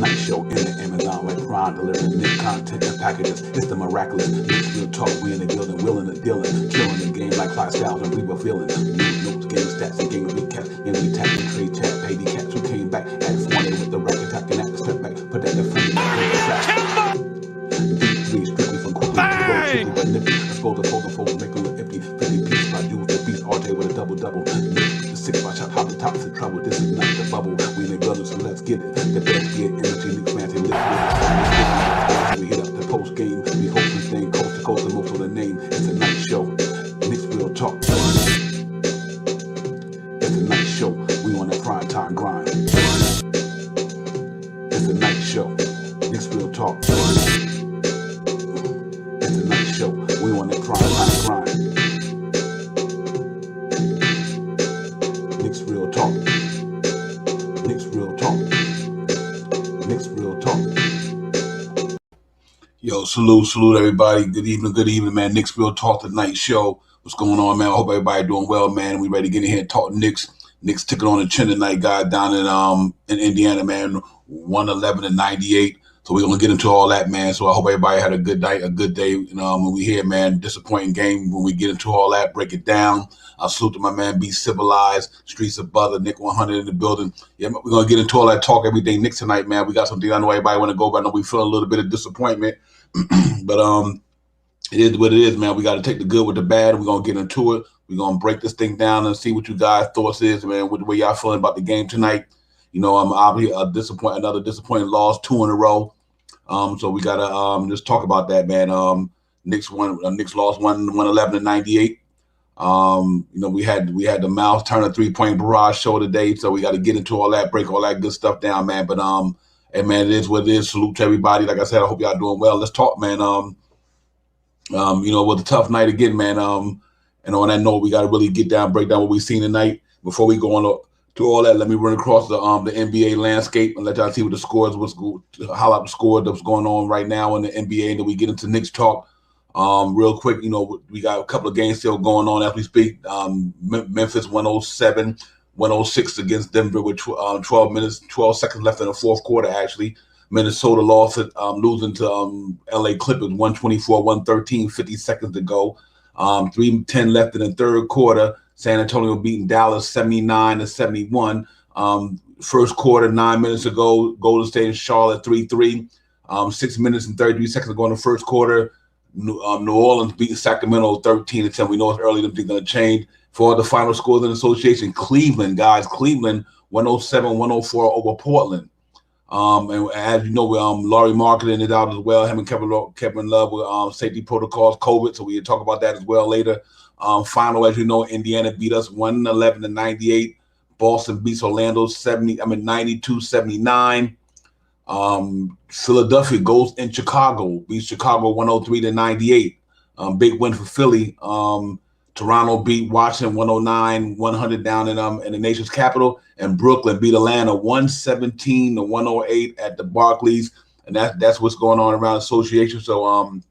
Night Show in the Amazon like Prime, delivering new content and packages. It's the miraculous. Nick's Real Talk, we in the building, willing and dealing, killing the game like Clyde Styles and we were feeling. News, notes, game stats, and game recaps. And we tap and trade chat, pay the cats who came back at 40 with the racket, attacking at the step back, put that defender in the trap. Deep three, strictly from quickly, bang! But nippy, expose the fold, make a little iffy. 50 pieces by you with the beast, RJ with a double. The 6 by shot, hop the tops in trouble. This is not the bubble. We in the building, so let's get it. The best get energy, Nick fancy, lift with it. We hit up the post game, we host this thing coast to coast, and most of the name. It's a night show. Nick's Real Talk. It's a night show. We on that prime time grind. It's a night show. Nick's Real Talk. It's a night show. We on that prime time grind. Nick's Real Talk. Nick's Real Talk. Nick's Real Talk. Yo, salute everybody. Good evening, man. Nick's Real Talk, the night show. What's going on, man? I hope everybody doing well, man. We ready to get in here and talk Knicks. Knicks taking on the chin tonight, guy, down in Indiana, man. 111-98. So we're gonna get into all that, man. So I hope everybody had a good night, a good day. When we here, man, disappointing game. When we get into all that, break it down. I salute to my man, Be Civilized, Streets of Butler, Nick 100 in the building. Yeah, we're gonna get into all that talk, everything Knicks tonight, man. We got something I know everybody want to go, but I know we feel a little bit of disappointment. But it is what it is, man. We got to take the good with the bad. We're gonna get into it. We're gonna break this thing down and see what you guys' thoughts is, man. What the way y'all feeling about the game tonight? You know, I'm obviously another disappointing loss, 2 in a row. So we gotta just talk about that, man. Knicks lost 111-98. You know, we had the Miles Turner 3-point barrage show today, so we got to get into all that, break all that good stuff down, man. But hey, man, it is what it is. Salute to everybody. Like I said, I hope y'all doing well. Let's talk, man. You know, it was a tough night again, man. And on that note, we got to really break down what we've seen tonight. Before we go on to all that, let me run across the NBA landscape and let y'all see what the scores highlight the score that's going on right now in the NBA, and then we get into Knicks talk. Real quick, you know, we got a couple of games still going on as we speak. Memphis 107-106 against Denver with 12 seconds left in the fourth quarter, actually. Minnesota lost it, losing to LA Clippers 124-113, 50 seconds to go. 3:10 left in the third quarter. San Antonio beating Dallas 79-71. First quarter, 9 minutes ago, Golden State and Charlotte 3-3. 6 minutes and 33 seconds ago in the first quarter, New Orleans beating Sacramento 13-10. We know it's early, them things going to change. For the final scores in the association, Cleveland 107-104 over Portland. And as you know, Laurie Marketing is out as well. Him and Kevin Love with safety protocols, COVID. So we'll talk about that as well later. Final, as you know, Indiana beat us 111-98. Boston beats Orlando 92-79. Philadelphia goes in Chicago, beats Chicago 103-98. Big win for Philly. Toronto beat Washington 109-100 down in the nation's capital, and Brooklyn beat Atlanta 117-108 at the Barclays, and that's what's going on around the association. So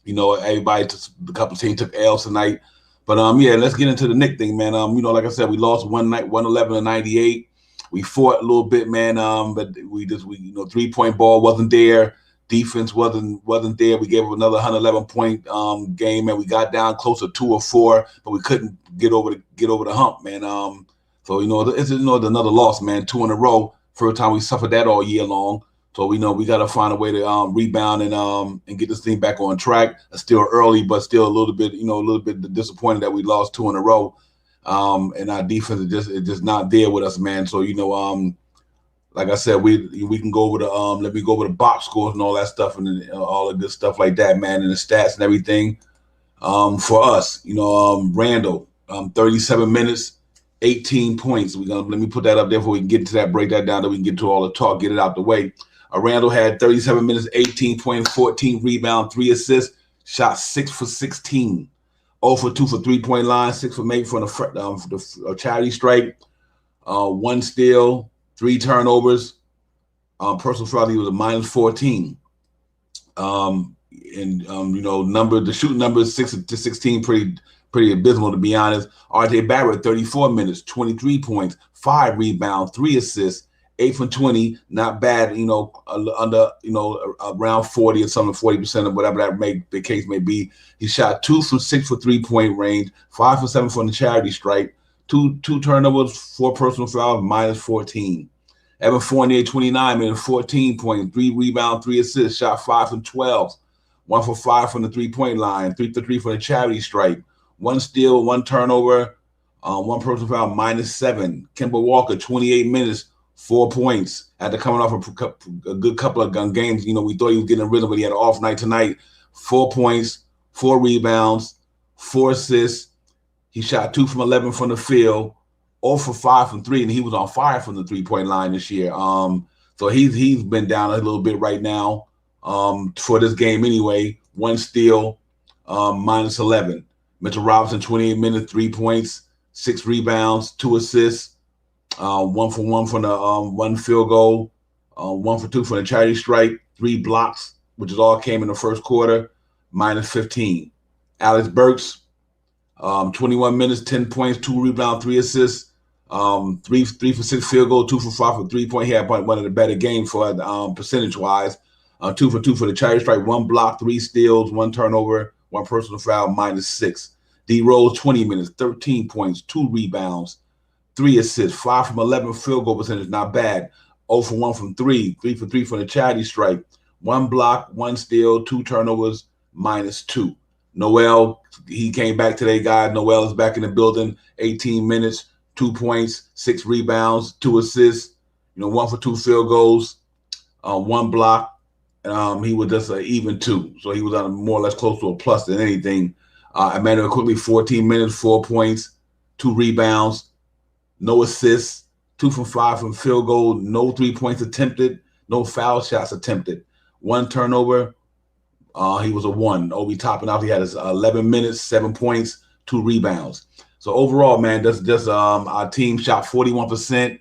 you know, everybody, the couple of teams took L's tonight, but yeah, let's get into the Knicks thing, man. You know, like I said, we lost one night 111-98. We fought a little bit, man, but we you know, 3-point ball wasn't there. Defense wasn't there. We gave up another 111-point game, and we got down close to 2 or 4, but we couldn't get over the hump, man. So you know, it's another loss, man. 2 in a row. First time we suffered that all year long. So we know we got to find a way to rebound and get this thing back on track. It's still early, but still a little bit disappointed that we lost 2 in a row. And our defense is just not there with us, man. So you know, like I said, we can go over the let me go over the box scores and all that stuff and all the good stuff like that, man, and the stats and everything. For us, you know, Randall, 37 minutes, 18 points. Let me put that up there before we can get to that, break that down, that we can get to all the talk, get it out the way. Randall had 37 minutes, 18 points, 14 rebounds, 3 assists, shot 6 for 16, 0 for 2 for 3-point line, 6 for 8 for the charity strike, 1 steal, 3 turnovers. Personal foul, he was a -14. You know, the shooting number is 6 to 16, pretty abysmal, to be honest. RJ Barrett, 34 minutes, 23 points, 5 rebounds, 3 assists, 8 from 20, not bad, under, around 40 or something, 40% or whatever the case may be. He shot 2 from 6 for 3-point range, 5 for 7 from the charity stripe, two turnovers, 4 personal fouls, minus 14. Evan Fournier, 29 minutes, 14 points, 3 rebounds, 3 assists, shot 5 from 12, 1 for 5 from the 3-point line, 3 for 3 from the charity stripe, 1 steal, 1 turnover, 1 personal foul, minus 7. Kemba Walker, 28 minutes, 4 points. After coming off a good couple of games, we thought he was getting a rhythm, but he had an off night tonight. 4 points, 4 rebounds, 4 assists. He shot 2 from 11 from the field, 0 for 5 from 3, and he was on fire from the 3-point line this year. So he's been down a little bit right now for this game anyway. 1 steal, minus 11. Mitchell Robinson, 28 minutes, 3 points, 6 rebounds, 2 assists, 1 for 1 from the 1 field goal, 1 for 2 from the charity stripe, 3 blocks, which is all came in the first quarter, minus 15. Alex Burks, 21 minutes, 10 points, 2 rebounds, 3 assists, 3 for 6 field goal, 2 for 5 for 3-point. He had one of the better games for percentage-wise. 2 for 2 for the charity stripe, 1 block, 3 steals, 1 turnover, 1 personal foul, minus 6. D Rose, 20 minutes, 13 points, 2 rebounds, 3 assists, 5 from 11 field goal percentage, not bad. 0 for 1 from 3, 3 for 3 from the charity stripe, 1 block, 1 steal, 2 turnovers, minus 2. Noel, he came back today, guys. Noel is back in the building, 18 minutes, 2 points, 6 rebounds, 2 assists, 1 for 2 field goals, 1 block. He was just an even 2. So he was on more or less close to a plus than anything. Emmanuel Quickly, 14 minutes, 4 points, 2 rebounds, no assists, 2 from 5 from field goal, no 3 points attempted, no foul shots attempted, 1 turnover. He was a 1. Obi topping off. He had his 11 minutes, 7 points, 2 rebounds. So overall, man, our team shot 41%,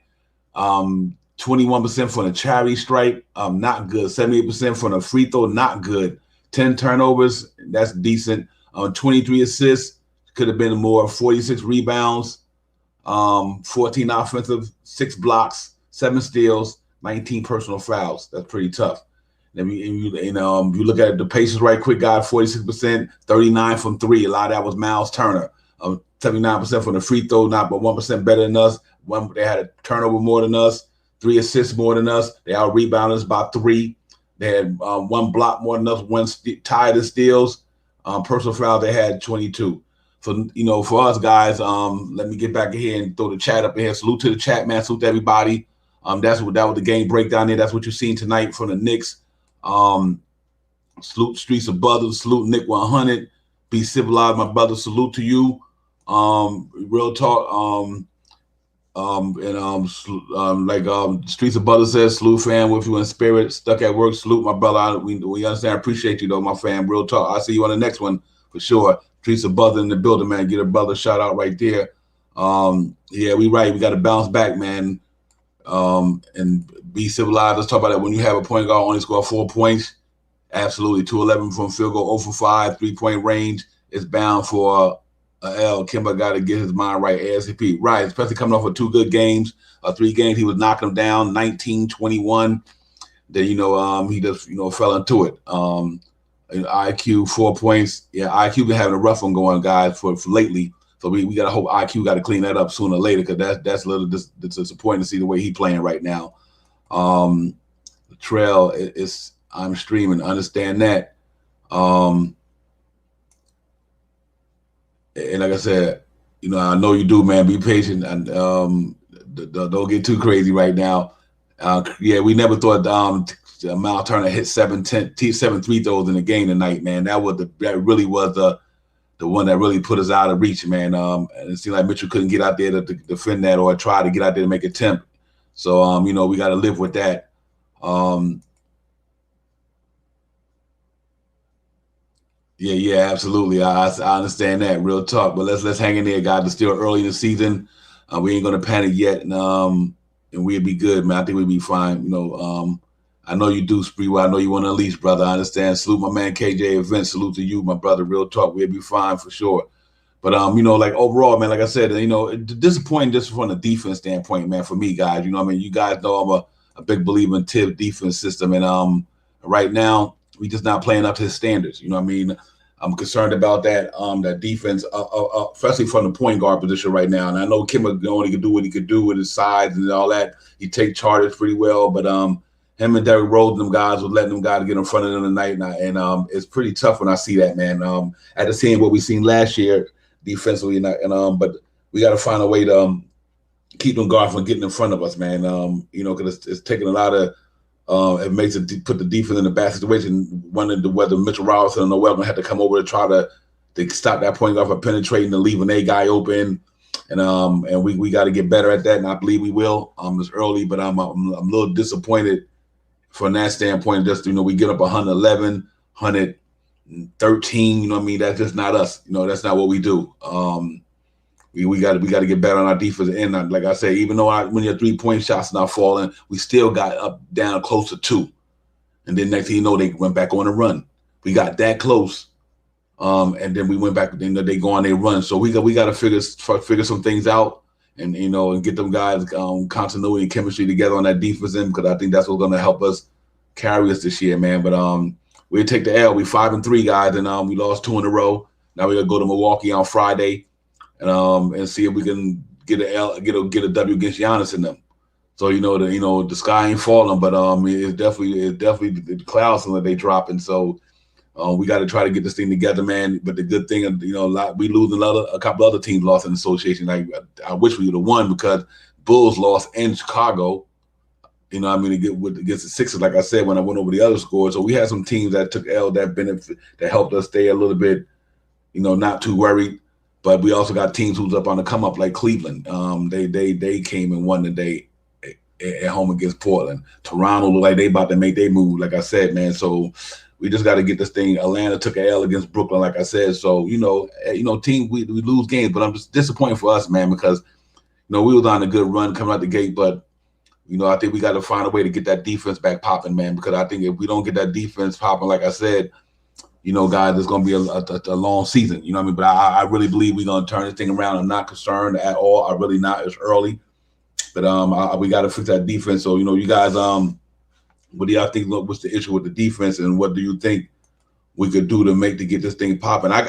21% from the charity stripe, not good. 78% from the free throw, not good. 10 turnovers, that's decent. 23 assists, could have been more. 46 rebounds, 14 offensive, 6 blocks, 7 steals, 19 personal fouls. That's pretty tough. And you look at the Pacers right quick, guy, 46%, 39 from 3. A lot of that was Miles Turner. 79% from the free throw, not but 1% better than us. They had a turnover more than us, 3 assists more than us. They out rebounded us by 3. They had 1 block more than us, 1 tied in steals. Personal foul, they had 22. So, for us guys, let me get back in here and throw the chat up in here. Salute to the chat, man. Salute to everybody. That was the game breakdown there. That's what you're seeing tonight from the Knicks. Salute Streets of Brothers. Salute Nick 100. Be civilized, my brother. Salute to you. Real talk. Streets of Brothers says, salute fam, with you in spirit, stuck at work. Salute my brother. We understand. I appreciate you though, my fam. Real talk. I'll see you on the next one for sure. Streets of Brothers in the building, man. Get a brother shout out right there. Yeah, we right. We got to bounce back, man. And be civilized. Let's talk about that. When you have a point guard only score 4 points, absolutely. 2-11 from field goal, 0 for 5, 3-point range. It's bound for L. Kemba got to get his mind right ASAP. Right, especially coming off of 2 good games, 3 games. He was knocking them down, 19, 21. Then, he just, fell into it. IQ, 4 points. Yeah, IQ been having a rough one going, guys, for lately. So we got to hope IQ got to clean that up sooner or later, because that's a little disappointing to see the way he's playing right now. The trail is I'm streaming. Understand that. And like I said, I know you do, man. Be patient and don't get too crazy right now. Yeah, we never thought Miles Turner hit 7 free throws in the game tonight, man. That really was the one that really put us out of reach, man. And it seemed like Mitchell couldn't get out there to defend that or try to get out there to make an attempt. So, we got to live with that. Yeah, absolutely. I understand that. Real talk. But let's hang in there, guys. It's still early in the season. We ain't gonna panic yet, and we'll be good, man. I think we'll be fine. I know you do, Spree. I know you want to unleash, brother. I understand. Salute my man KJ Event. Salute to you, my brother. Real talk. We'll be fine for sure. But like overall, man, like I said, disappointing just from the defense standpoint, man, for me, guys. You guys know I'm a big believer in Tibbs' defense system, and right now we just not playing up to his standards. I'm concerned about that defense, especially from the point guard position right now. And I know Kim only could do what he could do with his size and all that. He take charges pretty well, but him and Derrick Rose, them guys, was letting them guys get in front of them tonight, and it's pretty tough when I see that, man. After seeing what we seen last year defensively, but we got to find a way to keep them guards from getting in front of us, man. Because it's taking a lot of. It makes it put the defense in a bad situation, wondering whether Mitchell Robinson and Noel had to come over to try to stop that point guard from penetrating and leaving a guy open. And we got to get better at that, and I believe we will. It's early, but I'm a little disappointed from that standpoint. Just we get up 111, 113. That's just not us. That's not what we do. We got to get better on our defense. And like I said, even though when your 3-point shots not falling, we still got up down close to 2. And then next thing you know, they went back on a run. We got that close, and then we went back. They go on their run. So we got to figure some things out, and and get them guys continuity and chemistry together on that defense end, because I think that's what's going to help us carry us this year, man. But we take the L. We 5-3 guys, and we lost 2 in a row. Now we got to go to Milwaukee on Friday. And see if we can get a W against Giannis in them. So the sky ain't falling, but it's definitely the clouds that they dropping. So we got to try to get this thing together, man. But the good thing, we losing a couple other teams lost in the association. Like I wish we would have won, because Bulls lost in Chicago. Against the Sixers, like I said when I went over the other scores. So we had some teams that took L that helped us stay a little bit, not too worried. But we also got teams who's up on the come up, like Cleveland. They came and won today at home against Portland. Toronto look like they about to make their move, like I said, man. So we just got to get this thing. Atlanta took an L against Brooklyn, like I said. So team we lose games, but I'm just disappointed for us, man, because we was on a good run coming out the gate, but I think we got to find a way to get that defense back popping, man. Because I think if we don't get that defense popping, like I said. Guys, it's going to be a long season, But I really believe we're going to turn this thing around. I'm not concerned at all. I'm really not. It's early. But we got to fix that defense. So, you guys, what do y'all think? What's the issue with the defense, and what do you think we could do to get this thing popping? I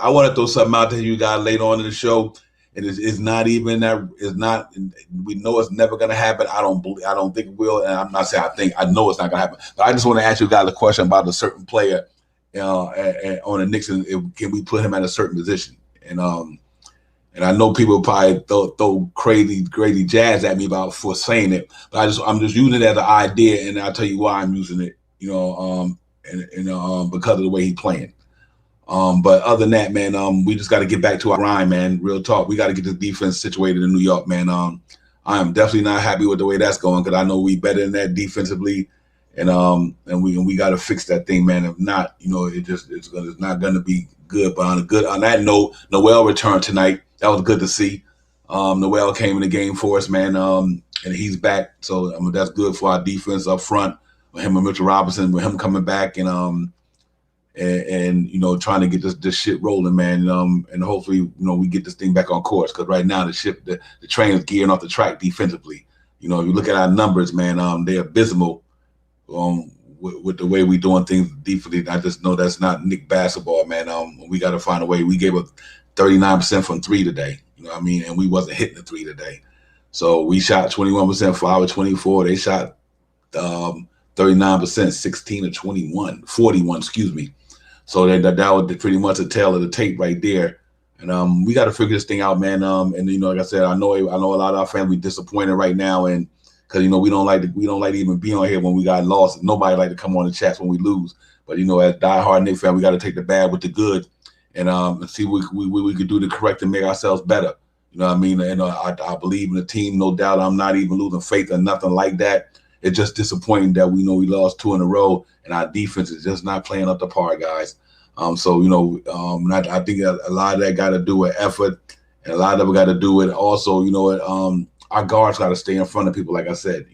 want to throw something out to you guys later on in the show. And it's not even that. It's not. We know it's never going to happen. I don't think it will. And I'm not saying I think. I know it's not going to happen. But I just want to ask you guys a question about a certain player. On the Knicks, can we put him at a certain position? And I know people probably throw crazy jazz at me for saying it, but I'm just using it as an idea, and I'll tell you why I'm using it. Because of the way he's playing. But other than that, man, we just got to get back to our grind, man. Real talk. We got to get this defense situated in New York, man. I am definitely not happy with the way that's going, because I know we better than that defensively. And we got to fix that thing, man. If not, it's not going to be good. But on that note, Noel returned tonight. That was good to see. Noel came in the game for us, man. And he's back, so that's good for our defense up front. With him and Mitchell Robinson, with him coming back, and trying to get this shit rolling, man. And hopefully, we get this thing back on course, because right now the train is gearing off the track defensively. If you look at our numbers, man, they're abysmal. With the way we doing things defensively, I just know that's not Knicks basketball, man. We got to find a way. We gave up 39% from 3 today, and we wasn't hitting the 3 today. So we shot 21% for our 24. They shot 39%, 16 to 21, 41, excuse me. So that was pretty much a tale of the tape right there. And we got to figure this thing out, man. And like I said, I know a lot of our fans be disappointed right now, and because we don't like to even be on here when we got lost. Nobody like to come on the chats when we lose. But as diehard Knicks fan, we got to take the bad with the good, and see what we could do to correct and make ourselves better. And I believe in the team, no doubt. I'm not even losing faith or nothing like that. It's just disappointing that we lost 2 in a row, and our defense is just not playing up to par, guys. I think a lot of that got to do with effort, and a lot of it got to do with also, our guards got to stay in front of people, like I said.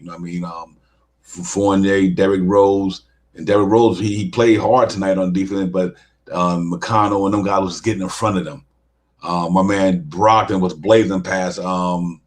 Fournier, Derrick Rose, and Derrick Rose, he played hard tonight on defense, but McConnell and them guys was getting in front of them. My man Brogdon was blazing past Kemba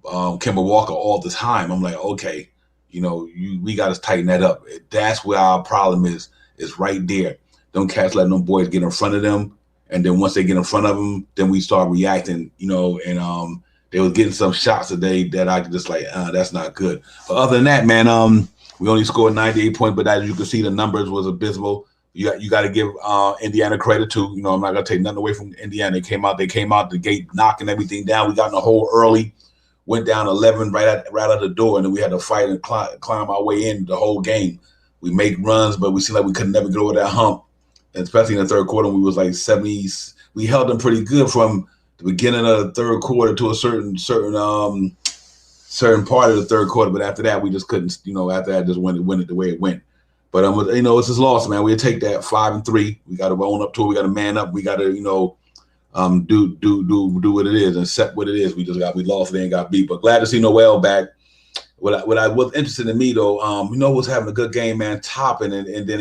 Walker all the time. I'm like, okay, we got to tighten that up. That's where our problem is right there. Them cats letting them boys get in front of them, and then once they get in front of them, then we start reacting, and they was getting some shots today that I could just like, that's not good. But other than that, man, we only scored 98 points, but as you can see, the numbers was abysmal. You got to give Indiana credit too. I'm not gonna take nothing away from Indiana. They came out the gate knocking everything down. We got in the hole early, went down 11 right out the door, and then we had to fight and climb our way in the whole game. We make runs, but we seemed like we could never get over that hump. And especially in the third quarter, we was like 70s. We held them pretty good from the beginning of the third quarter to a certain part of the third quarter. But after that, we just couldn't. After that, just went it the way it went. But it's just lost, man. We'll take that 5-3. We got to own up to it. We got to man up. We got to do what it is and accept what it is. We lost and got beat. But glad to see Noel back. What I was interested in me though, was having a good game, man. Topping and then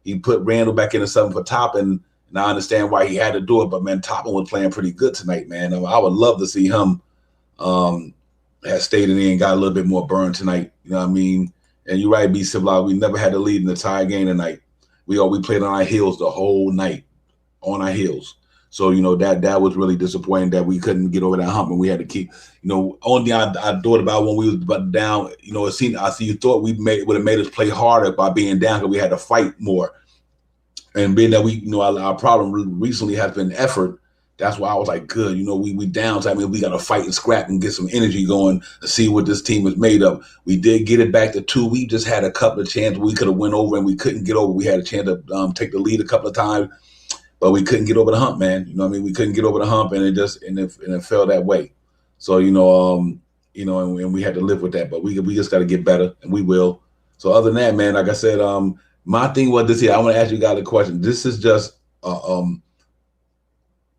he put Randall back into something for Topping. And I understand why he had to do it, but man, Topping was playing pretty good tonight, man. I would love to see him have stayed in there and got a little bit more burn tonight. You know what I mean? And you're right, B. Civilized. We never had to lead in the entire game tonight. We played on our heels the whole night, on our heels. So that was really disappointing that we couldn't get over that hump, and we had to keep. Only thing I thought about when we was down. It seemed you thought would have made us play harder by being down because we had to fight more. And being that our problem recently has been effort. That's why I was like, good. We down. So we got to fight and scrap and get some energy going to see what this team is made of. We did get it back to 2. We just had a couple of chances we could have went over and we couldn't get over. We had a chance to take the lead a couple of times, but we couldn't get over the hump, man. We couldn't get over the hump, and it fell that way. So and we had to live with that. But we just got to get better, and we will. So other than that, man, like I said, my thing was this here. I want to ask you guys a question. This is just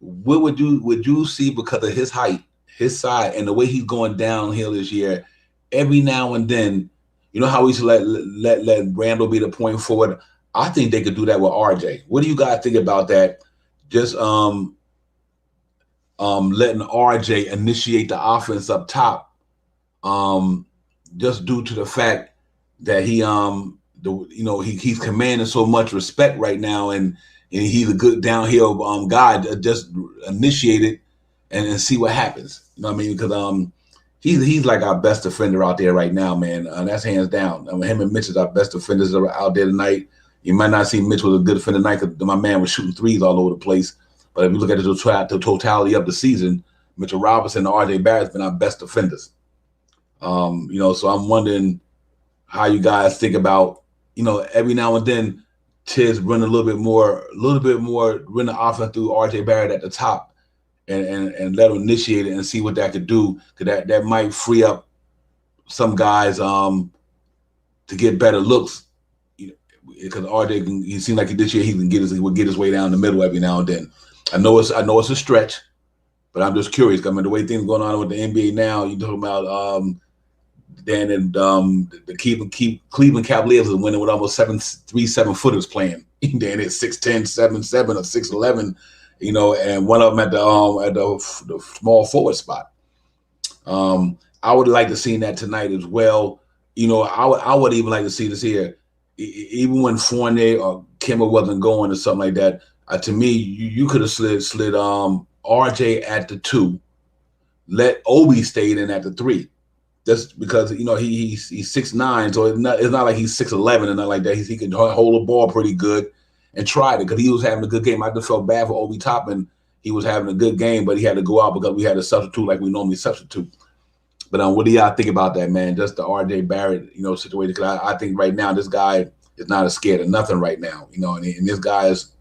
what would you see because of his height, his side, and the way he's going downhill this year? Every now and then, how we used to let Randall be the point forward. I think they could do that with RJ. What do you guys think about that? Just letting RJ initiate the offense up top, just due to the fact that he's commanding so much respect right now, and he's a good downhill guy. Just initiate it and see what happens. You know what I mean? Because he's like our best defender out there right now, man. That's hands down. Him and Mitch is our best defenders out there tonight. You might not see Mitch was a good defender tonight because my man was shooting threes all over the place. But if you look at the totality of the season, Mitchell Robinson and RJ Barrett's been our best defenders. So I'm wondering how you guys think about, every now and then Tiz run a little bit more, run the offense through RJ Barrett at the top and let him initiate it and see what that could do. Because that might free up some guys to get better looks. Because RJ he seemed like this year he would get his way down the middle every now and then. I know it's a stretch, but I'm just curious. The way things are going on with the NBA now, you talking about the Cleveland Cavaliers are winning with almost 7-footers playing. Then it's 6'10", 7'7", or 6'11", and one of them at the small forward spot. I would like to see that tonight as well. I would even like to see this here. Even when Fournier or Kemba wasn't going or something like that, to me, you could have slid RJ at the 2, let Obi stay in at the 3. Just because he's 6'9", so it's not like he's 6'11" and nothing like that. He can hold the ball pretty good and tried it because he was having a good game. I just felt bad for Obi Toppin. He was having a good game, but he had to go out because we had to substitute like we normally substitute. But what do y'all think about that, man? Just the RJ Barrett, situation. Because I think right now this guy is not as scared of nothing right now, and this guy is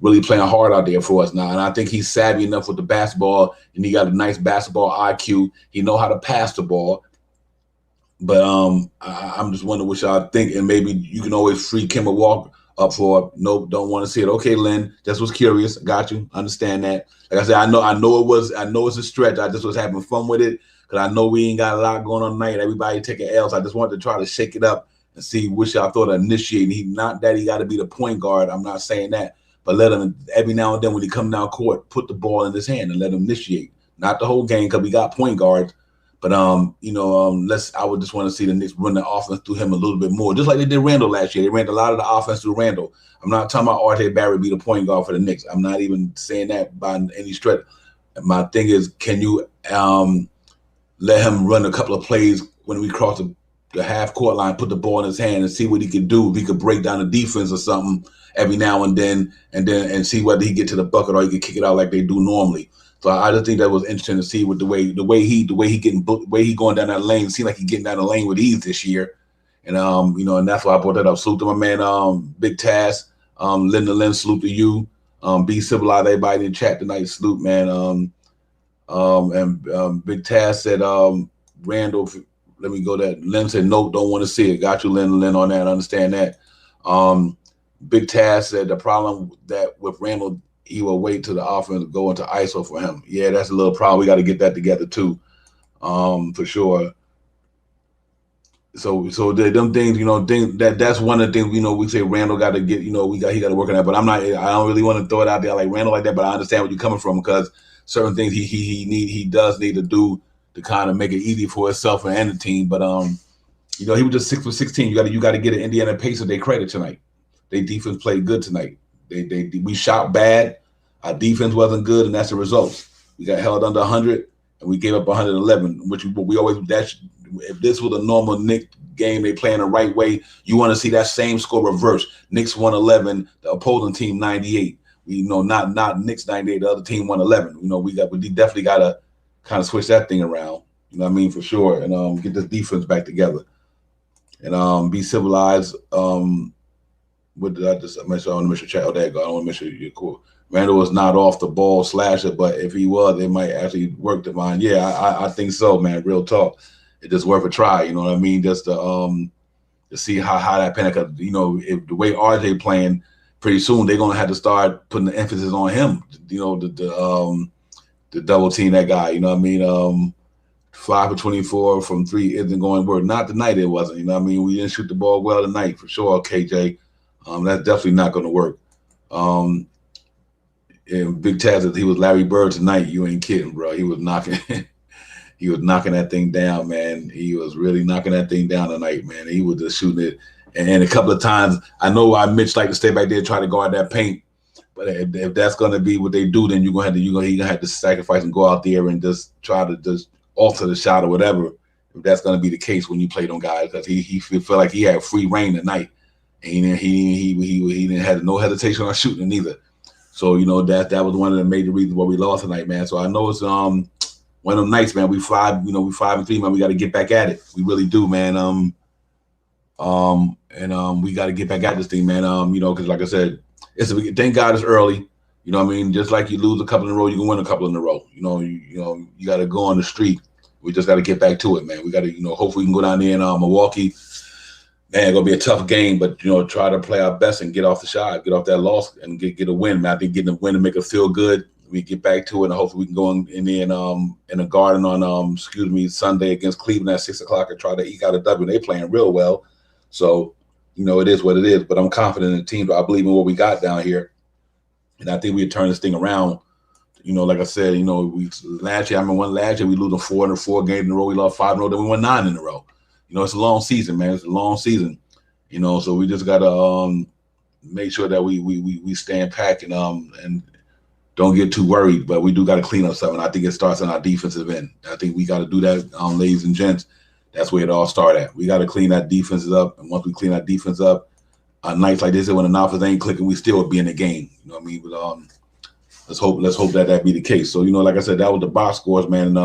really playing hard out there for us now. And I think he's savvy enough with the basketball, and he got a nice basketball IQ. He know how to pass the ball. But I'm just wondering what y'all think, and maybe you can always free Kemba Walker up for nope, don't want to see it. Okay, Lynn, just was curious. Got you. Understand that. Like I said, I know it's a stretch. I just was having fun with it. Because I know we ain't got a lot going on tonight. Everybody taking L's. I just wanted to try to shake it up and see what y'all thought of initiating. Not that he got to be the point guard. I'm not saying that. but let him every now and then when he come down court, put the ball in his hand and let him initiate. Not the whole game because we got point guards, but I would just want to see the Knicks run the offense through him a little bit more, just like they did Randall last year. They ran a lot of the offense through Randall. I'm not talking about R.J. Barrett be the point guard for the Knicks. I'm not even saying that by any stretch. My thing is, can you let him run a couple of plays when we cross the half court line, put the ball in his hand and see what he could do. If he could break down the defense or something every now and then see whether he get to the bucket or he could kick it out like they do normally. So I just think that was interesting to see with the way he going down that lane. It seemed like he getting down the lane with ease this year. And and that's why I brought that up. Salute to my man, Big Taz, Linda Lynn, salute to you. Be civilized, everybody in the chat tonight. Salute, man. Big Taz said, Randall, let me go there. Lynn said, nope, don't want to see it. Got you, Lynn, on that. I understand that. Big Taz said the problem that with Randall, he will wait till the offense go into ISO for him. Yeah, that's a little problem. We got to get that together too, for sure. So them things, that's one of the things, we say Randall got to get, he got to work on that. But I don't really want to throw it out there like Randall like that. But I understand where you're coming from because certain things he does need to do to kind of make it easy for himself and the team. But he was just 6 for 16. You got to get an Indiana Pacers their credit tonight. Their defense played good tonight. We shot bad. Our defense wasn't good, and that's the results. We got held under 100, and we gave up 111. Which we always if this was a normal Knicks game, they playing the right way. You want to see that same score reversed. Knicks 111, the opposing team 98. Not Knicks 98. The other team 111. We definitely got to kind of switch that thing around. You know what I mean, for sure, and get this defense back together, and be civilized. What did I just make sure? I want to make sure chat. Oh, there you go. I want to make sure you're cool. Randall was not off the ball slasher, but if he was, it might actually work to mine. Yeah, I think so, man. Real talk. It's just worth a try. You know what I mean? Just to see how that panic. If the way RJ playing, pretty soon they're gonna have to start putting the emphasis on him. The double team that guy. You know what I mean? 5 for 24 from 3 isn't going to work. Not tonight. It wasn't. You know what I mean? We didn't shoot the ball well tonight for sure. KJ. That's definitely not going to work. And Big Taz, he was Larry Bird tonight. You ain't kidding, bro. He was knocking, he was knocking that thing down, man. He was really knocking that thing down tonight, man. He was just shooting it. And a couple of times, I know Mitch like to stay back there and try to guard that paint. But if that's going to be what they do, then you're going to have to sacrifice and go out there and just try to just alter the shot or whatever. If that's going to be the case when you play them guys, because he felt like he had free reign tonight. He didn't have no hesitation on shooting either. So that was one of the major reasons why we lost tonight, man. So I know it's one of them nights, man. We 5 and 3, man. We got to get back at it. We really do, man. We got to get back at this thing, man. Because like I said, thank God it's early. You know what I mean? Just like you lose a couple in a row, you can win a couple in a row. You got to go on the streak. We just got to get back to it, man. We got to, hopefully we can go down there in Milwaukee. Man, it's gonna be a tough game, but try to play our best and get off the shot, get off that loss, and get a win. Man, I think getting a win and make us feel good. We get back to it, and hopefully we can go in there in the Garden on Sunday against Cleveland at 6:00 and try to eke out a W. They playing real well, so it is what it is. But I'm confident in the team. I believe in what we got down here, and I think we turn this thing around. Like I said, last year we losing 4 games in a row. We lost 5 in a row, then we won 9 in a row. It's a long season, man. It's a long season, so we just gotta make sure that we stand packed and don't get too worried. But we do got to clean up something. I think it starts on our defensive end. I think we got to do that, ladies and gents. That's where it all starts at. We got to clean that defense up, and once we clean that defense up, on nights like this, when the offense ain't clicking, we still would be in the game. You know what I mean? But let's hope that be the case. So like I said, that was the box scores, man.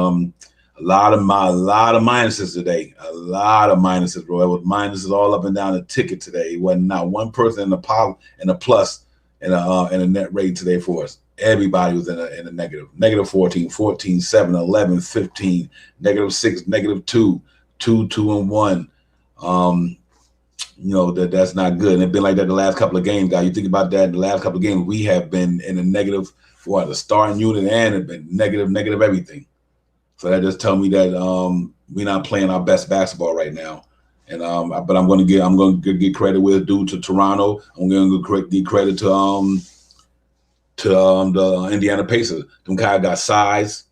A lot of minuses today. A lot of minuses, bro. It was minuses all up and down the ticket today. It wasn't not one person in the plus in a net rate today for us. Everybody was in a negative. Negative 14, 14, 7, 11, 15, negative 6, negative 2, 2, 2, and 1. That's not good. And it's been like that the last couple of games, guys. You think about that, the last couple of games, we have been in a negative for the starting unit and it's been negative everything. So that just tell me that we're not playing our best basketball right now. And but I'm going to give credit where it's due to Toronto. I'm going to give credit to to the Indiana Pacers. Them guys got size,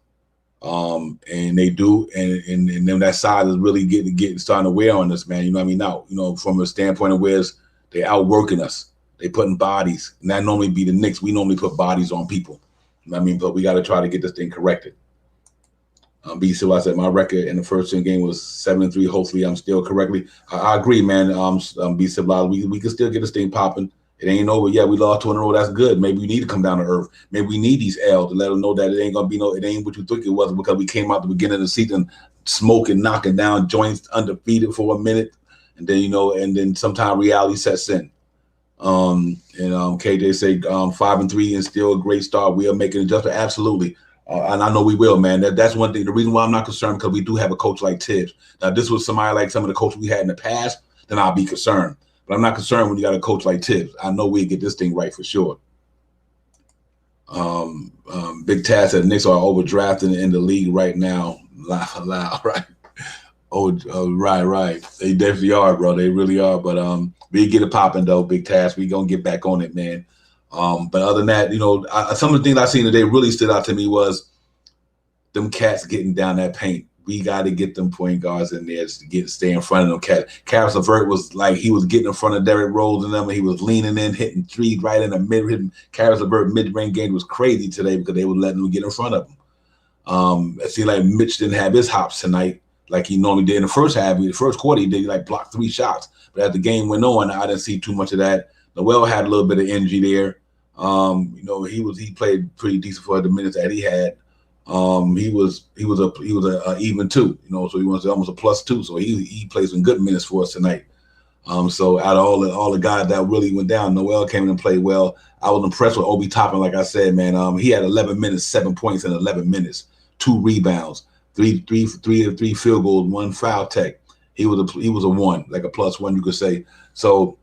and they do, and then that size is really getting starting to wear on us, man. You know what I mean? Now, from a standpoint of where they outworking us, they putting bodies, and that normally be the Knicks. We normally put bodies on people. You know what I mean? But we got to try to get this thing corrected. So I said my record in the first 10 game was 7-3. Hopefully, I'm still correctly. I agree, man. B civilized. We can still get this thing popping. It ain't over yet. We lost 2 in a row. That's good. Maybe we need to come down to earth. Maybe we need these L's to let them know that it ain't gonna be it ain't what you think it was, because we came out the beginning of the season smoking, knocking down joints, undefeated for a minute, and then and then sometime reality sets in. KJ say 5-3 and still a great start. We are making adjustments. Absolutely. And I know we will, man. That's one thing. The reason why I'm not concerned, because we do have a coach like Tibbs. Now, if this was somebody like some of the coaches we had in the past, then I'll be concerned. But I'm not concerned when you got a coach like Tibbs. I know we'll get this thing right for sure. Big Taz said Knicks are overdrafting in the league right now. Laugh aloud, right? Right. They definitely are, bro. They really are. But we get it popping, though, Big Taz. We going to get back on it, man. But other than that, some of the things I seen today really stood out to me was them cats getting down that paint. We got to get them point guards in there to stay in front of them cats. Caris LeVert was like, he was getting in front of Derrick Rose and them, and he was leaning in, hitting threes right in the mid. Caris LeVert mid-range game was crazy today because they were letting him get in front of him. It seemed like Mitch didn't have his hops tonight like he normally did in the first half. The first quarter, he did like block 3 shots. But as the game went on, I didn't see too much of that. Noel had a little bit of energy there. He played pretty decent for the minutes that he had. He was a even 2, so he was almost a +2. So he played some good minutes for us tonight. So out of all the guys that really went down, Noel came in and played well. I was impressed with Obi Toppin, like I said, man. He had 11 minutes, 7 points in 11 minutes, 2 rebounds, three field goals, 1 foul tech. He was a 1, like a +1, you could say. So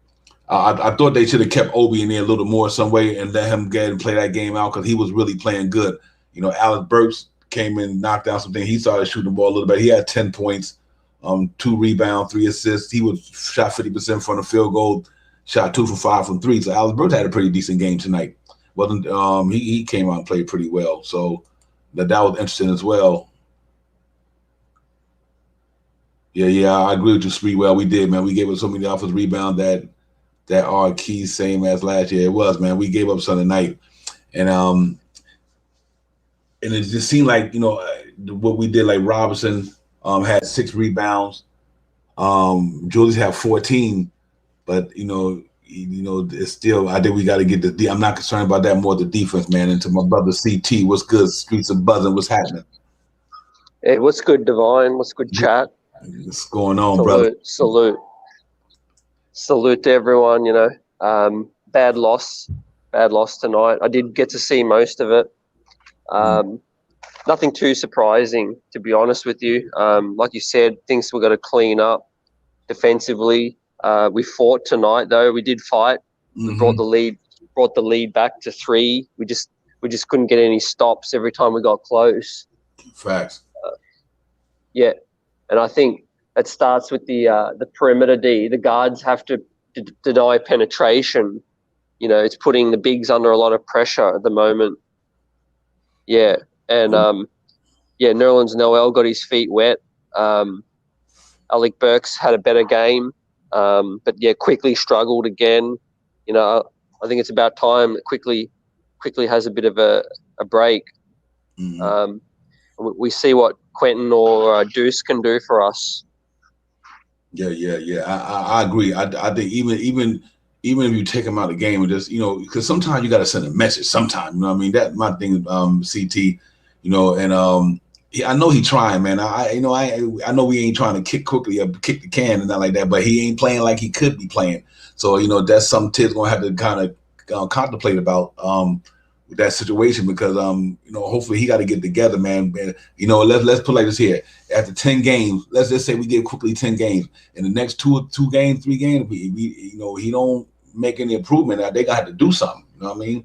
I thought they should have kept Obi in there a little more some way and let him get and play that game out, because he was really playing good. Alex Burks came in, knocked down something. He started shooting the ball a little bit. He had 10 points, 2 rebounds, 3 assists. He shot 50% from the field goal, shot 2 for 5 from 3. So Alex Burks had a pretty decent game tonight. He came out and played pretty well. So that was interesting as well. Yeah, I agree with you, Spreewell. We did, man. We gave up so many offensive rebounds that are keys, same as last year. It was, man. We gave up Sunday night. And it just seemed like, what we did, like Robinson had 6 rebounds. Julius had 14, but, it's still, I think we got to get I'm not concerned about that, more the defense, man. And to my brother CT, what's good? Streets of buzzing, what's happening? Hey, what's good, Divine? What's good, chat? What's going on, brother? Salute to everyone, bad loss tonight. I did get to see most of it. Nothing too surprising, to be honest with you. Like you said, things we've got to clean up defensively. We fought tonight, though. We did fight. Mm-hmm. We brought the lead back to 3. We just couldn't get any stops every time we got close. Facts. Yeah, and I think it starts with the perimeter D. The guards have to deny penetration. It's putting the bigs under a lot of pressure at the moment. Yeah, and Nerlens Noel got his feet wet. Alec Burks had a better game, but quickly struggled again. I think it's about time that quickly has a bit of a break. Mm-hmm. We see what Quentin or Deuce can do for us. Yeah. I agree. I think even if you take him out of the game and just, because sometimes you got to send a message sometimes, that's my thing, CT, I know he's trying, man. I know we ain't trying to kick quickly or kick the can and not like that, but he ain't playing like he could be playing. So, that's something Tibbs going to have to kind of contemplate about with that situation, because, hopefully he got to get together, man. Let's put like this here. After 10 games, let's just say we get quickly 10 games. In the next 2 games, 3 games, he don't make any improvement, they got to have to do something. You know what I mean?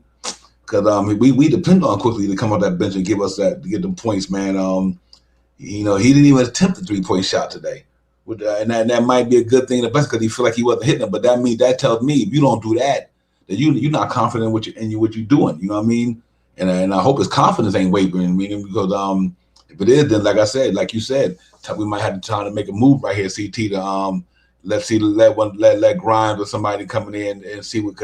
Because we depend on quickly to come off that bench and give us to get them points, man. He didn't even attempt a 3-point shot today. And that might be a good thing in the best, because he feel like he wasn't hitting them. But that tells me if you don't do that, that you're not confident in what you're doing. You know what I mean? And I hope his confidence ain't wavering. Meaning because if it is, then like I said, like you said, we might have the time to make a move right here, CT, to let Grimes or somebody coming in and see what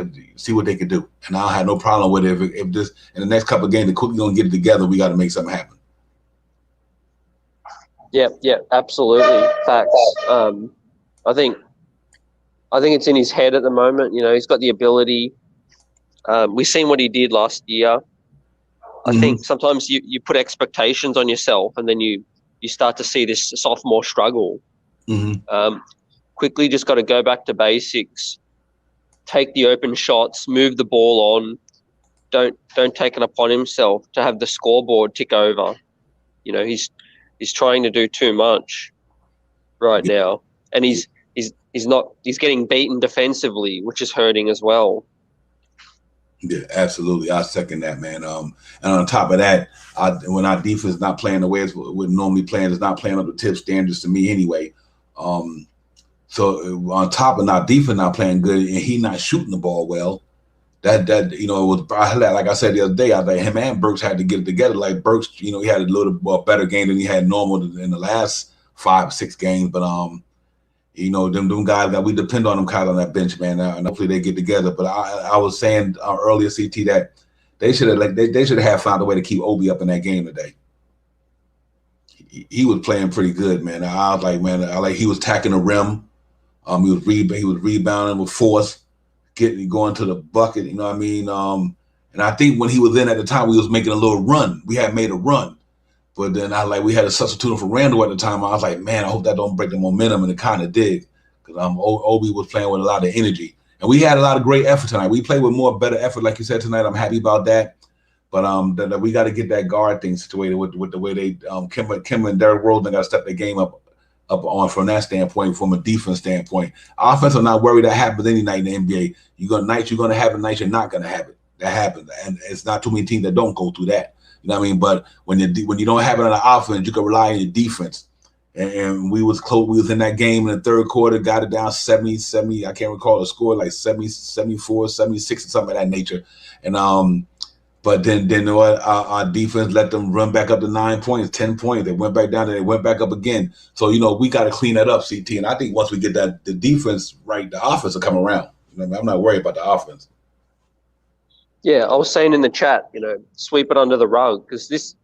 they could do. And I don't have no problem with it if this in the next couple of games the Cookies gonna get it together. We got to make something happen. Yeah, absolutely, facts. I think it's in his head at the moment. You know, he's got the ability. We've seen what he did last year. I think sometimes you put expectations on yourself, and then you start to see this sophomore struggle. Quickly just got to go back to basics, take the open shots, move the ball on. Don't take it upon himself to have the scoreboard tick over. You know, he's trying to do too much right now, and he's getting beaten defensively, which is hurting as well. Yeah, absolutely. I second that, man. And on top of that, when our defense is not playing the way it would normally play, it's not playing up to tip standards to me anyway. So on top of our defense not playing good and he not shooting the ball well, that it was like I said the other day. I think him and Burks had to get it together. Like Burks, he had a little better game than he had normal in the last 5-6 games, but them guys that we depend on them kind of on that bench, man. And hopefully they get together. But I was saying earlier, CT, that they should have found a way to keep Obi up in that game today. He was playing pretty good, man. I was like, man, he was tacking the rim. He was rebounding with force, going to the bucket. You know what I mean? And I think when he was in at the time, we was making a little run. We had made a run. But then we had a substitute for Randall at the time. I was like, man, I hope that don't break the momentum, and it kind of did, because Obi was playing with a lot of energy, and we had a lot of great effort tonight. We played with better effort, like you said tonight. I'm happy about that. But that we got to get that guard thing situated with the way they Kim and Derrick Rose got to step their game up on from that standpoint, from a defense standpoint. Offense, I'm not worried. That happens any night in the NBA. You're gonna have it. Night you're not gonna have it. That happens, and it's not too many teams that don't go through that. You know what I mean? But when you don't have it on the offense, you can rely on your defense. And we was close. We was in that game in the third quarter, got it down 70. I can't recall the score, like 70, 74, 76, or something of that nature. And but then our defense let them run back up to 9 points, 10 points. They went back down and they went back up again. So we got to clean that up, CT. And I think once we get the defense right, the offense will come around. I'm not worried about the offense. Yeah, I was saying in the chat, sweep it under the rug, because this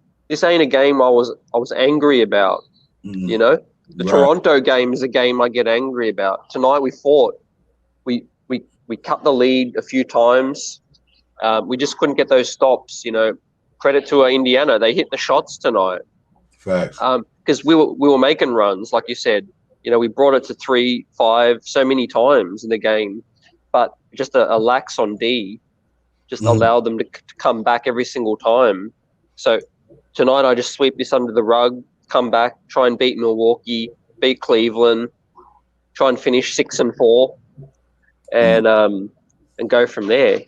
ain't a game I was angry about. The right. Toronto game is a game I get angry about. Tonight we fought. We cut the lead a few times. We just couldn't get those stops. Credit to Indiana, they hit the shots tonight. Facts. Because we were making runs, like you said. We brought it to 3-5 so many times in the game, but just a lax on D. Just allowed them to come back every single time. So tonight I just sweep this under the rug, come back, try and beat Milwaukee, beat Cleveland, try and finish 6-4, and go from there.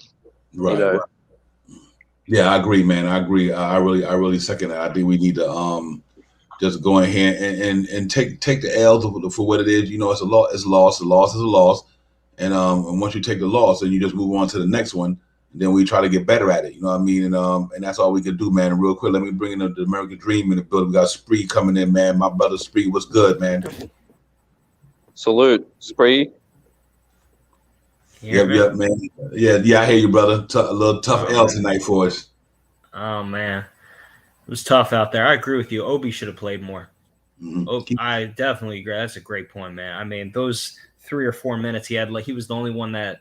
Right. Right. Yeah, I agree, man. I agree. I really second that. I think we need to just go ahead and take the L for what it is. It's a loss. It's a loss. A loss is a loss. And once you take the loss, then you just move on to the next one. Then we try to get better at it, you know what I mean? And that's all we can do, man. And real quick, let me bring in the American Dream in the building. We got Spree coming in, man. My brother Spree, what's good, man? Salute, Spree. Yep, man. Yeah, I hear you, brother. A little tough L tonight for us. Oh, man. It was tough out there. I agree with you. Obi should have played more. I definitely agree. That's a great point, man. I mean, those 3 or 4 minutes he had, he was the only one that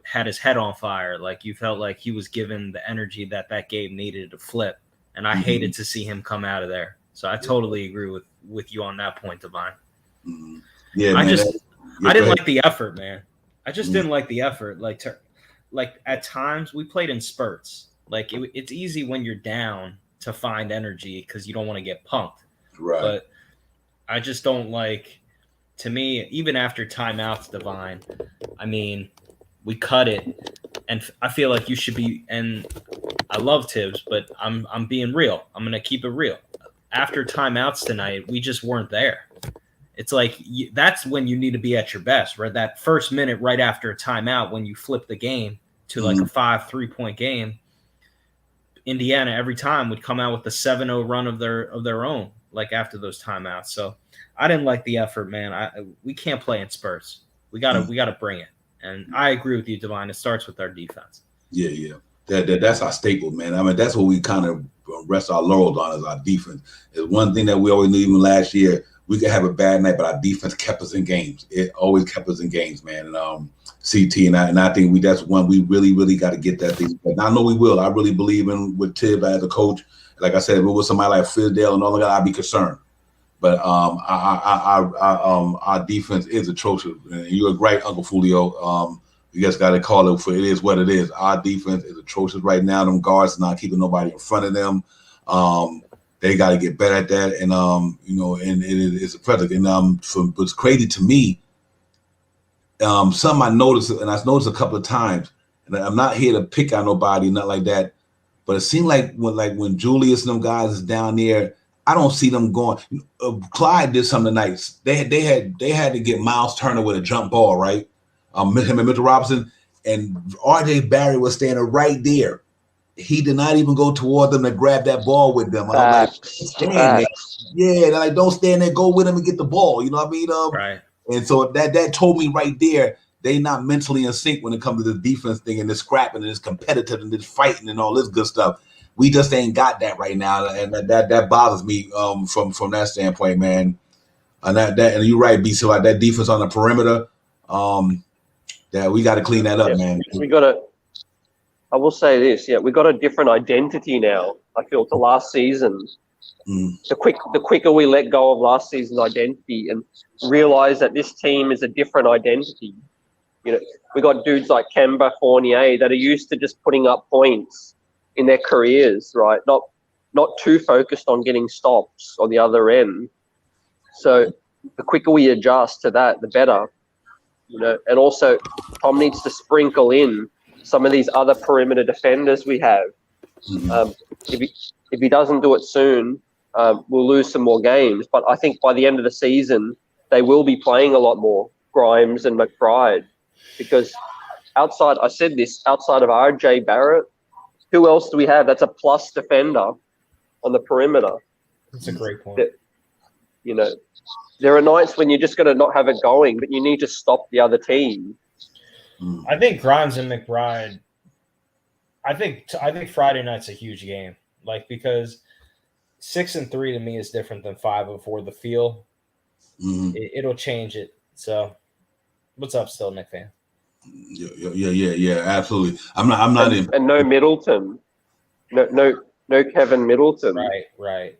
had his head on fire. You felt like he was given the energy that game needed to flip, and I hated to see him come out of there. So I totally agree with you on that point, Divine. Yeah, I didn't like the effort, man. I just didn't like the effort. At times we played in spurts. It's easy when you're down to find energy because you don't want to get punked. Right. But I just don't like. To me, even after timeouts, Divine, I mean, we cut it, and I feel like you should be. And I love Tibbs, but I'm being real. I'm gonna keep it real. After timeouts tonight, we just weren't there. It's that's when you need to be at your best, right? That first minute right after a timeout, when you flip the game, to like a 5-3-point game, Indiana every time would come out with a 7-0 run of their own, like after those timeouts. So I didn't like the effort, man. We can't play in spurts. We gotta bring it. And I agree with you, Divine. It starts with our defense. Yeah. That's our staple, man. I mean, that's what we kind of rest our laurels on, is our defense. It's one thing that we always knew. Even last year, we could have a bad night, but our defense kept us in games. It always kept us in games, man. And CT and I think that's one we really got to get that thing. But I know we will. I really believe in with Tibb as a coach. Like I said, if it was somebody like Fizdale and all of that, I'd be concerned. But our defense is atrocious. And you're right, Uncle Fulio. You just got to call it for it is what it is. Our defense is atrocious right now. Them guards not keeping nobody in front of them. They got to get better at that. And and it's a product. And what's crazy to me, something I noticed, and I've noticed a couple of times, and I'm not here to pick on nobody, not like that, but it seemed like when Julius and them guys is down there, I don't see them going. Clyde did something nice. They had to get Miles Turner with a jump ball, right? Him and Mitchell Robinson, and RJ Barry was standing right there. He did not even go toward them to grab that ball with them. I'm like, stand there. Yeah, like, don't stand there, go with them and get the ball. You know what I mean? Right. And so that told me right there, they not mentally in sync when it comes to the defense thing and this scrapping and this competitive and this fighting and all this good stuff. We just ain't got that right now, and that bothers me from that standpoint, man. And and you're right, BC, like that defense on the perimeter. That we got to clean that up, man. I will say this, we got a different identity now. I feel to last season. The quicker we let go of last season's identity and realize that this team is a different identity. We got dudes like Kemba, Fournier that are used to just putting up points in their careers, right? Not too focused on getting stops on the other end. So the quicker we adjust to that, the better. And also Tom needs to sprinkle in some of these other perimeter defenders we have. If he doesn't do it soon, we'll lose some more games. But I think by the end of the season, they will be playing a lot more, Grimes and McBride, because outside of RJ Barrett, who else do we have that's a plus defender on the perimeter? That's a great point. There are nights when you're just going to not have it going, but you need to stop the other team. I think Grimes and McBride. I think Friday night's a huge game, because 6-3 to me is different than 5-4. The feel, it'll change it. So, what's up, still, Nick fan? Yeah, absolutely. I'm not in. And no Middleton, no Kevin Middleton. Right.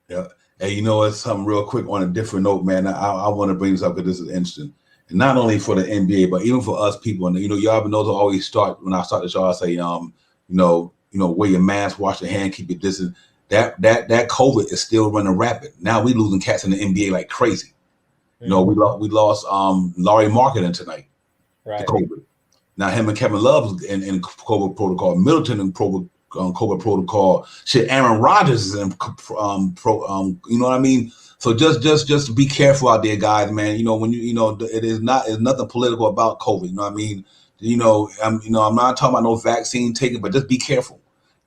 Yeah. Hey, it's something real quick on a different note, man. I want to bring this up because this is interesting. And not only for the NBA, but even for us people. And y'all know to always start when I start the show, I say, wear your mask, wash your hand, keep your distance. That COVID is still running rapid. Now we losing cats in the NBA like crazy. We lost Laurie Marketing tonight to COVID. Now him and Kevin Love in COVID protocol, Middleton in COVID protocol. Shit, Aaron Rodgers is in you know what I mean? So just be careful out there, guys, man. When it's nothing political about COVID. You know what I mean? I'm not talking about no vaccine taking, but just be careful.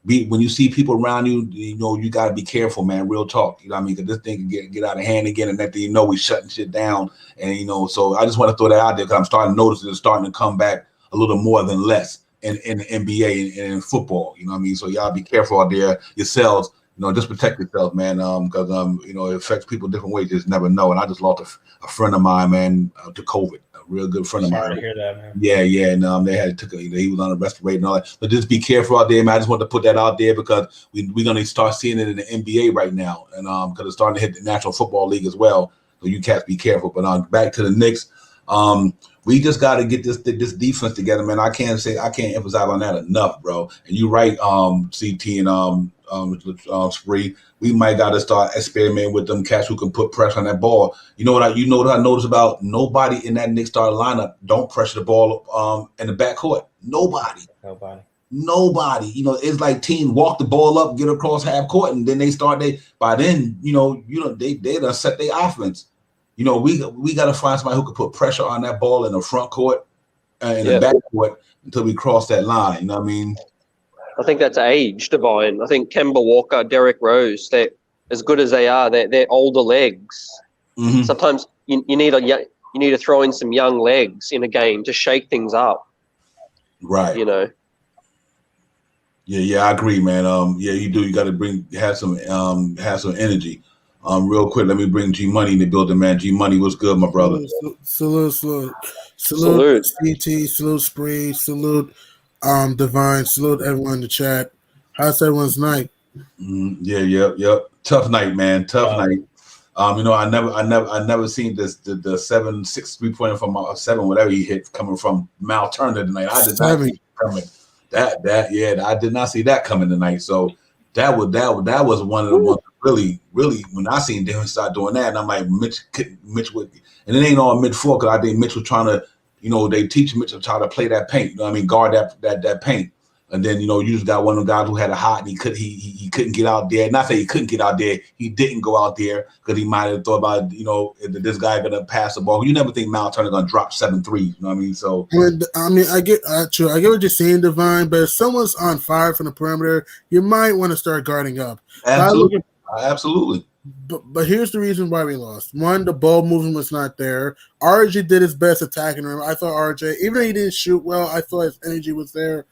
When you see people around you, you got to be careful, man. Real talk. You know what I mean? Because this thing can get out of hand again, and next thing we shutting shit down. And so I just want to throw that out there because I'm starting to notice it's starting to come back a little more than less in the NBA and in football. You know what I mean? So y'all be careful out there yourselves. Just protect yourself, man. Because it affects people different ways. You just never know. And I just lost a friend of mine, man, to COVID. A real good friend of mine. Sorry to hear that, man. Yeah. And they had he was on a respirator and all that. But just be careful out there, man. I just want to put that out there because we're gonna start seeing it in the NBA right now, and because it's starting to hit the National Football League as well. So you cats be careful. But back to the Knicks. We just got to get this defense together, man. I can't emphasize on that enough, bro. And you're right, CT and Spree. We might got to start experimenting with them cats who can put pressure on that ball. You know what I noticed about nobody in that Knicks starting lineup don't pressure the ball in the backcourt. Nobody. It's like teams walk the ball up, get across half court, and then they start. They done set their offense. We got to find somebody who can put pressure on that ball in the front court in the backcourt until we cross that line. You know what I mean? I think that's age, Divine. I think Kemba Walker, Derrick Rose, they're as good as they are. They're older legs. Mm-hmm. Sometimes you need to throw in some young legs in a game to shake things up. Right. You know. Yeah, I agree, man. Yeah, you do. You got to have some energy. Real quick, let me bring G Money in the building, man. G Money, what's good, my brother? Salute, CT, salute Spree, salute Divine, salute everyone in the chat. How's everyone's night? Yep. Tough night, man. Tough night. You know, I never seen this the 7-6 3-pointer from 7 whatever he hit coming from Mal Turner tonight. I did not see it coming. I did not see that coming tonight. So that was one of the ones really when I seen Darren start doing that, and I'm like Mitch would, and it ain't all Mitch fault because I think Mitch was trying to, you know, they teach Mitch to try to play that paint. You know what I mean, guard that paint. And then, you know, you just got one of the guys who had a hot and he couldn't get out there. Not say he couldn't get out there. He didn't go out there because he might have thought about, you know, this guy going to pass the ball. You never think Mal Turner going to drop 7 threes. You know what I mean? So I get what you're saying, Divine, but if someone's on fire from the perimeter, you might want to start guarding up. Absolutely. But here's the reason why we lost. One, the ball movement was not there. RJ did his best attacking him. I thought RJ, even though he didn't shoot well, I thought his energy was there.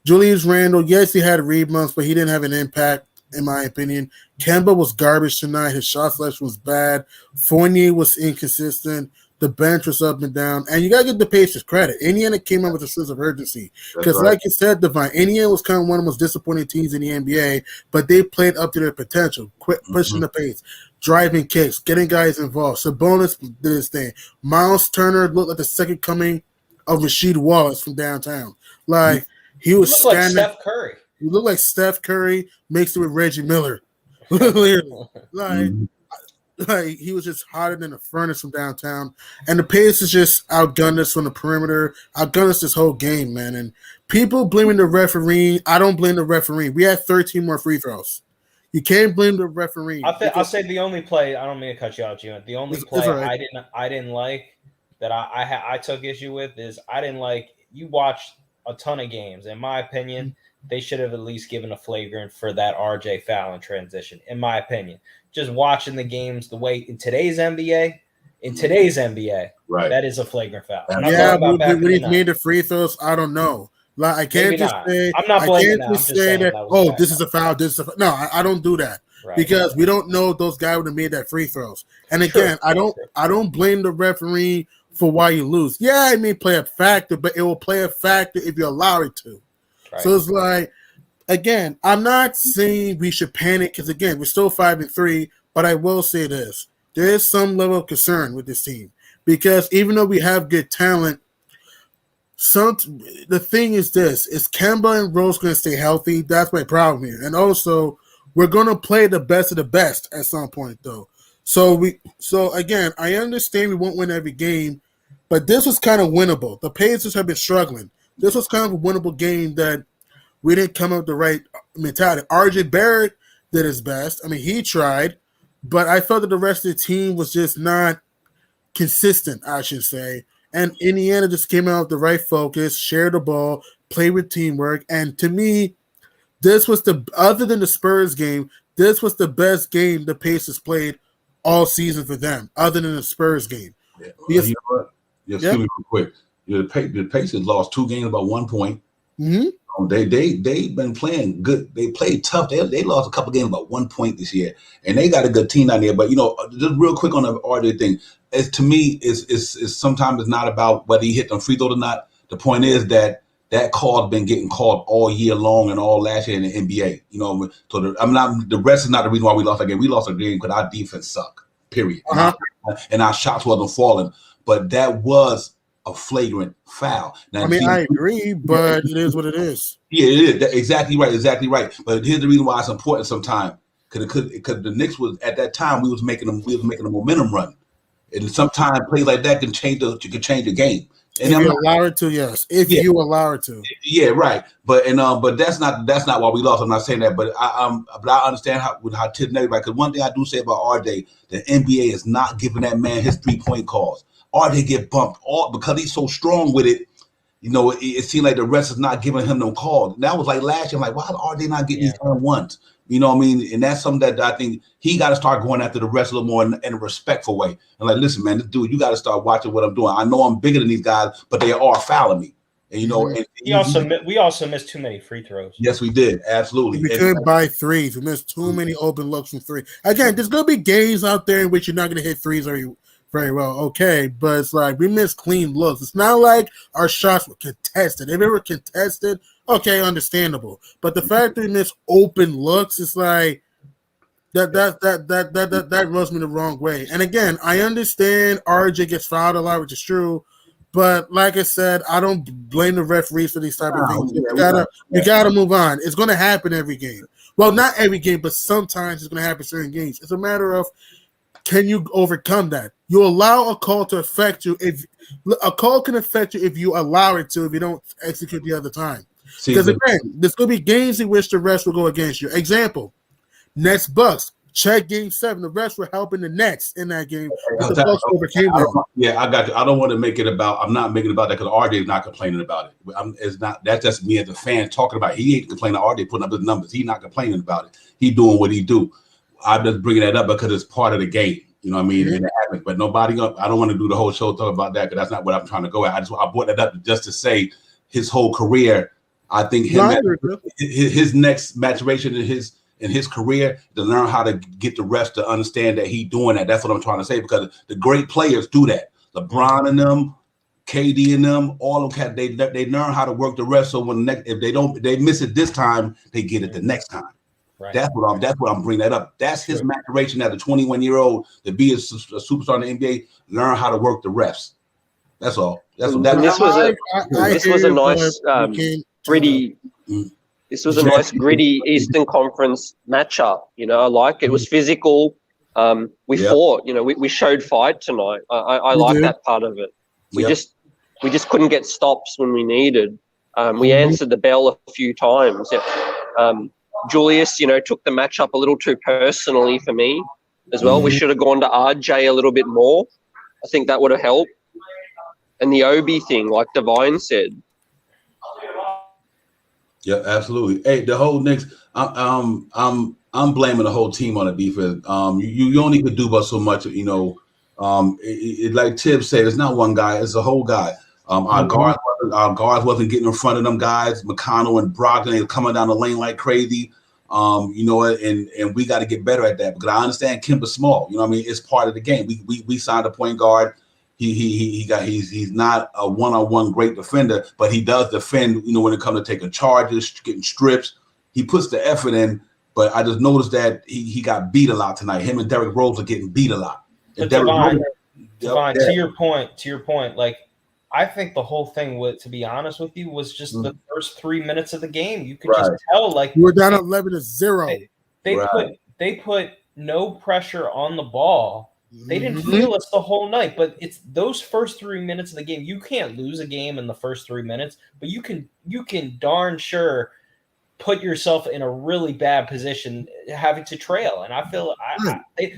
Julius Randle, yes, he had rebounds, but he didn't have an impact, in my opinion. Kemba was garbage tonight. His shot selection was bad. Fournier was inconsistent. The bench was up and down. And you got to give the Pacers credit. Indiana came out with a sense of urgency. Because like you said, Divine, Indiana was kind of one of the most disappointing teams in the NBA, but they played up to their potential, pushing the pace, driving kicks, getting guys involved. Sabonis did his thing. Miles Turner looked like the second coming of Rasheed Wallace from downtown. Like, he was standing like Steph Curry. He looked like Steph Curry mixed it with Reggie Miller. Like he was just hotter than a furnace from downtown. And the Pacers just outgunned us from the perimeter, outgunned us this whole game, man. And people blaming the referee. I don't blame the referee. We had 13 more free throws. You can't blame the referee. I'll say the only play. I don't mean to cut you out, Jim. The only play I didn't like that I took issue with is I didn't like. You watched a ton of games. In my opinion, they should have at least given a flagrant for that RJ foul in transition. In my opinion, just watching the games the way in today's NBA, right, that is a flagrant foul. Yeah, but when he made the free throws, I don't know. Like I can't just say I'm not blaming that. This is a foul. This is a foul. No, I don't do that because we don't know if those guys would have made that free throws. And again, I don't blame the referee for why you lose. Yeah, it may play a factor, but it will play a factor if you allow it to. Right. So it's like, again, I'm not saying we should panic because, again, we're still 5-3, but I will say this. There is some level of concern with this team because even though we have good talent, the thing is this, is Kemba and Rose going to stay healthy? That's my problem here. And also, we're going to play the best of the best at some point, though. So again, I understand we won't win every game, but this was kind of winnable. The Pacers have been struggling. This was kind of a winnable game that we didn't come up with the right mentality. RJ Barrett did his best. I mean, he tried, but I felt that the rest of the team was just not consistent, I should say. And Indiana just came out with the right focus, shared the ball, played with teamwork. And to me, this was other than the Spurs game, this was the best game the Pacers played all season for them, other than the Spurs game. Yeah. You know what? Excuse me real quick. The Pacers lost 2 games about 1 point. Mm-hmm. They've been playing good. They played tough. They lost a couple games about 1 point this year, and they got a good team out there. But you know, just real quick on the RJ thing, to me, is sometimes it's not about whether he hit them free throws or not. The point is that call has been getting called all year long and all last year in the NBA. You know, so the rest is not the reason why we lost that game. We lost a game because our defense sucked. Period. And our shots wasn't falling. But that was a flagrant foul. Now, I agree, but it is what it is. Yeah, it is. Exactly right. But here's the reason why it's important sometimes. Because the Knicks was at that time we was making a momentum run. And sometimes plays like that can change the game. And if you allow it to, yes. If you allow it to. Yeah, right. But that's not why we lost. I'm not saying that. But I understand how tipping everybody. Because one thing I do say about RJ, the NBA is not giving that man his 3-point calls. RJ get bumped all because he's so strong with it. it seemed like the rest is not giving him no call. That was like last year. I'm like, why are they not getting these ones? You know what I mean? And that's something that I think he got to start going after the rest a little more in a respectful way. And like, listen, man, this dude, you got to start watching what I'm doing. I know I'm bigger than these guys, but they are fouling me. And and we also missed too many free throws. Yes, we did. Absolutely. We couldn't buy threes. We missed too many open looks from three. Again, there's gonna be games out there in which you're not gonna hit threes very well. Okay, but it's like we missed clean looks. It's not like our shots were contested. If they were contested, okay, understandable. But the fact that we missed open looks, it's like that rubs me the wrong way. And again, I understand RJ gets fouled a lot, which is true. But like I said, I don't blame the referees for these type of things. We gotta move on. It's gonna happen every game. Well, not every game, but sometimes it's gonna happen certain games. It's a matter of, can you overcome that? You allow a call to affect you. If a call can affect you if you allow it to, if you don't execute the other time. Because again, there's gonna be games in which the refs will go against you. Example: Nets Bucks. Check game 7. The refs were helping the Nets in that game. The Bucks overcame them. Yeah, I got you. I don't want to make it about. I'm not making it about that because RJ is not complaining about it. It's not. That's just me as a fan talking about it. He ain't complaining. RJ putting up his numbers. He's not complaining about it. He doing what he do. I'm just bringing that up because it's part of the game. You know what I mean? And it happens. But nobody. I don't want to do the whole show talk about that because that's not what I'm trying to go at. I brought that up just to say his whole career. I think his next maturation in his career to learn how to get the refs to understand that he's doing that. That's what I'm trying to say, because the great players do that. LeBron and them, KD and them, all of them, they learn how to work the refs. So when if they miss it this time, they get it the next time. Right. That's what I'm bringing that up. That's his maturation as a 21-year-old to be a superstar in the NBA. Learn how to work the refs. That's all. This was a nice gritty. This was a nice, gritty Eastern Conference matchup. It was physical. We fought. We showed fight tonight. I like that part of it. We just couldn't get stops when we needed. We answered the bell a few times. Julius, took the matchup a little too personally for me as well. We should have gone to RJ a little bit more. I think that would have helped. And the Obi thing, like Divine said. Yeah, absolutely. Hey, the whole Knicks. I'm blaming the whole team on the defense. You only could do but so much. Like Tibbs said, it's not one guy; it's the whole guy. Our guards wasn't getting in front of them guys. McConnell and Brogdon, they were coming down the lane like crazy. And we got to get better at that, because I understand Kemba's small. It's part of the game. We signed a point guard. He's not a one-on-one great defender, but he does defend, when it comes to taking charges, getting strips. He puts the effort in, but I just noticed that he got beat a lot tonight. Him and Derrick Rose are getting beat a lot. But Devon, to your point, like, I think the whole thing, to be honest with you, was just the first 3 minutes of the game. You could just tell, like, we're down 11-0. They put no pressure on the ball. They didn't feel us the whole night, but it's those first 3 minutes of the game. You can't lose a game in the first 3 minutes, but you can darn sure put yourself in a really bad position having to trail. And I feel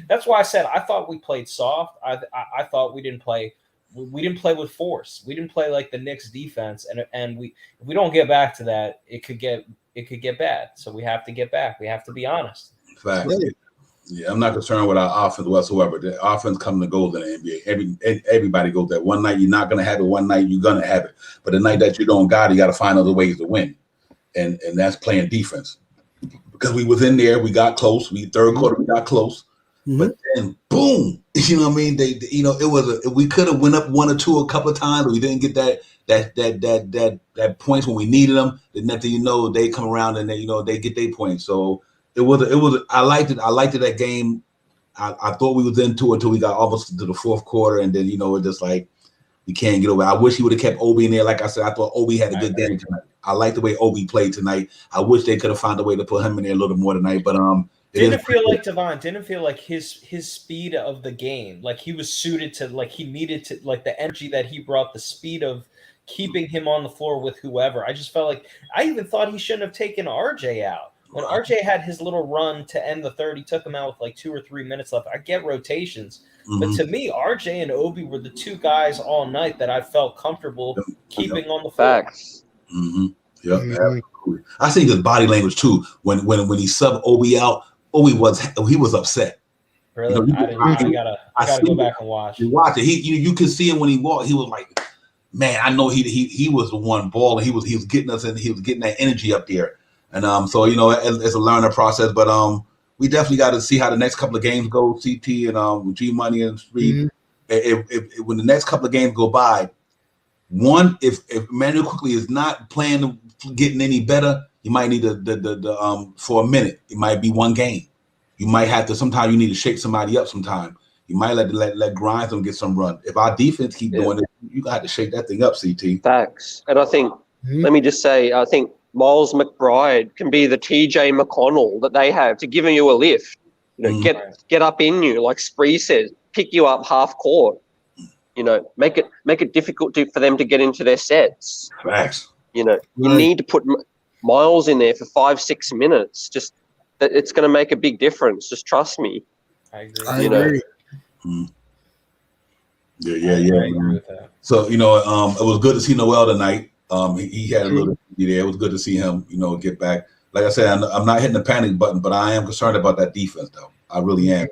that's why I said I thought we played soft. I thought we didn't play with force. We didn't play like the Knicks defense, and if we don't get back to that, it could get bad. So we have to get back. We have to be honest. Facts. Yeah, I'm not concerned with our offense whatsoever. The offense comes and goes in the NBA. Everybody goes there. One night you're not going to have it. One night you're going to have it. But the night that you don't got it, you got to find other ways to win. And that's playing defense. Because we was in there, we got close. Third quarter, we got close. But then, boom! You know what I mean? We could have went up 1 or 2 a couple of times, but we didn't get that points when we needed them. The next thing you know, they come around and they get their points. So it was. I liked it. I liked it, that game. I thought we was into it until we got almost to the fourth quarter, and then it just like we can't get over. I wish he would have kept Obi in there. Like I said, I thought Obi had a good game tonight. I like the way Obi played tonight. I wish they could have found a way to put him in there a little more tonight, but didn't feel like his speed of the game, like he was suited to, like he needed to, like the energy that he brought, the speed of keeping him on the floor with whoever. I just felt like I even thought he shouldn't have taken RJ out. When RJ had his little run to end the third, he took him out with like 2 or 3 minutes left. I get rotations, but to me, RJ and Obi were the two guys all night that I felt comfortable keeping on the floor. Facts. Yep, absolutely. I see his body language too. When he subbed Obi out, Obi was upset. Really? You know, I gotta go back and watch. Watch it. You could see him when he walked. He was like, man, I know he was the one balling. He was getting us, and he was getting that energy up there. And so it's a learning process. But we definitely got to see how the next couple of games go. CT and with G Money and Street. If when the next couple of games go by, one, if Emmanuel Quickly is not playing, getting any better, you might need the for a minute. It might be one game. You might have to. Sometimes you need to shake somebody up. Sometime you might let Grinds get some run. If our defense keep doing it, you got to shake that thing up, CT. Facts. And I think, let me just say, I think Miles McBride can be the TJ McConnell that they have to give you a lift. Get up in you, like Spree says, pick you up half court. Make it difficult for them to get into their sets. Facts. You need to put Miles in there for 5-6 minutes. Just that it's going to make a big difference. Just trust me. I agree. I agree. Yeah. I agree with that. So it was good to see Noel tonight. He had a little there. It was good to see him, get back. Like I said, I'm not hitting the panic button, but I am concerned about that defense, though. I really am.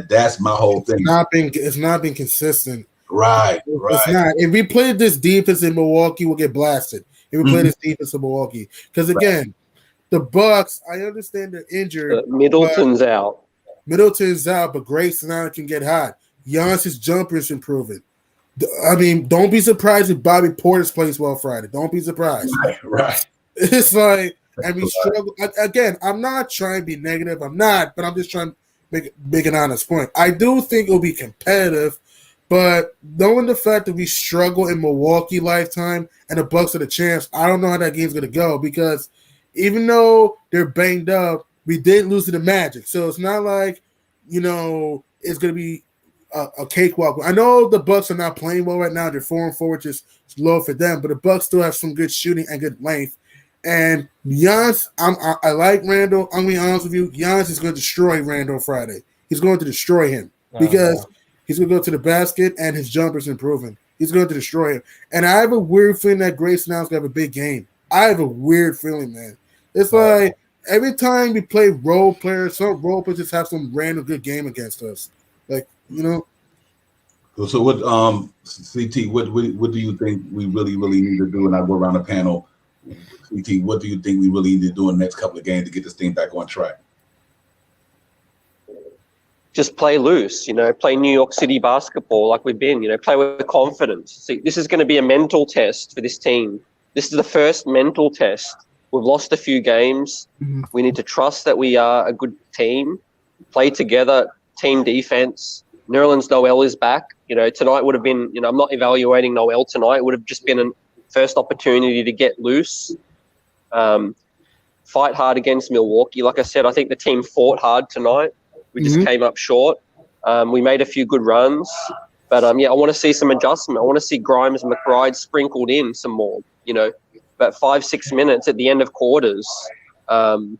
That's my whole thing. It's not been consistent. Right. It's not. If we played this defense in Milwaukee, we'll get blasted. If we play this defense in Milwaukee, because again, the Bucks, I understand they're injured. Middleton's out. But Grayson Allen can get hot. Giannis's jumper is improving. I mean, don't be surprised if Bobby Portis plays well Friday. Don't be surprised. Right. It's like, and we struggle. Again, I'm not trying to be negative. I'm not, but I'm just trying to make an honest point. I do think it'll be competitive, but knowing the fact that we struggle in Milwaukee lifetime and the Bucks are the champs, I don't know how that game's going to go because even though they're banged up, we did lose to the Magic. So it's not like, it's going to be a cakewalk. I know the Bucks are not playing well right now. They're 4-4, which is low for them, but the Bucks still have some good shooting and good length. And Giannis, I like Randall. I'm going to be honest with you. Giannis is going to destroy Randall Friday. He's going to destroy him because he's going to go to the basket and his jumper's improving. He's going to destroy him. And I have a weird feeling that Grayson Allen's going to have a big game. I have a weird feeling, man. It's like every time we play role players, some role players just have some random good game against us. Like, So what, CT, what do you think we really, really need to do? And I go around the panel. CT, what do you think we really need to do in the next couple of games to get this thing back on track? Just play loose, play New York City basketball like we've been, play with confidence. See, this is going to be a mental test for this team. This is the first mental test. We've lost a few games. We need to trust that we are a good team, play together, team defense. Nerlens Noel is back. Tonight would have been, I'm not evaluating Noel tonight. It would have just been a first opportunity to get loose, fight hard against Milwaukee. Like I said, I think the team fought hard tonight. We just came up short. We made a few good runs. But, I want to see some adjustment. I want to see Grimes and McBride sprinkled in some more, about 5-6 minutes at the end of quarters. And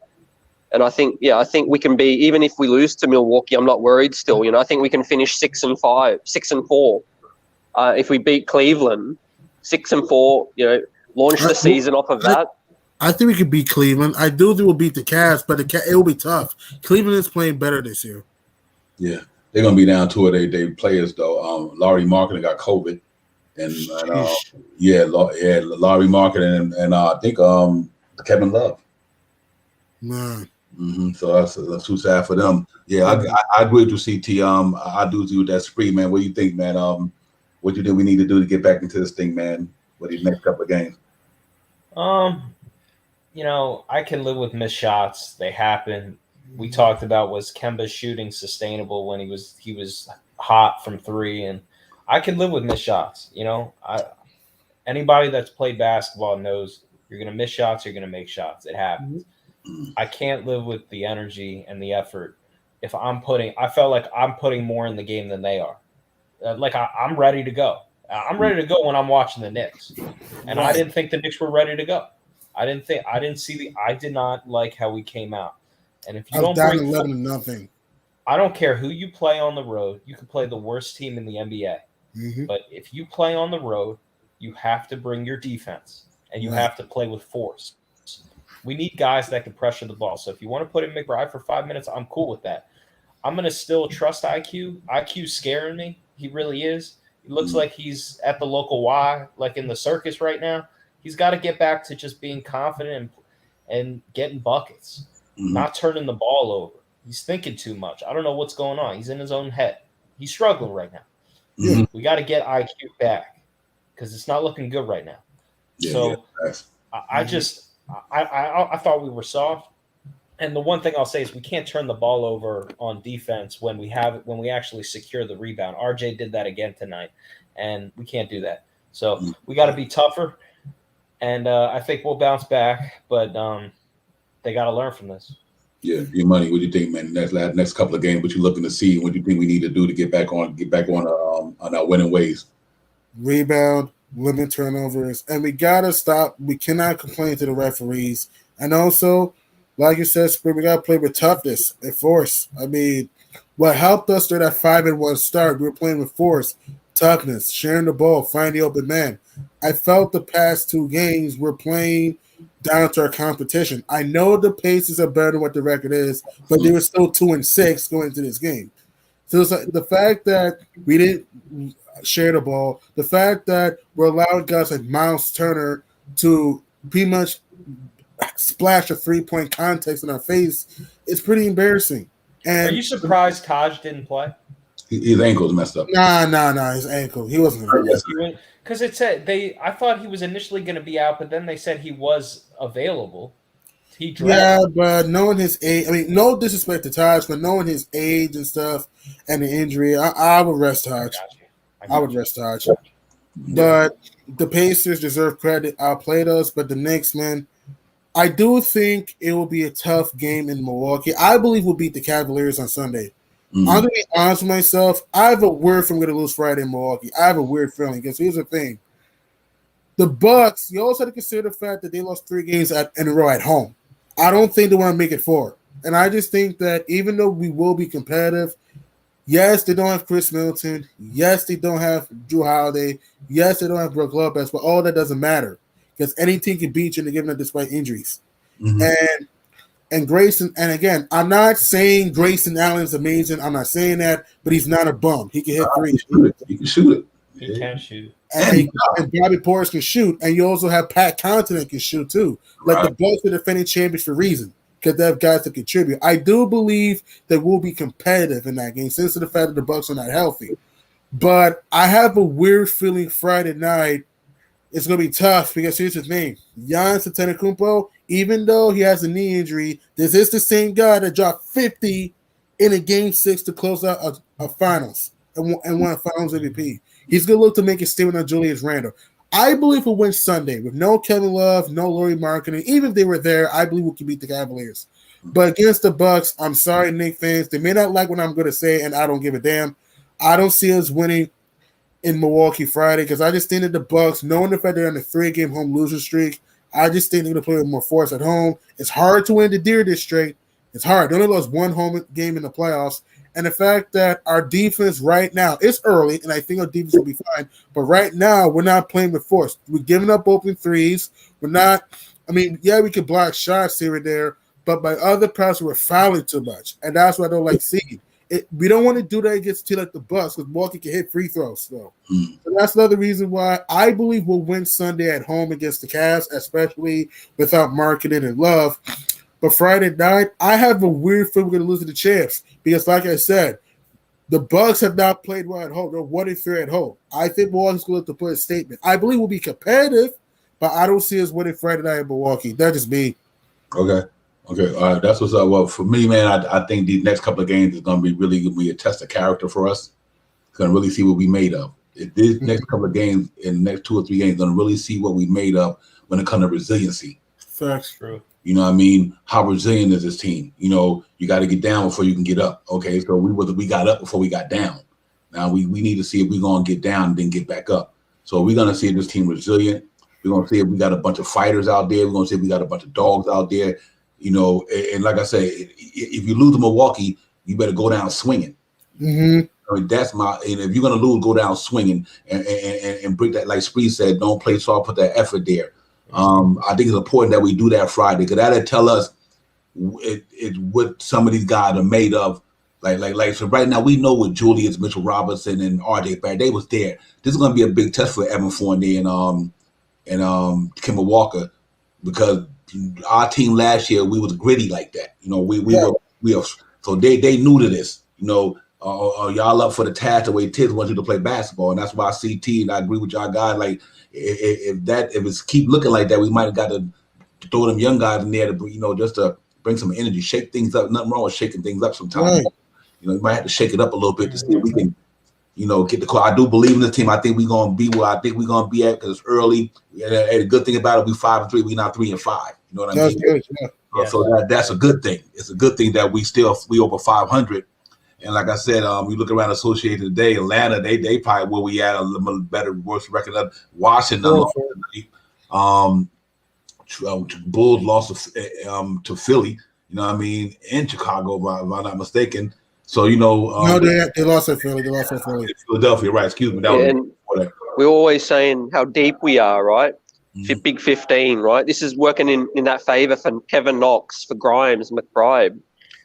I think we can be, even if we lose to Milwaukee, I'm not worried still. I think we can finish 6-5, 6-4. If we beat Cleveland, 6-4, launch the season off of that. I think we could beat Cleveland. I do think we'll beat the Cavs, but it will be tough. Cleveland is playing better this year. Yeah. They're going to be down two of their players, though. Laurie Marketing got COVID. And Laurie Marketing and I think Kevin Love. Man. So that's too sad for them. Yeah, I agree with you, CT. I do agree with that Spree, man. What do you think, man? What do you think we need to do to get back into this thing, man? What these next couple of games? I can live with missed shots. They happen. We talked about, was Kemba's shooting sustainable when he was hot from three, and I can live with missed shots. Anybody that's played basketball knows you're going to miss shots, you're going to make shots. It happens. I can't live with the energy and the effort if I felt like I'm putting more in the game than they are. I'm ready to go. I'm ready to go when I'm watching the Knicks. And I didn't think the Knicks were ready to go. I did not like how we came out. And if you I was don't down bring 11-0. I don't care who you play on the road. You can play the worst team in the NBA. Mm-hmm. But if you play on the road, you have to bring your defense and you have to play with force. We need guys that can pressure the ball. So if you want to put in McBride for 5 minutes, I'm cool with that. I'm going to still trust IQ. IQ's scaring me. He really is. He looks like he's at the local Y, like in the circus right now. He's got to get back to just being confident and getting buckets, not turning the ball over. He's thinking too much. I don't know what's going on. He's in his own head. He's struggling right now. Yeah. We got to get IQ back because it's not looking good right now. I thought we were soft. And the one thing I'll say is we can't turn the ball over on defense when we actually secure the rebound. RJ did that again tonight, and we can't do that. So we got to be tougher, and I think we'll bounce back. But they got to learn from this. Yeah, your money. What do you think, man? Next couple of games, what you looking to see? What do you think we need to do to get back on our winning ways? Rebound, limit turnovers, and we gotta stop. We cannot complain to the referees, and also, like you said, Spirit, we gotta play with toughness and force. I mean, what helped us during that 5-1 start, we were playing with force, toughness, sharing the ball, finding the open man. I felt the past 2 games we're playing down to our competition. I know the Pacers are better than what the record is, but they were still 2-6 going into this game. So it's like the fact that we didn't share the ball, the fact that we're allowing guys like Miles Turner to pretty much splash a 3-point contest in our face, it's pretty embarrassing. And are you surprised Taj didn't play? His ankle's messed up. Nah, his ankle. He wasn't going to. Because it said I thought he was initially going to be out, but then they said he was available. He dropped. Yeah, but knowing his age, I mean, no disrespect to Taj, but knowing his age and stuff and the injury, I would rest Taj. I would rest Taj. But the Pacers deserve credit. Outplayed us, but the Knicks, man, I do think it will be a tough game in Milwaukee. I believe we'll beat the Cavaliers on Sunday. I'm going to be honest with myself. I have a weird feeling we're going to lose Friday in Milwaukee. I have a weird feeling because here's the thing. The Bucks, you also have to consider the fact that they lost 3 games in a row at home. I don't think they want to make it 4. And I just think that even though we will be competitive, yes, they don't have Chris Middleton. Yes, they don't have Drew Holiday. Yes, they don't have Brook Lopez. But all that doesn't matter because any team can beat you in the given up despite injuries. And Grayson, and again, I'm not saying Grayson Allen is amazing. I'm not saying that, but he's not a bum. He can hit 3. He can shoot it. He can shoot. And Bobby Portis can shoot. And you also have Pat Connaughton that can shoot too. Like the Bucks are defending champions for a reason because they have guys to contribute. I do believe that we'll be competitive in that game since the fact that the Bucks are not healthy. But I have a weird feeling Friday night it's going to be tough because here's the thing. Giannis Antetokounmpo, even though he has a knee injury, this is the same guy that dropped 50 in a Game 6 to close out a finals and won a finals MVP. He's going to look to make a statement on Julius Randle. I believe we'll win Sunday with no Kevin Love, no Lauri Markkanen. Even if they were there, I believe we can beat the Cavaliers. But against the Bucks, I'm sorry, Knicks fans. They may not like what I'm going to say, and I don't give a damn. I don't see us winning in Milwaukee Friday because I just think that the Bucks, knowing the fact they're on a 3-game home losing streak, I just think they're going to play with more force at home. It's hard to win the Deer District. It's hard. They only lost 1 home game in the playoffs. And the fact that our defense right now, it's early, and I think our defense will be fine, but right now we're not playing with force. We're giving up open threes. We're not – I mean, yeah, we can block shots here and there, but by other parts, we're fouling too much, and that's what I don't like seeing. We don't want to do that against a team like the Bucks because Milwaukee can hit free throws. So that's another reason why I believe we'll win Sunday at home against the Cavs, especially without Markkanen and Love. But Friday night, I have a weird feeling we're going to lose to the champs because, like I said, the Bucks have not played well at home. They're 1-3 at home. I think Milwaukee's going to put a statement. I believe we'll be competitive, but I don't see us winning Friday night in Milwaukee. That's just me. Okay. All right. That's what's up. Well, for me, man, I think these next couple of games is going to be really going to be a test of character for us. It's going to really see what we made of. If these next couple of games, in the next 2 or 3 games, going to really see what we made of when it comes to resiliency. Facts. True. You know what I mean? How resilient is this team? You know, you got to get down before you can get up. Okay, so we got up before we got down. Now we need to see if we're going to get down and then get back up. So we're going to see this team resilient. We're gonna see if we got a bunch of fighters out there. We're gonna see if we got a bunch of dogs out there. You know, and like I say, if you lose to Milwaukee, you better go down swinging. Mm-hmm. I mean, that's my. And if you're gonna lose, go down swinging and break that. Like Spree said, don't play soft. Put that effort there. I think it's important that we do that Friday because that'll tell us what some of these guys are made of. Like so right now we know what Julius, Mitchell Robinson, and RJ Barrett, they was there. This is gonna be a big test for Evan Fournier and Kemba Walker because our team last year we was gritty like that. You know, we were so they knew to this. You know, y'all up for the task the way Tiz wants you to play basketball, and that's why I see T and I agree with y'all guys. Like if it's keep looking like that, we might have got to throw them young guys in there to just to bring some energy, shake things up. Nothing wrong with shaking things up sometimes. Right. You know, you might have to shake it up a little bit to see if we can, get the call. I do believe in this team. I think we're gonna be where I think we're gonna be at because it's early. And the good thing about it, we 5-3. We not 3-5. You know what I mean? Good, yeah. So that's a good thing. It's a good thing that we over 500. And like I said, we look around Associated today. Atlanta, they probably where we at a little better, worse record than Washington. Bulls lost to Philly. You know what I mean? In Chicago, if I'm not mistaken. So no, they lost at Philly. They lost at Philly. Philadelphia, right? Excuse me. We're always saying how deep we are, right? Mm-hmm. Big 15, right? This is working in that favor for Kevin Knox, for Grimes, McBride.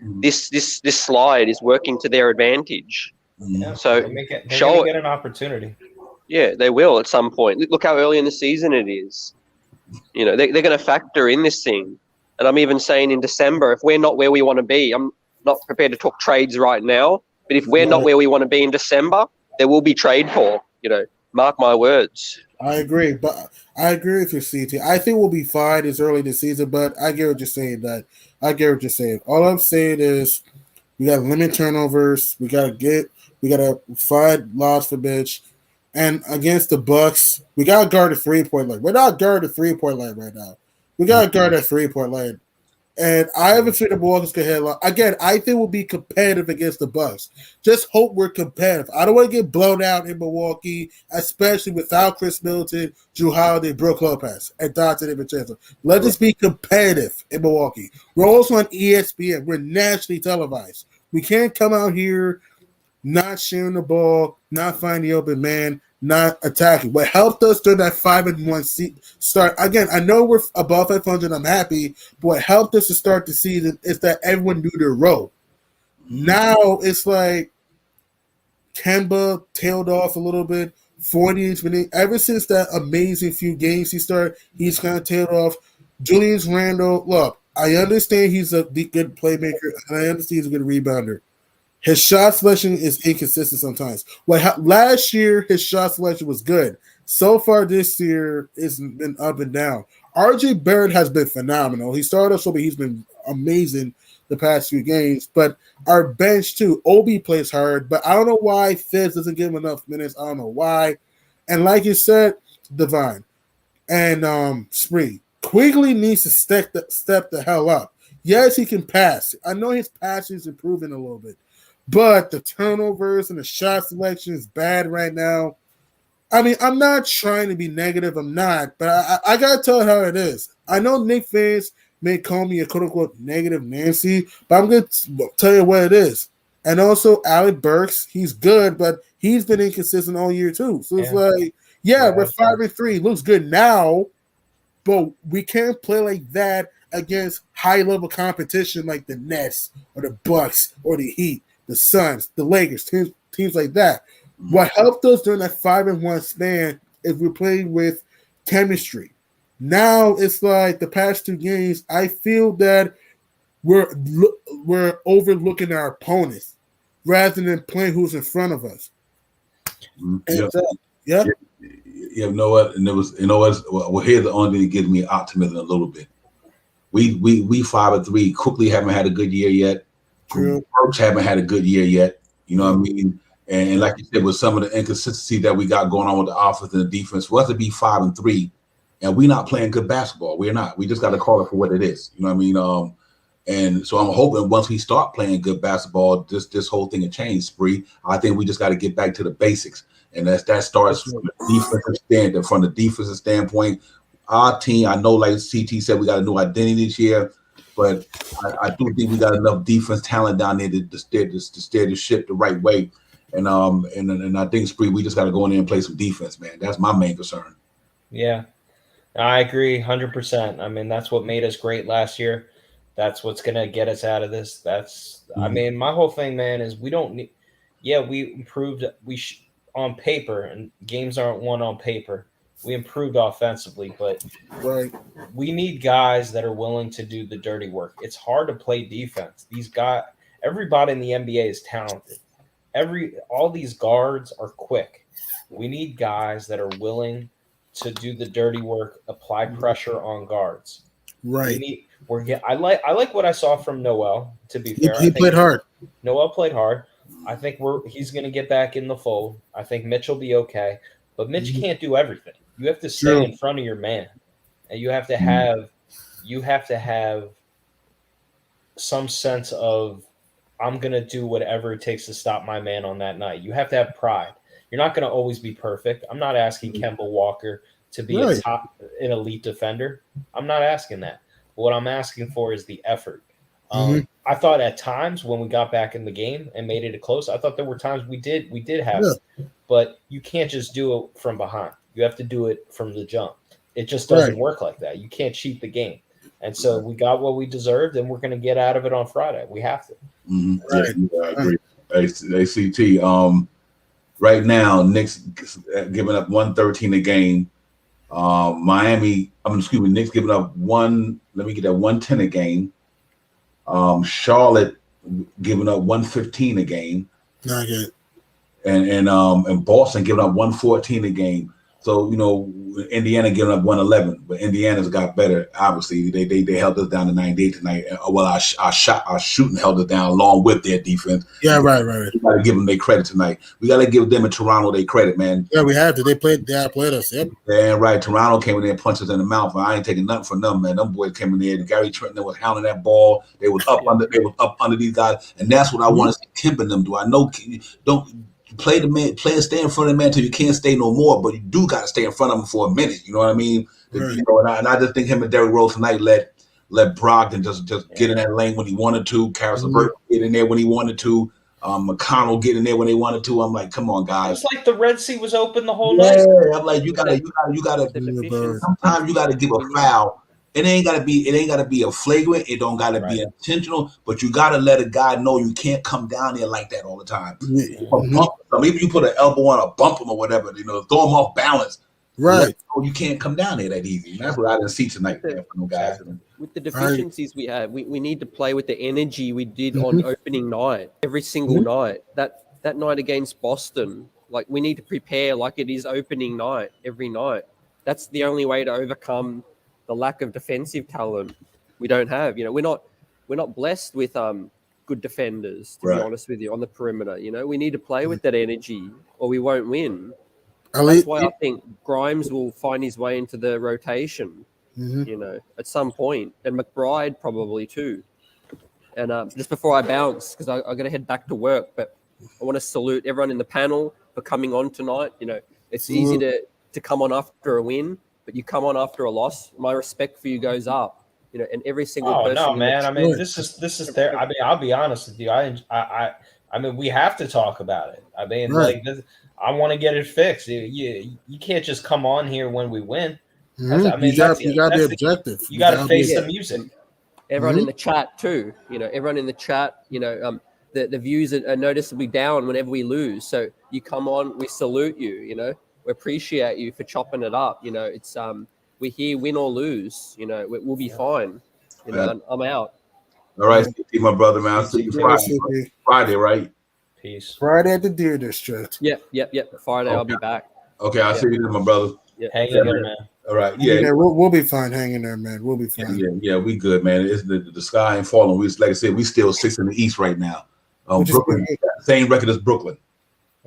Mm-hmm. This slide is working to their advantage. Mm-hmm. So they're get an opportunity. Yeah, they will at some point. Look how early in the season it is. They're going to factor in this thing. And I'm even saying in December, if we're not where we want to be, I'm not prepared to talk trades right now, but if we're not where we want to be in December, there will be trade talk. Mark my words. I agree, but I agree with you, CT. I think we'll be fine. It's early this season, but I get what you're saying. All I'm saying is we got to limit turnovers. We got to find lots for bitch. And against the Bucks, we got to guard the 3-point line. We're not guarding the 3-point line right now. We got to guard that 3-point line. And I haven't seen the Milwaukee's can handle. Again, I think we'll be competitive against the Bucks. Just hope we're competitive. I don't want to get blown out in Milwaukee, especially without Chris Middleton, Drew Holiday, Brook Lopez, and Dante DiVincenzo. Let's just be competitive in Milwaukee. We're also on ESPN. We're nationally televised. We can't come out here not sharing the ball, not finding the open man, not attacking. What helped us during that 5-1 start, again, I know we're above 500, I'm happy, but what helped us to start the season is that everyone knew their role. Now it's like Kemba tailed off a little bit. Fournier's been ever since that amazing few games he started, he's kind of tailed off. Julius Randle, look, I understand he's a good playmaker, and I understand he's a good rebounder. His shot selection is inconsistent sometimes. Last year, his shot selection was good. So far this year, it's been up and down. RJ Barrett has been phenomenal. He started off so, but he's been amazing the past few games. But our bench, too, Obi plays hard, but I don't know why Fizz doesn't give him enough minutes. I don't know why. And like you said, Divine and Spree, Quigley needs to step the hell up. Yes, he can pass. I know his passing is improving a little bit. But the turnovers and the shot selection is bad right now. I mean, I'm not trying to be negative. I'm not. But I got to tell you how it is. I know Knicks fans may call me a quote-unquote negative Nancy, but I'm going to tell you what it is. And also, Alec Burks, he's good, but he's been inconsistent all year too. So it's like, we're 5-3. Looks good now, but we can't play like that against high-level competition like the Nets or the Bucks or the Heat. The Suns, the Lakers, teams like that. What helped us during that 5-1 span is we're playing with chemistry. Now it's like the past 2 games, I feel that we're overlooking our opponents rather than playing who's in front of us. And, you know what? And here's the only thing that gives me optimism a little bit. We 5-3. Quickly haven't had a good year yet. True. Burks haven't had a good year yet. You know what I mean? And like you said, with some of the inconsistency that we got going on with the offense and the defense, for us to be 5-3, and we're not playing good basketball. We're not. We just got to call it for what it is. You know what I mean? And so I'm hoping once we start playing good basketball, this whole thing will change, Spree. I think we just got to get back to the basics. And that starts from the defensive standpoint. our team, I know, like CT said, we got a new identity this year, but I do think we got enough defense talent down there to steer the ship the right way. And I think Spree, we just got to go in there and play some defense, man. That's my main concern. Yeah, I agree 100%. I mean, that's what made us great last year. That's what's going to get us out of this. I mean, my whole thing, man, is we don't need, we improved on paper, and games aren't won on paper. We improved offensively, but we need guys that are willing to do the dirty work. It's hard to play defense. Everybody in the NBA is talented. All these guards are quick. We need guys that are willing to do the dirty work, apply pressure on guards. Right. I like what I saw from Noel. To be fair, he played hard. Noel played hard. I think he's going to get back in the fold. I think Mitch will be okay, but Mitch can't do everything. You have to stay in front of your man, and you have to have some sense of, I'm going to do whatever it takes to stop my man on that night. You have to have pride. You're not going to always be perfect. I'm not asking Kemba Walker to be an elite defender. I'm not asking that. What I'm asking for is the effort. I thought at times when we got back in the game and made it close, I thought there were times we did have it, but you can't just do it from behind. You have to do it from the jump. It just doesn't work like that. You can't cheat the game. And so we got what we deserved, and we're going to get out of it on Friday. We have to. Yeah, I agree. ACT. Right now, Knicks giving up 113 a game. Knicks giving up 110 a game. Charlotte giving up 115 a game. Not good. And Boston giving up 114 a game. So, Indiana giving up 111, but Indiana's got better. Obviously, they held us down to 98 tonight. Well, our shooting held us down along with their defense. Yeah, right. We got to give them their credit tonight. We got to give them in Toronto their credit, man. Yeah, we have to. They played us. Yep. Yeah, right. Toronto came in there and punched us in the mouth. But I ain't taking nothing from them, man. Them boys came in there. Gary Trent was hounding that ball. They was up under these guys, and that's what I want to see Kemp and them do. I know don't. Play the man, stay in front of the man until you can't stay no more, but you do got to stay in front of him for a minute. You know what I mean? Right. And I just think him and Derrick Rose tonight let Brogdon just get in that lane when he wanted to. Karis LeVert get in there when he wanted to. McConnell get in there when they wanted to. I'm like, come on, guys. It's like the Red Sea was open the whole night. Yeah, I'm like, you gotta. Sometimes you gotta give a foul. It ain't gotta be a flagrant. It don't gotta be intentional. But you gotta let a guy know you can't come down there like that all the time. Maybe you put an elbow on or bump him or whatever. Throw him off balance. Right. You can't come down there that easy. And that's what I didn't see tonight. Guys. With the deficiencies we have, we need to play with the energy we did on opening night every single night. That night against Boston, like we need to prepare like it is opening night every night. That's the only way to overcome the lack of defensive talent we don't have. We're not blessed with good defenders, to be honest with you, on the perimeter. We need to play with that energy or we won't win. That's why I think Grimes will find his way into the rotation, at some point, and McBride probably too. And just before I bounce, because I got to head back to work, but I want to salute everyone in the panel for coming on tonight. It's easy to come on after a win, but you come on after a loss. My respect for you goes up. And every single person. Oh no, man! I mean, this is there. I mean, I'll be honest with you. I mean, we have to talk about it. I mean, like this, I want to get it fixed. You can't just come on here when we win. I mean, you got to be objective. You got to face the music. Everyone in the chat too. Everyone in the chat. The views are noticeably down whenever we lose. So you come on, we salute you. We appreciate you for chopping it up. It's we're here, win or lose. We'll be fine. I'm out. All right, my brother, man. I'll see you Friday, right? Peace. Friday at the Deer District. Yep. Friday, okay. I'll be back. Okay, I'll see you then, my brother. Yep. Hang in there, man. All right, yeah. We'll be fine hanging there, man. We'll be fine. Yeah, we good, man. It's the sky ain't falling. Like I said, we still 6 in the East right now. Brooklyn, same record as Brooklyn.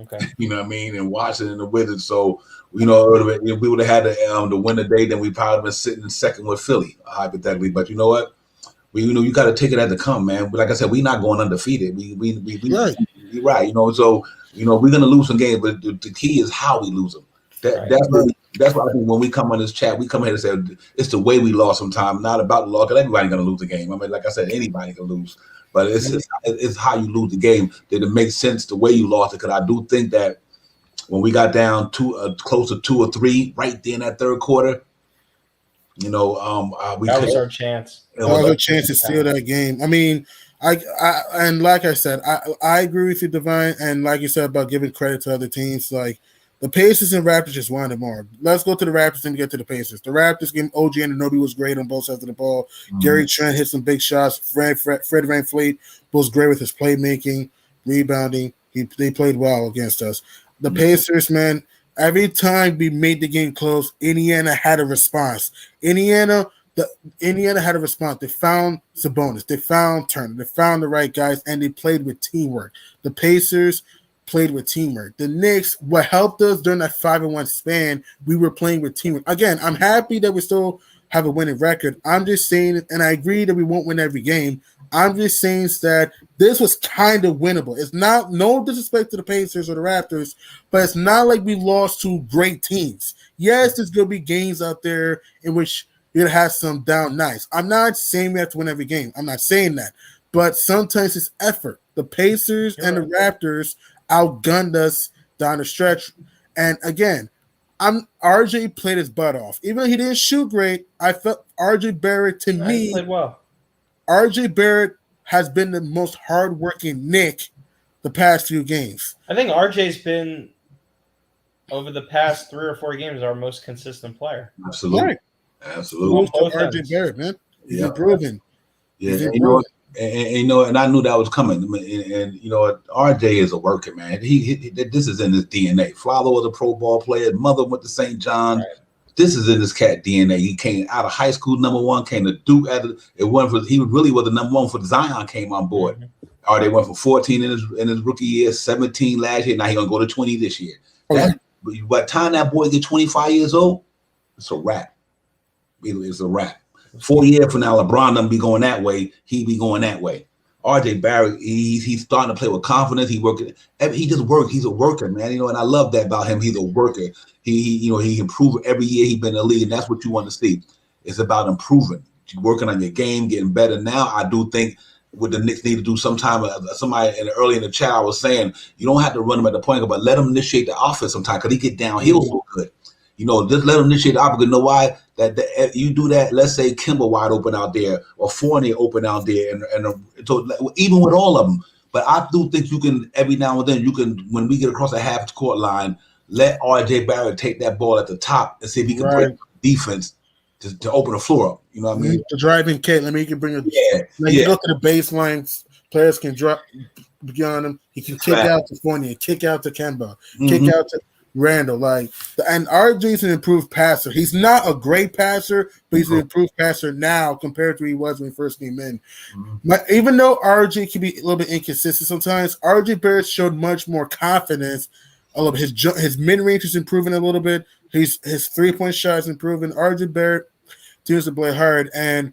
Okay. You know what I mean? And Washington and the Wizards. So, if we would have had the win today, then we probably been sitting second with Philly, hypothetically. But you know what? You got to take it as it come, man. But like I said, we're not going undefeated. We right. So we're gonna lose some games, but the key is how we lose them. That's what I think when we come on this chat, we come here to say it's the way we lost sometimes, not about the loss, because everybody's going to lose the game. I mean, like I said, anybody can lose. But it's how you lose the game that it makes sense the way you lost it. Because I do think that when we got down to close to 2 or 3 right there in that third quarter, that was our chance. That was our chance to steal that game. I mean, and like I said, I agree with you, Divine, and like you said about giving credit to other teams, like the Pacers and Raptors just wanted more. Let's go to the Raptors and get to the Pacers. The Raptors game, OG Anunoby was great on both sides of the ball. Mm-hmm. Gary Trent hit some big shots. Fred VanVleet was great with his playmaking, rebounding. They played well against us. The Pacers, man, every time we made the game close, Indiana had a response. Indiana had a response. They found Sabonis. They found Turner. They found the right guys, and they played with teamwork. The Pacers played with teamwork. The Knicks, what helped us during that 5-1 span, we were playing with teamwork. Again, I'm happy that we still have a winning record. I'm just saying, and I agree that we won't win every game. I'm just saying that this was kind of winnable. It's not, no disrespect to the Pacers or the Raptors, but it's not like we lost to great teams. Yes, there's going to be games out there in which it has some down nights. I'm not saying we have to win every game. I'm not saying that. But sometimes it's effort. The Pacers and the Raptors outgunned us down the stretch. And again, RJ played his butt off. Even though he didn't shoot great, I felt RJ Barrett, to me, played well. RJ Barrett has been the most hardworking Knick the past few games. I think RJ's been, over the past 3 or 4 games, our most consistent player. Absolutely. Right. Absolutely. RJ Barrett, man. He's improving. Yeah, and I knew that was coming. And RJ is a worker, man. He this is in his DNA. Father was a pro ball player. Mother went to St. John. Right. This is in his cat DNA. He came out of high school #1, came to Duke. He really was the #1 for Zion. Came on board. Mm-hmm. RJ went from 14 in his rookie year, 17 last year. Now he's gonna go to 20 this year. By the time that boy get 25 years old, it's a wrap. It's a wrap. 4 years from now, LeBron doesn't be going that way. He be going that way. RJ Barrett, he's starting to play with confidence. He just works. He's a worker, man. And I love that about him. He's a worker. He improves every year he's been in the league, and that's what you want to see. It's about improving. You're working on your game, getting better. Now, I do think what the Knicks need to do sometime. Somebody early in the chat I was saying, you don't have to run him at the point guard, but let him initiate the offense sometimes because he get downhill so good. Just let him initiate the offense. You know why? That you do that. Let's say Kimber wide open out there or Fournier open out there, and so even with all of them. But I do think you can every now and then when we get across the half court line, let RJ Barrett take that ball at the top and see if he can break defense to open the floor up. You know what I mean? The driving kit. Let me can bring it. You go to the baseline. Players can drop beyond him. He can kick out to Fournier, kick out to Kemba, kick out to Randall. And RJ's an improved passer. He's not a great passer, but he's an improved passer now compared to who he was when he first came in. But even though RJ can be a little bit inconsistent sometimes, RJ Barrett showed much more confidence. His mid-range is improving a little bit. His 3-point shot is improving. RJ Barrett continues to play hard. And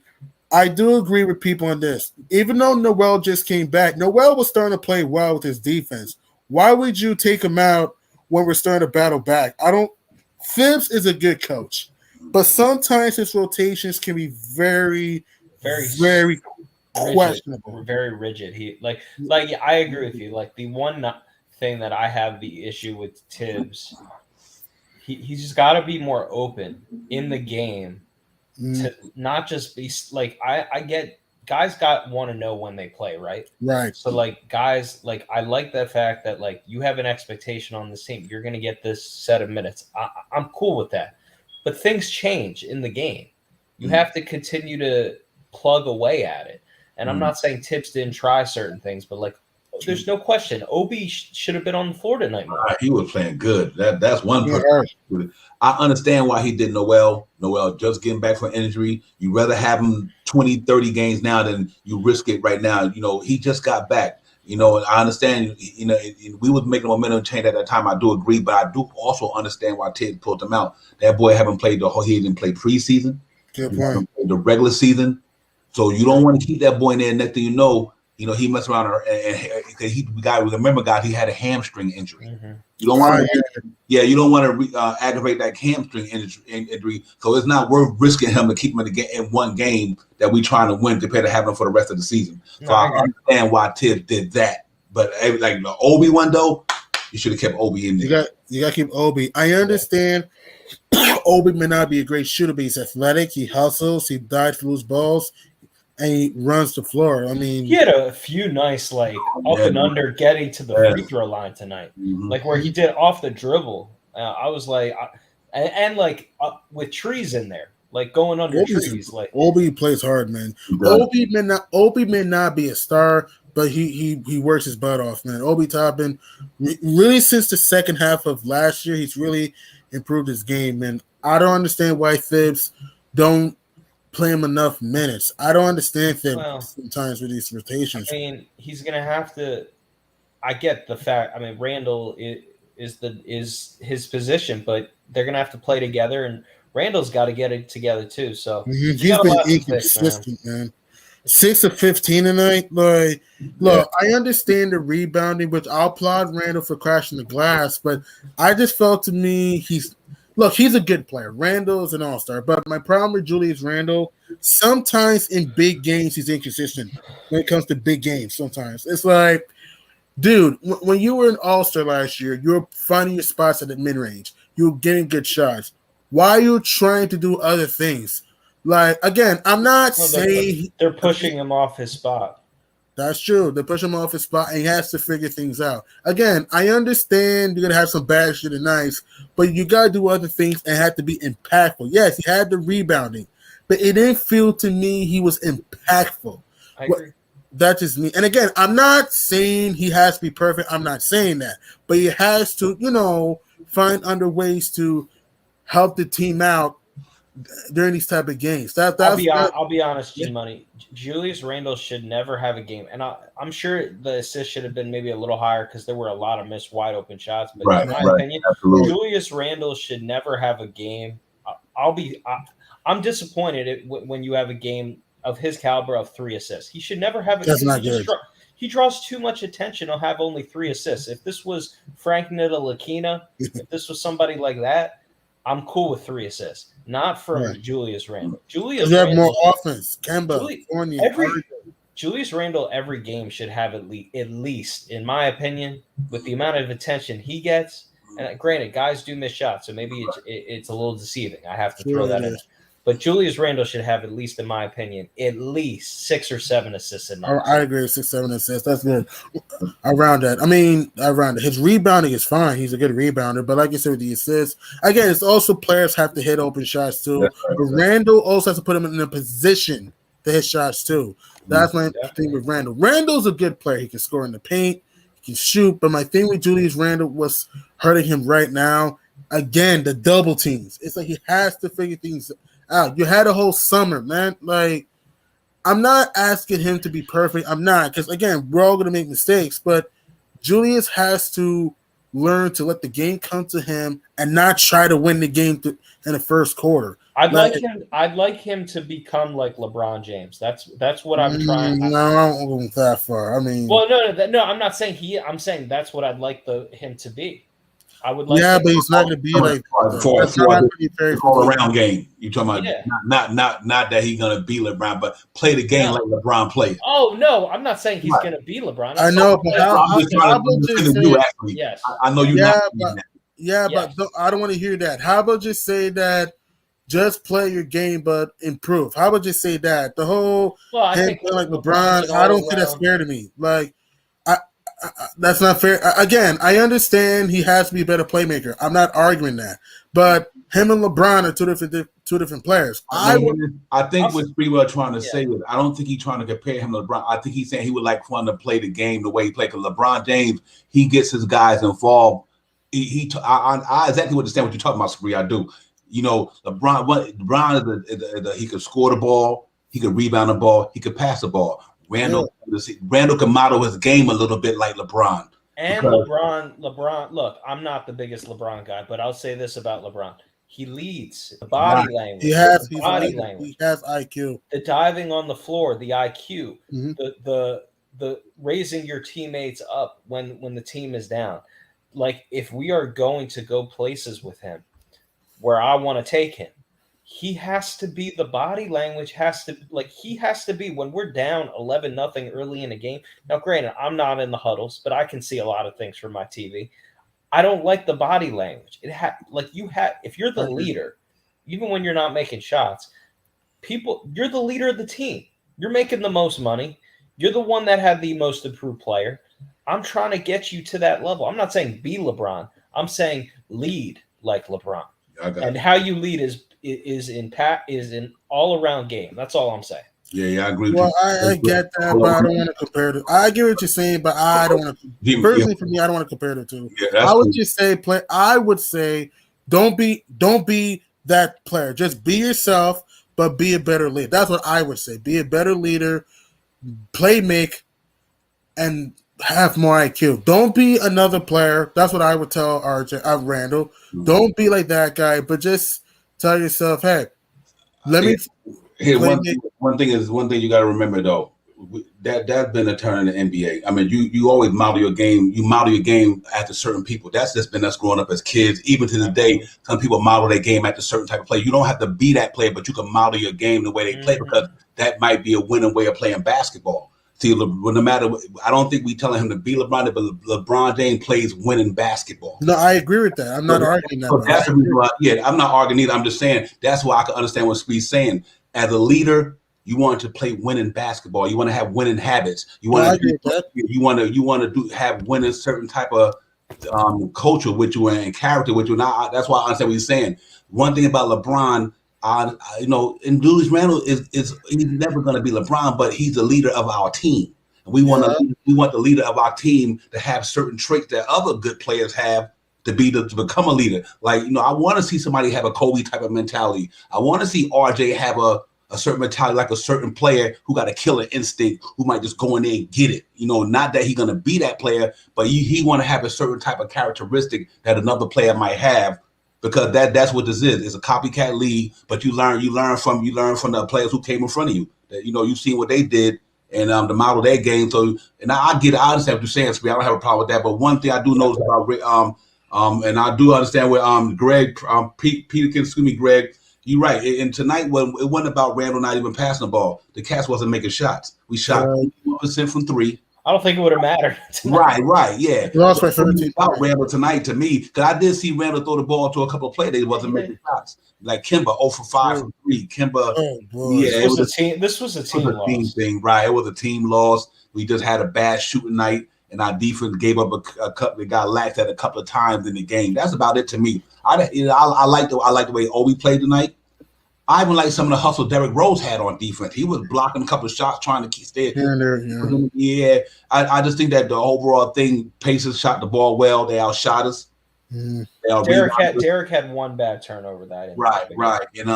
I do agree with people on this. Even though Noel just came back, Noel was starting to play well with his defense. Why would you take him out when we're starting to battle back? Phibbs is a good coach, but sometimes his rotations can be very, very, very questionable. Very rigid. I agree with you. The one thing that I have the issue with Tibbs, he's just got to be more open in the game to not just be I get guys want to know when they play, right? Right. So guys, I like the fact that you have an expectation on this team. You're going to get this set of minutes. I'm cool with that. But things change in the game. You have to continue to plug away at it. And I'm not saying Tibbs didn't try certain things, but there's no question. Obi should have been on the floor tonight. He was playing good. That's one person. I understand why he did Noel. Noel just getting back from injury. You rather have him 20, 30 games now than you risk it right now. He just got back. And I understand, we was making a momentum change at that time. I do agree, but I do also understand why Ted pulled him out. That boy haven't played he didn't play preseason. Good point. The regular season. So you don't want to keep that boy in there. Next thing you know, You know, he messed around and remember, guys, he had a hamstring injury. Mm-hmm. You don't want to, you don't want to aggravate that hamstring injury. So it's not worth risking him to keep him in one game that we trying to win compared to having him for the rest of the season. So I understand why Tibbs did that. But like the Obi one though, you should have kept Obi in there. You got to keep Obi. I understand. Obi may not be a great shooter, but he's athletic. He hustles. He dives for loose balls, and he runs the floor. I mean, he had a few nice up and under getting to the free throw line tonight, like where he did off the dribble. I was like, with trees in there, like going under trees. Like Obi plays hard, man. Obi may not be a star, but he works his butt off, man. Obi Toppin, really since the second half of last year, he's really improved his game, man. I don't understand why Thibs don't play him enough minutes. I don't understand Thibs sometimes with these rotations. I mean, he's gonna have to. I get the fact. I mean, Randall is his position, but they're gonna have to play together, and Randall's got to get it together too. So he's been inconsistent, man. 6 of 15 tonight. Like, look, I understand the rebounding, which I'll applaud Randall for crashing the glass, but I just felt to me he's a good player. Randall's an all-star, but my problem with Julius Randle, sometimes in big games he's inconsistent when it comes to big games. Sometimes it's like, dude, when you were an all-star last year, you were finding your spots at the mid-range. You were getting good shots. Why are you trying to do other things? Like, again, I'm not saying they're pushing him off his spot. That's true. They push him off his spot, and he has to figure things out. Again, I understand you're going to have some bad shit and nice, but you got to do other things and have to be impactful. Yes, he had the rebounding, but it didn't feel to me he was impactful. I agree. That's just me. And again, I'm not saying he has to be perfect. I'm not saying that. But he has to, find other ways to help the team out during these type of games. I'll be honest, G-Money. Julius Randle should never have a game. And I'm sure the assist should have been maybe a little higher because there were a lot of missed wide open shots. But in my opinion, Julius Randle should never have a game. I'm disappointed when you have a game of his caliber of 3 assists. He should never have a That's not good. He draws too much attention. He'll have only 3 assists. If this was Frank Ntilikina, if this was somebody like that, I'm cool with 3 assists. Not from Julius Randle. Julius have Randle, more offense. Kemba, Julius Randle every game should have at least, in my opinion, with the amount of attention he gets. And granted, guys do miss shots, so maybe it's a little deceiving. I have to throw that in. But Julius Randle should have, at least in my opinion, at least 6 or 7 assists a night. I agree with 6, 7 assists. That's good. Around that. His rebounding is fine. He's a good rebounder. But like you said with the assists, again, it's also players have to hit open shots too. Right. But Randle also has to put him in a position to hit shots too. That's my thing with Randle. Randle's a good player. He can score in the paint. He can shoot. But my thing with Julius Randle was hurting him right now. Again, the double teams. It's like he has to figure things out. You had a whole summer, man. Like, I'm not asking him to be perfect. I'm not, because again, we're all gonna make mistakes, but Julius has to learn to let the game come to him and not try to win the game in the first quarter. I'd like him to become like LeBron James. That's what I'm trying. No, I don't go that far. I mean, well, no. I'm not saying I'm saying that's what I'd like him to be. I would like. Yeah, but he's not going to be like all around game. You talking about not that he's going to be LeBron, but play the game like LeBron plays. Oh no, I'm not saying he's going to be LeBron. I know, but yes, I know you. But I don't want to hear that. How about just say that? Just play your game, but improve. How about just say that? The whole I think like LeBron, I don't think that's fair to me. Like, that's not fair. Again, I understand he has to be a better playmaker. I'm not arguing that, but him and LeBron are two different players. I think what Sprewell trying to say is, I don't think he's trying to compare him to LeBron. I think he's saying he would like fun to play the game the way he played. Because LeBron James, he gets his guys involved. I exactly understand what you're talking about, Spree. I do. You know, LeBron he could score the ball, he could rebound the ball, he could pass the ball. Randall can model his game a little bit like LeBron. And LeBron, look, I'm not the biggest LeBron guy, but I'll say this about LeBron. He leads the body language. He has body language. He has IQ. The diving on the floor, the IQ, the raising your teammates up when the team is down. Like if we are going to go places with him where I want to take him, he has to be, the body language has to, like, he has to be when we're down 11-0 early in a game. Now, granted, I'm not in the huddles, but I can see a lot of things from my TV. I don't like the body language. If you're the leader, even when you're not making shots, you're the leader of the team. You're making the most money. You're the one that had the most improved player. I'm trying to get you to that level. I'm not saying be LeBron. I'm saying lead like LeBron. And how you lead is in all around game. That's all I'm saying. Yeah, I agree with you. Well, I get that, but I don't want to compare it. I get what you're saying, but I don't want to. Personally, for me, I don't want to compare the two. Yeah, I would say, don't be that player. Just be yourself, but be a better leader. That's what I would say. Be a better leader, make, and have more IQ. Don't be another player. That's what I would tell Randall. Mm-hmm. Don't be like that guy, but just tell yourself, hey, let me. Here, one thing you got to remember though. That's been a turn in the NBA. I mean, you always model your game. You model your game after certain people. That's just been us growing up as kids. Even to this day, some people model their game after certain type of play. You don't have to be that player, but you can model your game the way they play, because that might be a winning way of playing basketball. See, no matter, I don't think we telling him to be LeBron, but LeBron James plays winning basketball. No, I agree with that. I'm not arguing that. So that's the reason why, I'm not arguing either. I'm just saying that's why I can understand what Speed's saying. As a leader, you want to play winning basketball. You want to have winning habits. You want to have winning certain type of culture with you and character with you. Now that's why I understand what he's saying. One thing about LeBron, and Julius Randle he's never going to be LeBron, but he's the leader of our team. And we want the leader of our team to have certain traits that other good players have to become a leader. Like, I want to see somebody have a Kobe type of mentality. I want to see RJ have a certain mentality, like a certain player who got a killer instinct, who might just go in there and get it. Not that he's going to be that player, but he want to have a certain type of characteristic that another player might have, because that's what this is. It's a copycat league, but you learn from the players who came in front of you. That you've seen what they did and the model their game. So, and I understand what you're saying, Speed. I don't have a problem with that. But one thing I do notice about and I do understand where Greg Greg, you're right. And tonight, it wasn't about Randall not even passing the ball. The Cats wasn't making shots. We shot 1% from three. I don't think it would have mattered. Right, yeah. Lost by 17. About Randall tonight to me, because I did see Randall throw the ball to a couple of players. They wasn't making shots. Like Kimba, 0 for 5 from 3. Kimba, this was a team thing, right? It was a team loss. We just had a bad shooting night, and our defense gave up a couple. They got lacked at a couple of times in the game. That's about it to me. I like the way Obi played tonight. I even like some of the hustle Derrick Rose had on defense. He was blocking a couple of shots, trying to stay. Yeah. I just think that the overall thing, Pacers shot the ball well. They outshot us. Derrick had one bad turnover that. Right. And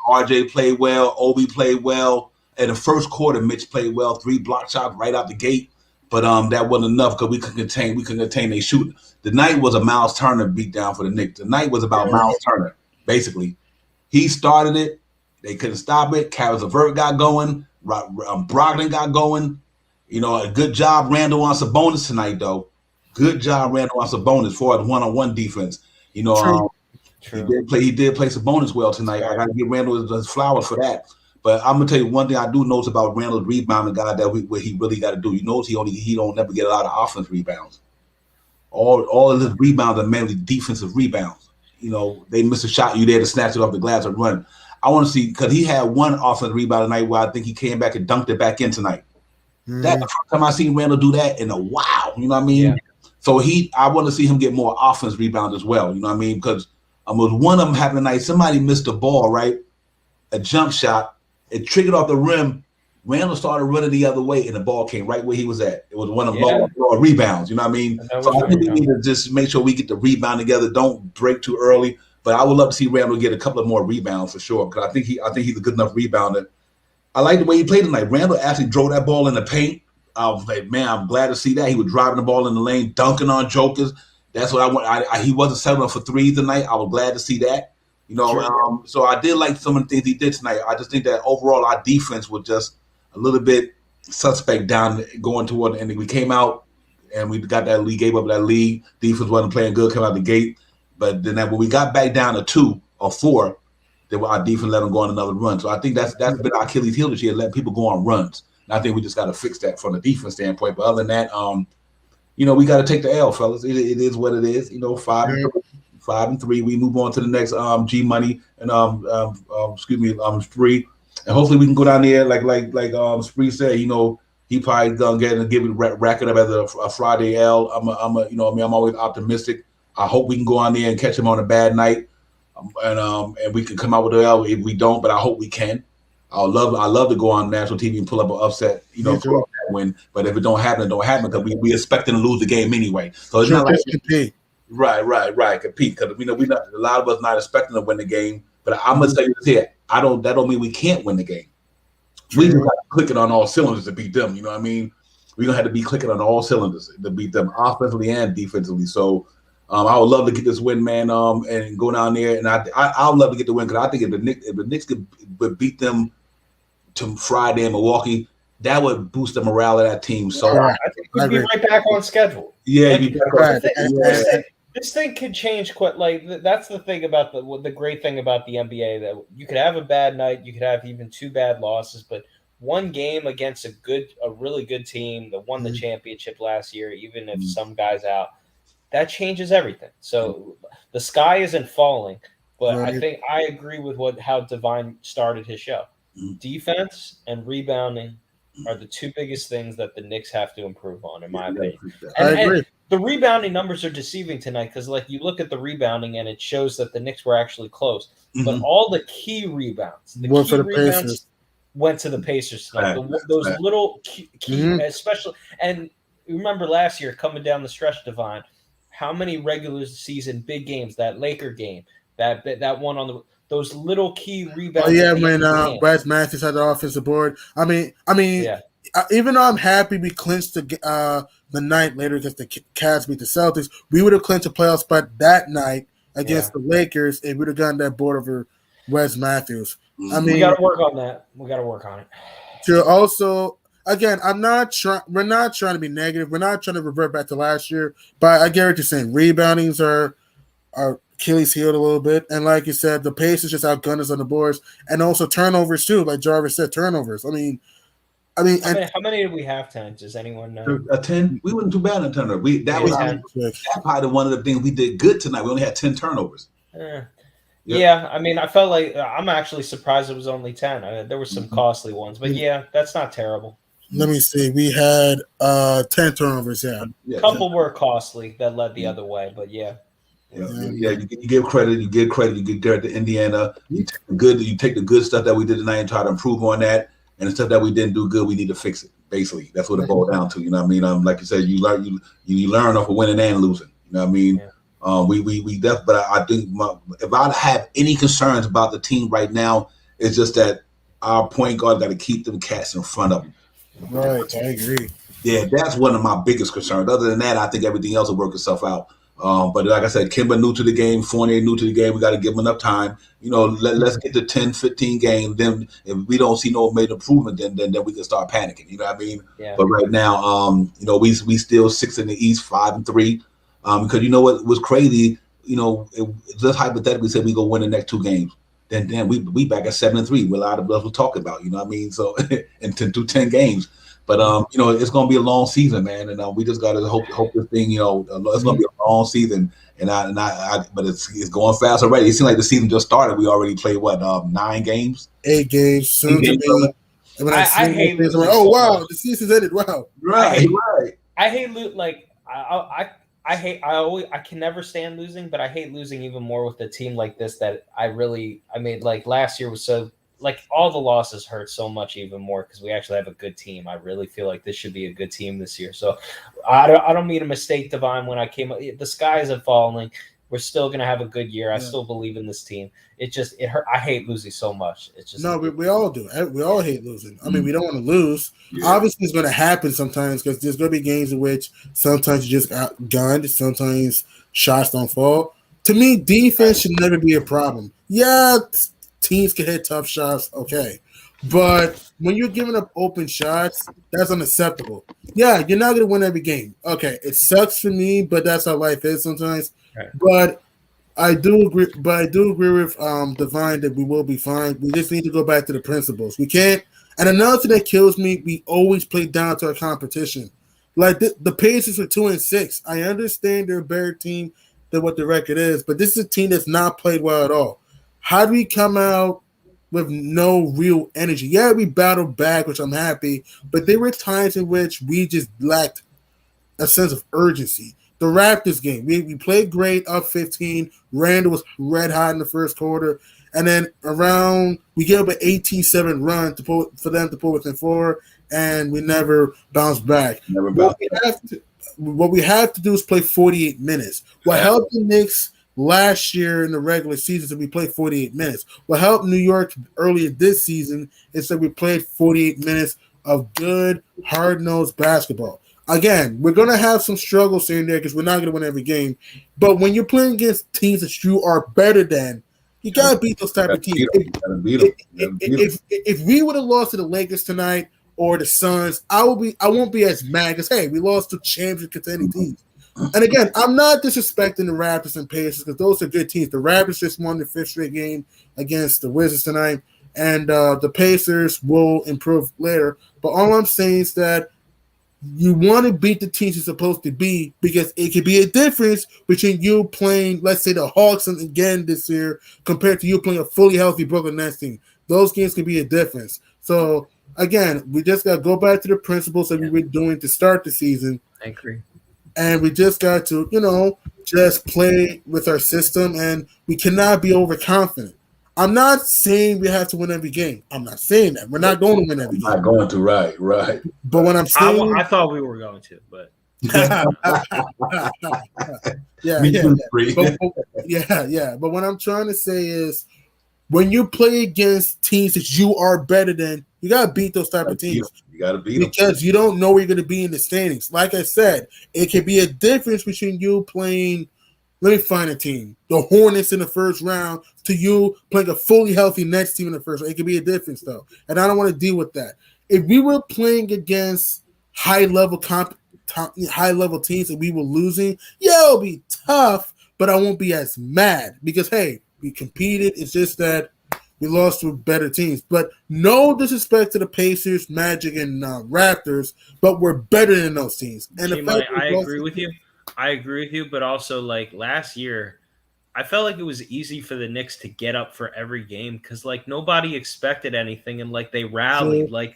RJ played well. Obi played well. In the first quarter, Mitch played well. 3 block shots right out the gate. But that wasn't enough because we couldn't contain their shooting. The night was a Miles Turner beat down for the Knicks. The night was about Miles Turner, basically. He started it. They couldn't stop it. Caris LeVert got going. Brogdon got going. A good job Randall on Sabonis tonight, though. Good job Randall on Sabonis for his one-on-one defense. True. He did play Sabonis well tonight. I got to give Randall his flowers for that. But I'm gonna tell you one thing I do notice about Randall's rebounding, guy, what he really got to do. You notice he don't never get a lot of offense rebounds. All of his rebounds are mainly defensive rebounds. They miss a shot, you there to snatch it off the glass and run. I want to see, because he had one offensive rebound tonight where I think he came back and dunked it back in tonight. Mm-hmm. That's the first time I seen Randall do that in a while. You know what I mean? Yeah. So I want to see him get more offense rebound as well. You know what I mean? Because with one of them happening tonight, somebody missed the ball, right? A jump shot. It triggered off the rim. Randall started running the other way, and the ball came right where he was at. It was one of them low rebounds. You know what I mean? So I think we need to just make sure we get the rebound together. Don't break too early. But I would love to see Randall get a couple of more rebounds for sure, because I think he's a good enough rebounder. I like the way he played tonight. Randall actually drove that ball in the paint. I was like, man, I'm glad to see that. He was driving the ball in the lane, dunking on jokers. That's what I want. He wasn't settling for threes tonight. I was glad to see that. So I did like some of the things he did tonight. I just think that overall our defense was just a little bit suspect down going toward the end. We came out and we got that lead, gave up that lead. Defense wasn't playing good, come out the gate. But then when we got back down to 2 or 4, then our defense let them go on another run. So I think that's been our Achilles heel this year, letting people go on runs. And I think we just got to fix that from the defense standpoint. But other than that, we got to take the L, fellas. It is what it is. 5-3. We move on to the next G Money and Spree. And hopefully we can go down there like Spree said. He probably gonna give it rack it up as a Friday L. I'm always optimistic. I hope we can go on there and catch him on a bad night, and we can come out with an L. If we don't, but I hope we can. I love to go on national TV and pull up an upset, for that win. But if it don't happen, it don't happen because we expecting to lose the game anyway. So it's not like compete. Right, compete because we not a lot of us not expecting to win the game. But I'm gonna say this here: that don't mean we can't win the game. We just got to click it on all cylinders to beat them. You know what I mean? We're gonna have to be clicking on all cylinders to beat them offensively and defensively. So I would love to get this win, man, and go down there. And I would love to get the win because I think if the Knicks could beat them to Friday in Milwaukee, that would boost the morale of that team. So I think we'd be right back on schedule. Yeah, this thing could change quite. Like that's the thing about the great thing about the NBA, that you could have a bad night, you could have even 2 bad losses, but one game against a really good team that won the championship last year, even if some guys out, that changes everything. So the sky isn't falling, but I think I agree with how Divine started his show. Defense and rebounding are the 2 biggest things that the Knicks have to improve on, in my opinion. I agree. And the rebounding numbers are deceiving tonight because, you look at the rebounding and it shows that the Knicks were actually close. But all the key rebounds, went to the Pacers tonight. Those little key, especially. And remember last year coming down the stretch, Divine, how many regular season big games? That Laker game, that one on those little key rebounds. Oh yeah, when Wes Matthews had the offensive board. I mean, even though I'm happy we clinched the night later against the Cavs beat the Celtics, we would have clinched a playoff spot that night against the Lakers, and we would have gotten that board over Wes Matthews. I mean, we got to work on that. We got to work on it. To also, again, we're not trying to be negative. We're not trying to revert back to last year, but I get what you're saying. Reboundings are Achilles heel a little bit, and like you said, the Pacers just outgunned us on the boards, and also turnovers too. Like Jarvis said, turnovers. I mean, how many did we have? 10? Does anyone know? 10. We wasn't too bad in turnover. That's probably one of the things we did good tonight. We only had 10 turnovers. Yeah, I mean, I felt like I'm actually surprised it was only 10. There were some costly ones, but that's not terrible. Let me see. We had 10 turnovers. Yeah, a couple were costly that led the other way, but yeah. You give credit. You give credit. You give credit to Indiana. You take the good stuff that we did tonight and try to improve on that. And the stuff that we didn't do good, we need to fix it. Basically, that's what it boils down to. You know what I mean? Like you said, you learn off of winning and losing. You know what I mean? Yeah. But I think if I have any concerns about the team right now, it's just that our point guard got to keep them cats in front of them. Right, I agree. Yeah, that's one of my biggest concerns. Other than that, I think everything else will work itself out. But like I said, Kimba new to the game, Fournier new to the game. We got to give them enough time. Let's get to 10, 15 games. Then if we don't see no major improvement, then we can start panicking. You know what I mean? Yeah. But right now, we still 6 in the East, 5-3. Because you know what was crazy? Just hypothetically say we go win the next 2 games. Then we back at 7-3. A lot of us will talk about. You know what I mean? So and to 10 games. But it's gonna be a long season, man, and we just gotta hope this thing, it's gonna be a long season, but it's going fast already. It seems like the season just started. We already played 9 games, 8 games, soon to be. I hate. Oh wow, the season's ended. Wow, right. I hate I can never stand losing, but I hate losing even more with a team like this. Like last year was so. Like all the losses hurt so much even more because we actually have a good team. I really feel like this should be a good team this year. So I don't mean a mistake, Divine. When I came up, the sky isn't falling. We're still going to have a good year. I still believe in this team. It hurt. I hate losing so much. It's just we all do. We all hate losing. I mean, we don't want to lose. Yeah. Obviously, it's going to happen sometimes because there's going to be games in which sometimes you just outgunned. Sometimes shots don't fall. To me, defense should never be a problem. Yeah. teams can hit tough shots, okay. But when you're giving up open shots, that's unacceptable. Yeah, you're not going to win every game. Okay, it sucks for me, but that's how life is sometimes. Right. But I do agree. But I do agree with Divine that we will be fine. We just need to go back to the principles. We can't. And another thing that kills me, we always play down to our competition. Like the Pacers are 2-6. I understand they're a better team than what the record is, but this is a team that's not played well at all. How do we come out with no real energy? Yeah, we battled back, which I'm happy, but there were times in which we just lacked a sense of urgency. The Raptors game, we played great, up 15. Randall was red hot in the first quarter, and then we gave up an 18-7 run for them to pull within 4, and we never bounced back. What we have to do is play 48 minutes. What helped the Knicks last year in the regular season is that we played 48 minutes. What helped New York earlier this season is that we played 48 minutes of good, hard-nosed basketball. Again, we're going to have some struggles here and there because we're not going to win every game. But when you're playing against teams that you are better than, you got to beat those type of teams. If we would have lost to the Lakers tonight or the Suns, I won't be as mad because, hey, we lost to championship contending teams. And again, I'm not disrespecting the Raptors and Pacers because those are good teams. The Raptors just won their 5th straight game against the Wizards tonight, and the Pacers will improve later. But all I'm saying is that you want to beat the teams you're supposed to beat because it could be a difference between you playing, let's say, the Hawks again this year compared to you playing a fully healthy Brooklyn Nets team. Those games can be a difference. So, again, we just got to go back to the principles that we were doing to start the season. I agree. And we just got to, just play with our system, and we cannot be overconfident. I'm not saying we have to win every game. I'm not saying that. We're not going to win every game. Not going to, right. But when I'm saying... I thought we were going to, but... yeah. But what I'm trying to say is when you play against teams that you are better than, you got to beat those type of teams. You got to beat them. Because you don't know where you're going to be in the standings. Like I said, it could be a difference between you playing... Let me find a team. The Hornets in the first round to you playing a fully healthy Nets team in the first round. It could be a difference, though. And I don't want to deal with that. If we were playing against high-level teams and we were losing, it'll be tough, but I won't be as mad because, hey, we competed. It's just that we lost to better teams. But no disrespect to the Pacers, Magic, and Raptors, but we're better than those teams. And I agree with you. I agree with you, but also like last year, I felt like it was easy for the Knicks to get up for every game because like nobody expected anything and like they rallied. Like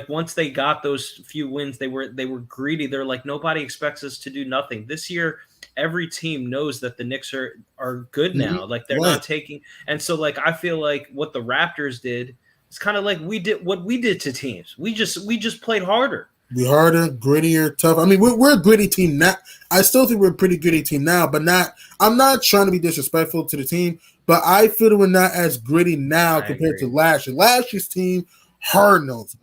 once they got those few wins, they were greedy. They're like nobody expects us to do nothing. This year, every team knows that the Knicks are good now. Mm-hmm. Like they're not taking, and so like I feel like what the Raptors did is kind of like we did to teams. We just played harder. Be harder, grittier, tough. I mean, we're a gritty team now. I still think we're a pretty gritty team now, but I'm not trying to be disrespectful to the team, but I feel that we're not as gritty now compared to last year. Last year's team, hard-nosed,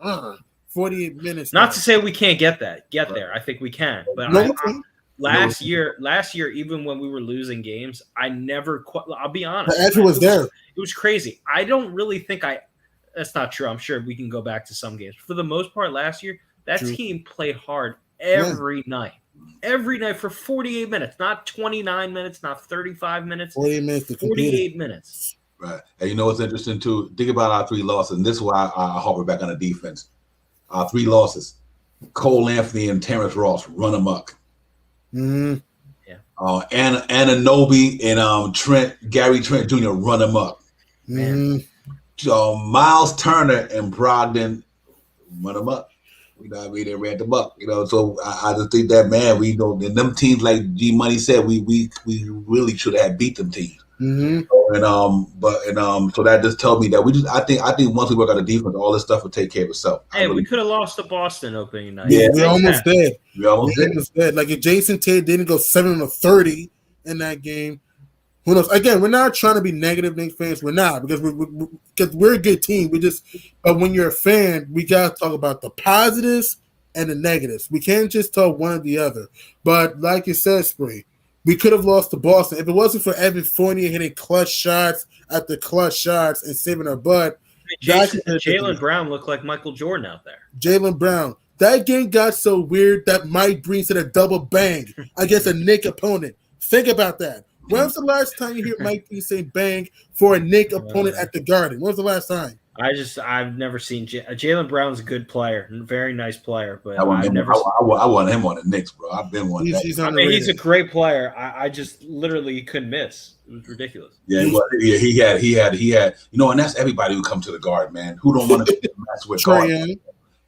48 minutes. Not to say we can't get there. I think we can. But last year, even when we were losing games, I never I'll be honest. The effort was there. It was crazy. I don't really think that's not true. I'm sure we can go back to some games. For the most part, last year, that team played hard every night for 48 minutes, not 29 minutes, not 35 minutes, 48 minutes. Right. And you know what's interesting too? Think about our 3 losses, and this is why I harp back on the defense. Our 3 losses: Cole Anthony and Terrence Ross run amok. Mm-hmm. Yeah. Anunoby and Gary Trent Jr. run amok. Mm-hmm. Miles Turner and Brogdon run amok. You know what I mean? They ran the buck, so I just think that, man, and them teams, like G Money said, we really should have beat them teams. Mm-hmm. So that just tells me that I think once we work on the defense, all this stuff will take care of itself. Hey, we could have lost to Boston opening night. Yeah, we almost did. We almost did. Like if Jason Tate didn't go 7-30 in that game, who knows? Again, we're not trying to be negative Knicks fans. We're not because we're a good team. But when you're a fan, we gotta talk about the positives and the negatives. We can't just talk one or the other. But like you said, Spree, we could have lost to Boston. If it wasn't for Evan Fournier hitting clutch shots after clutch shots and saving our butt. Jaylen Brown looked like Michael Jordan out there. Jaylen Brown. That game got so weird that Mike Breen said a double bang against a Knicks opponent. Think about that. When was the last time you hear Mike Breen say bang for a Knicks opponent at the Garden? When was the last time? I've never seen Jaylen Brown's a good player, very nice player, but I want him on the Knicks, bro. I've been one. He's a great player. I just literally couldn't miss. It was ridiculous. Yeah, he had. You know, and that's everybody who comes to the Garden, man. Who don't want to mess with Garden?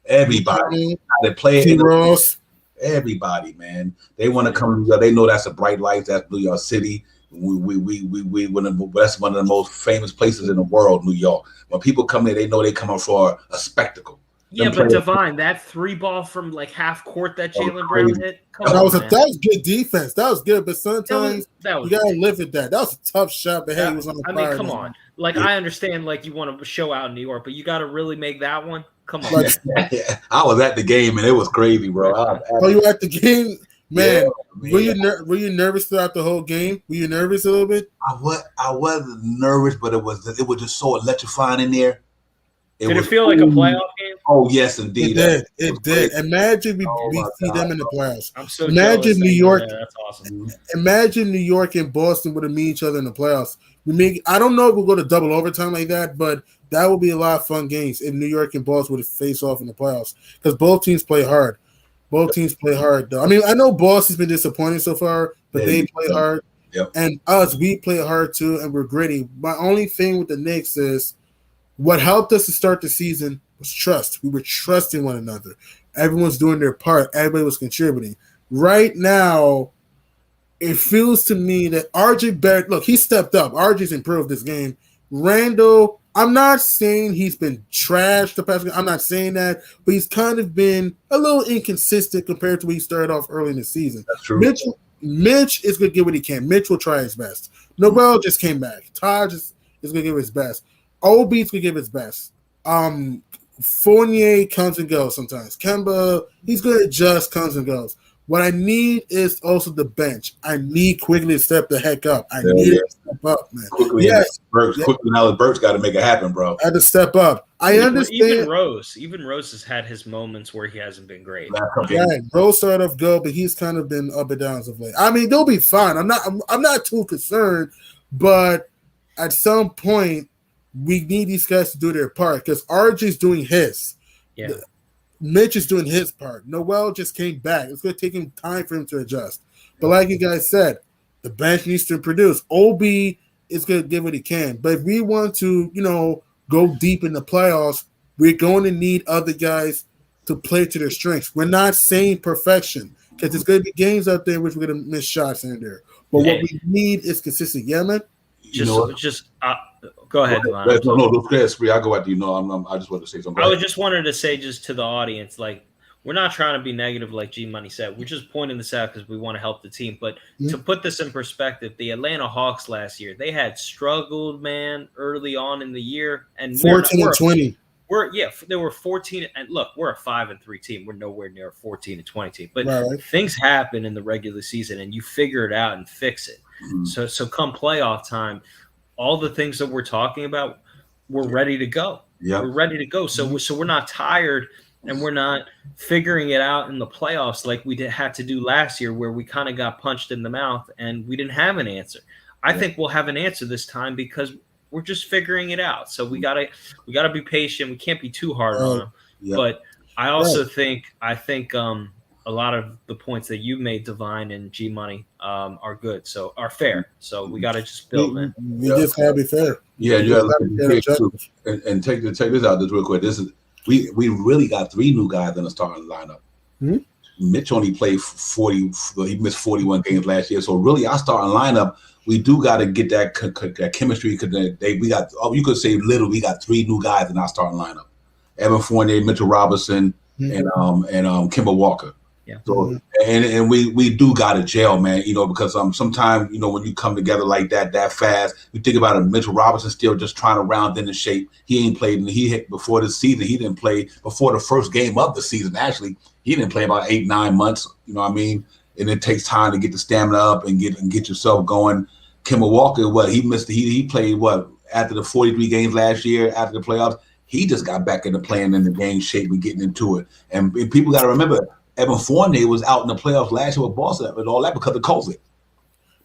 Everybody. They play it. Everybody, man. They want to come. They know that's a bright light. That's New York City. That's one of the most famous places in the world, New York. When people come there, they know they coming for a spectacle. Yeah, but Divine, that 3-ball from like half court that Jaylen Brown hit. That was good defense. That was good, but sometimes you gotta live with that. That was a tough shot, but hey, he was on the fire. I mean, come on. Like I understand, like you want to show out in New York, but you got to really make that one. Come on. I was at the game and it was crazy, bro. You were at the game? Man, were you nervous throughout the whole game? Were you nervous a little bit? I wasn't nervous, but it was just so electrifying in there. Did it feel like a playoff game? Oh yes, indeed. It did. Imagine we see them in the playoffs. I'm so imagine New York. That's awesome. Imagine New York and Boston would have met each other in the playoffs. I don't know if we'll go to double overtime like that, but that would be a lot of fun games if New York and Boston would face off in the playoffs because both teams play hard. Both teams play hard, though. I mean, I know Boston's been disappointing so far, but they play hard. Yep. And us, we play hard too, and we're gritty. My only thing with the Knicks is what helped us to start the season was trust. We were trusting one another. Everyone's doing their part. Everybody was contributing. Right now, it feels to me that RJ Barrett, look, he stepped up. RJ's improved this game. Randall, I'm not saying he's been trashed the past game. I'm not saying that, but he's kind of been a little inconsistent compared to when he started off early in the season. That's true. Mitch is going to get what he can. Mitch will try his best. Noel just came back. Taj is going to give his best. Obi's going to give his best. Fournier comes and goes sometimes. Kemba, he's going to adjust, comes and goes. What I need is also the bench. I need Quigley to step the heck up. I need to step up, man. Quickly now Burks got to make it happen, bro. I had to step up. I understand. Even Rose has had his moments where he hasn't been great. Right. Rose started off good, but he's kind of been up and down of late. I mean, they'll be fine. I'm not too concerned, but at some point we need these guys to do their part because RJ's doing his. Yeah. Mitch is doing his part. Noel just came back. It's going to take him time for him to adjust. But like you guys said, the bench needs to produce. Obi is going to give what he can. But if we want to, go deep in the playoffs, we're going to need other guys to play to their strengths. We're not saying perfection because there's going to be games out there in which we're going to miss shots in there. But what we need is consistency. Yeah, man? Go ahead, Devon. No, I'll go after you. I just wanted to say something. I just wanted to say just to the audience, like, we're not trying to be negative like G Money said. We're just pointing this out because we want to help the team. But to put this in perspective, the Atlanta Hawks last year, they had struggled, man, early on in the year. And 14-20. They were 14. And look, we're a 5-3 team. We're nowhere near a 14-20 team. But things happen in the regular season, and you figure it out and fix it. Mm-hmm. So come playoff time, all the things that we're talking about, we're ready to go. Yeah, we're ready to go. So we're not tired, and we're not figuring it out in the playoffs like we had to do last year, where we kind of got punched in the mouth and we didn't have an answer. I think we'll have an answer this time because we're just figuring it out. So we gotta be patient. We can't be too hard on them. Yeah. But I also think a lot of the points that you made, Divine and G Money, are good. So are fair. So we got to just build, man. We just gotta be fair. Yeah, you gotta be fair. And check this out, this real quick. This is we really got 3 new guys in the starting lineup. Mm-hmm. Mitch only played 40. He missed 41 games last year. So really, our starting lineup, we do got to get that chemistry because we got. You could say literally, we got 3 new guys in our starting lineup: Evan Fournier, Mitchell Robinson, and Kemba Walker. Yeah. So and we do got to gel, man. Because sometimes when you come together like that fast, you think about it. Mitchell Robinson still just trying to round in the shape. He ain't played. He hit before the season. He didn't play before the first game of the season. Actually, he didn't play about 8-9 months. You know what I mean? and it takes time to get the stamina up and get yourself going. Kemba Walker, he played after the 43 games last year after the playoffs. He just got back into playing in the game shape and getting into it. And people got to remember, Evan Fournier was out in the playoffs last year with Boston and all that because of COVID.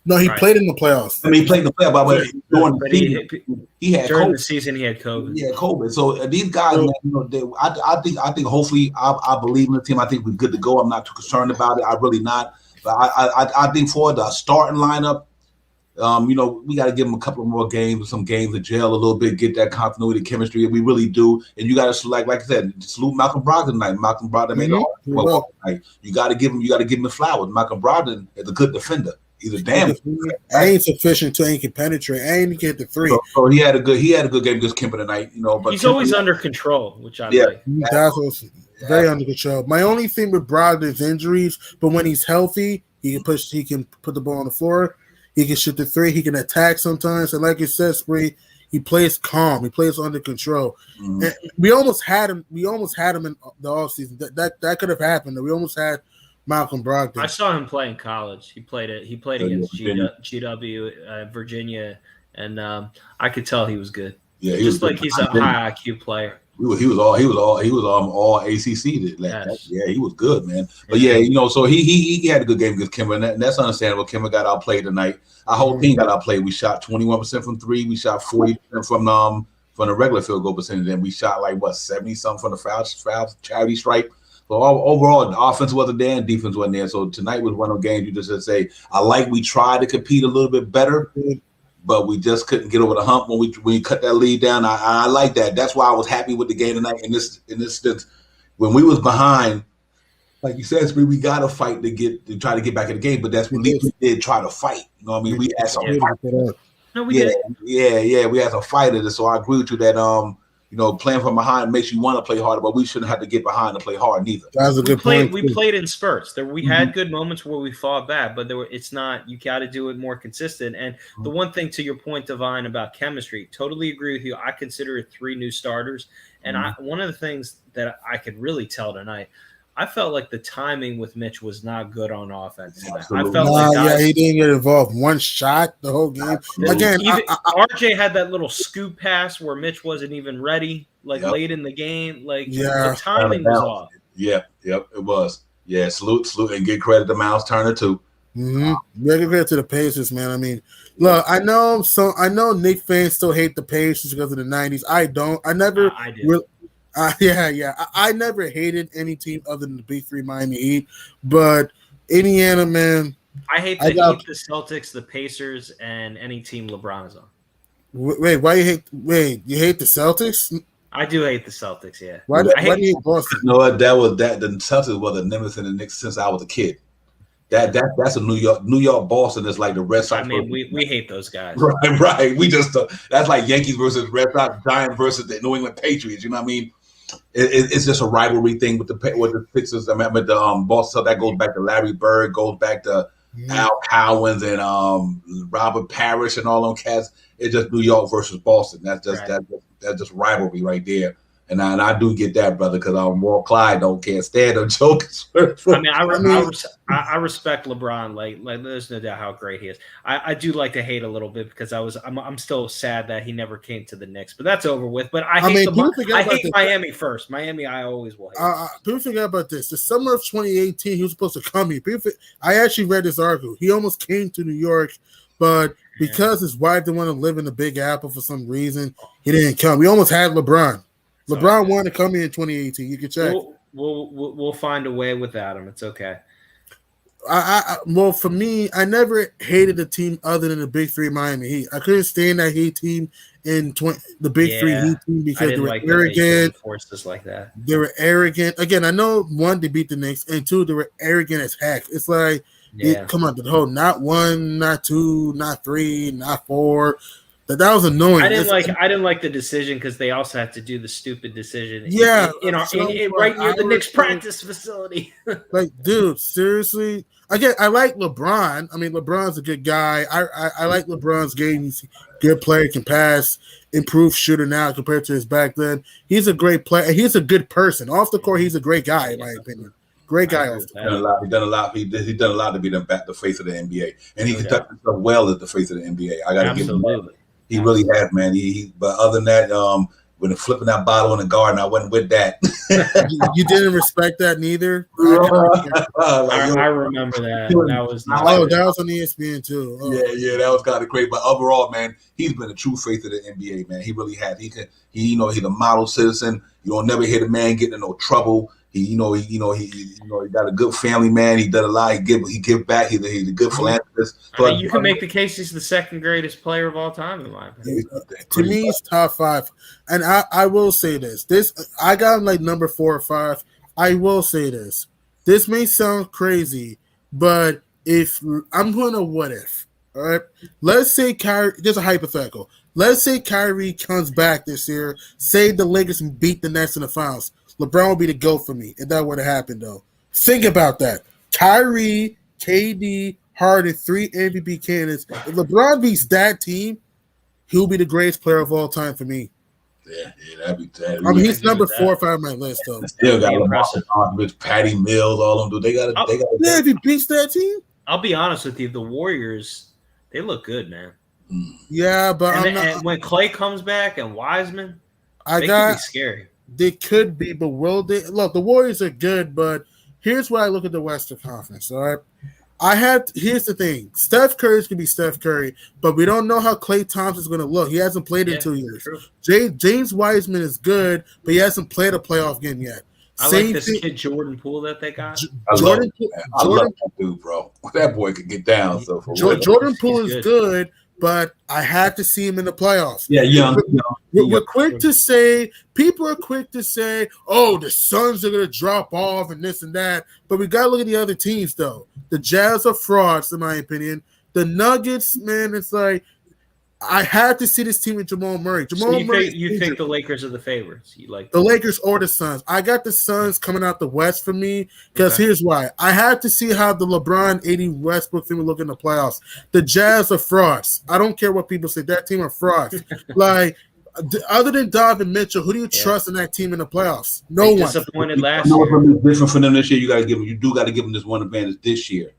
No, he played in the playoffs. I mean, he played in the playoffs, but during the season, he had during COVID. the season he had COVID. Yeah, COVID. So these guys, man, I think hopefully I believe in the team. I think we're good to go. I'm not too concerned about it. I really not. But I think for the starting lineup, we got to give them a couple more games, some games of jail a little bit, get that continuity, chemistry. We really do. And you got to select, like I said, salute Malcolm Brogdon tonight. Malcolm Brogdon made it. You got to give him the flowers. Malcolm Brogdon is a good defender. He's a damn. I ain't sufficient to ain't can penetrate. I ain't get the three. So he had a good game against Kemba tonight. But he's always under control, which I like. That's very under control. My only thing with Brogdon is injuries, but when he's healthy, he can put the ball on the floor. He can shoot the three. He can attack sometimes. And like you said, Spree, he plays calm. He plays under control. Mm-hmm. And we almost had him. We almost had him in the offseason. That could have happened. We almost had Malcolm Brogdon. I saw him play in college. He played against GW, Virginia, and I could tell he was good. Yeah, he's a high IQ player. He was all ACC. Yeah, he was good, man. But so he had a good game against Kemba, and that's understandable. Kemba got outplayed tonight. Our whole team got outplayed. We shot 21% from three. We shot 40% from the regular field goal percentage, and we shot 70-something from the foul charity stripe. So overall, the offense wasn't there and defense wasn't there. So tonight was one of those games you just say, we tried to compete a little bit better, but we just couldn't get over the hump when we cut that lead down. I like that. That's why I was happy with the game tonight. In this instance, when we was behind, like you said, we got to fight to try to get back in the game. But that's when we did try to fight. You know what I mean? We had some fight. No, we did. Yeah. We had some fighters. So I agree with you that playing from behind makes you want to play harder, but we shouldn't have to get behind to play hard neither. That's a good point. We played in spurts. We had good moments where we fought back, but it's not. You got to do it more consistent. And the one thing to your point, Divine, about chemistry, totally agree with you. I consider it 3 new starters, and one of the things that I could really tell tonight, I felt like the timing with Mitch was not good on offense. I felt he didn't get involved. One shot the whole game. Again, RJ had that little scoop pass where Mitch wasn't even ready, late in the game. The timing was off. Yep, it was. Yeah, salute, and give credit to Miles Turner too. Mm-hmm. Give credit to the Pacers, man. I mean, look, I know Knicks fans still hate the Pacers because of the '90s. I don't. I never. I do. I never hated any team other than the Big Three Miami Heat, but Indiana, man. I hate the Heat, the Celtics, the Pacers, and any team LeBron is on. Wait, why you hate? Wait, you hate the Celtics? I do hate the Celtics. Yeah. Why do you hate Boston? You know what? The Celtics was the nemesis in the Knicks since I was a kid. That's a New York Boston is like the Red Sox. I mean, we hate those guys. Right. We just that's like Yankees versus Red Sox, Giants versus the New England Patriots. You know what I mean? It's just a rivalry thing with the Pacers. I remember the Boston. So that goes back to Larry Bird, goes back to Al Cowens and Robert Parrish and all them cats. It's just New York versus Boston. That's just that's just rivalry right there. And I do get that, brother, because Walt Clyde can't stand them jokes. I mean, I respect LeBron. Like, there's no doubt how great he is. I do like to hate a little bit because I'm still sad that he never came to the Knicks, but that's over with. But I hate Miami first. Miami, I always will hate. People forget about this. The summer of 2018, he was supposed to come here. I actually read this article. He almost came to New York, but because his wife didn't want to live in the Big Apple for some reason, he didn't come. We almost had LeBron. LeBron wanted to come here in 2018. You can check. We'll find a way without him. It's okay. Well, for me, I never hated a team other than the Big Three Miami Heat. I couldn't stand that Heat team in the Big Three Heat team because they were arrogant. Forces like that. They were arrogant. Again, I know 1, they beat the Knicks, and 2, they were arrogant as heck. It's like, come on, the whole not 1, not 2, not 3, not 4. That was annoying. I didn't like the decision because they also had to do the stupid decision. Yeah, right near the Knicks practice facility. Like, dude, seriously. Again, I like LeBron. I mean, LeBron's a good guy. I like LeBron's game. He's a good player, can pass, improved shooter now compared to his back then. He's a great player. He's a good person. Off the court, he's a great guy, in my opinion. Great guy. He's He's done a lot. He's done a lot to be the face of the NBA, and he No conducted himself well as the face of the NBA. I got to give him that. Absolutely. He really has, man. But other than that, when flipping that bottle in the garden, I wasn't with that. You didn't respect that neither. I remember that. That was that was on ESPN too. Oh. Yeah, that was kind of crazy. But overall, man, he's been a true face of the NBA, man. He really has. He's a model citizen. You don't never hear the man getting in no trouble. He got a good family, man. He done a lot. He give back. He's a good philanthropist. I mean, you can make the case he's the second greatest player of all time, in my opinion. To me, he's top 5. And I will say this. I got him like number 4 or 5. I will say this. This may sound crazy, but if I'm going to what if, all right? Let's say Kyrie, just a hypothetical. Let's say Kyrie comes back this year, say the Lakers beat the Nets in the finals. LeBron would be the GOAT for me if that were to happen, though. Think about that. Kyrie, KD, Harden, 3 MVP candidates. If LeBron beats that team, he'll be the greatest player of all time for me. Yeah, that'd be that. I mean, he's number 4 or 5 on my list, though. Still got LeBron, Patty Mills, all of them. They got. Yeah, if he beats that team. I'll be honest with you. The Warriors, they look good, man. Yeah, but and when Clay comes back and Wiseman, they could be scary. They could be, but will they? Look, the Warriors are good, but here's why I look at the Western Conference, all right? Here's the thing. Steph Curry's going to be Steph Curry, but we don't know how Klay Thompson's going to look. He hasn't played in 2 years. James Wiseman is good, but he hasn't played a playoff game yet. I like this kid Jordan Poole that they got. I love that dude, bro. That boy could get down. So Jordan Poole is good, but I have to see him in the playoffs. Yeah, We're quick to say, people are quick to say, oh, the Suns are going to drop off and this and that. But we got to look at the other teams, though. The Jazz are frauds, in my opinion. The Nuggets, man, it's like, I have to see this team with Jamal Murray. You think the Lakers are the favorites? You like the Lakers or the Suns? I got the Suns coming out the West for me because here's why. I have to see how the LeBron 80 Westbrook team will look in the playoffs. The Jazz are frauds. I don't care what people say. That team are frauds. Like, other than Donovan Mitchell, who do you trust in that team in the playoffs? No one. Disappointed last year. Different for them this year. You do got to give them this one advantage this year.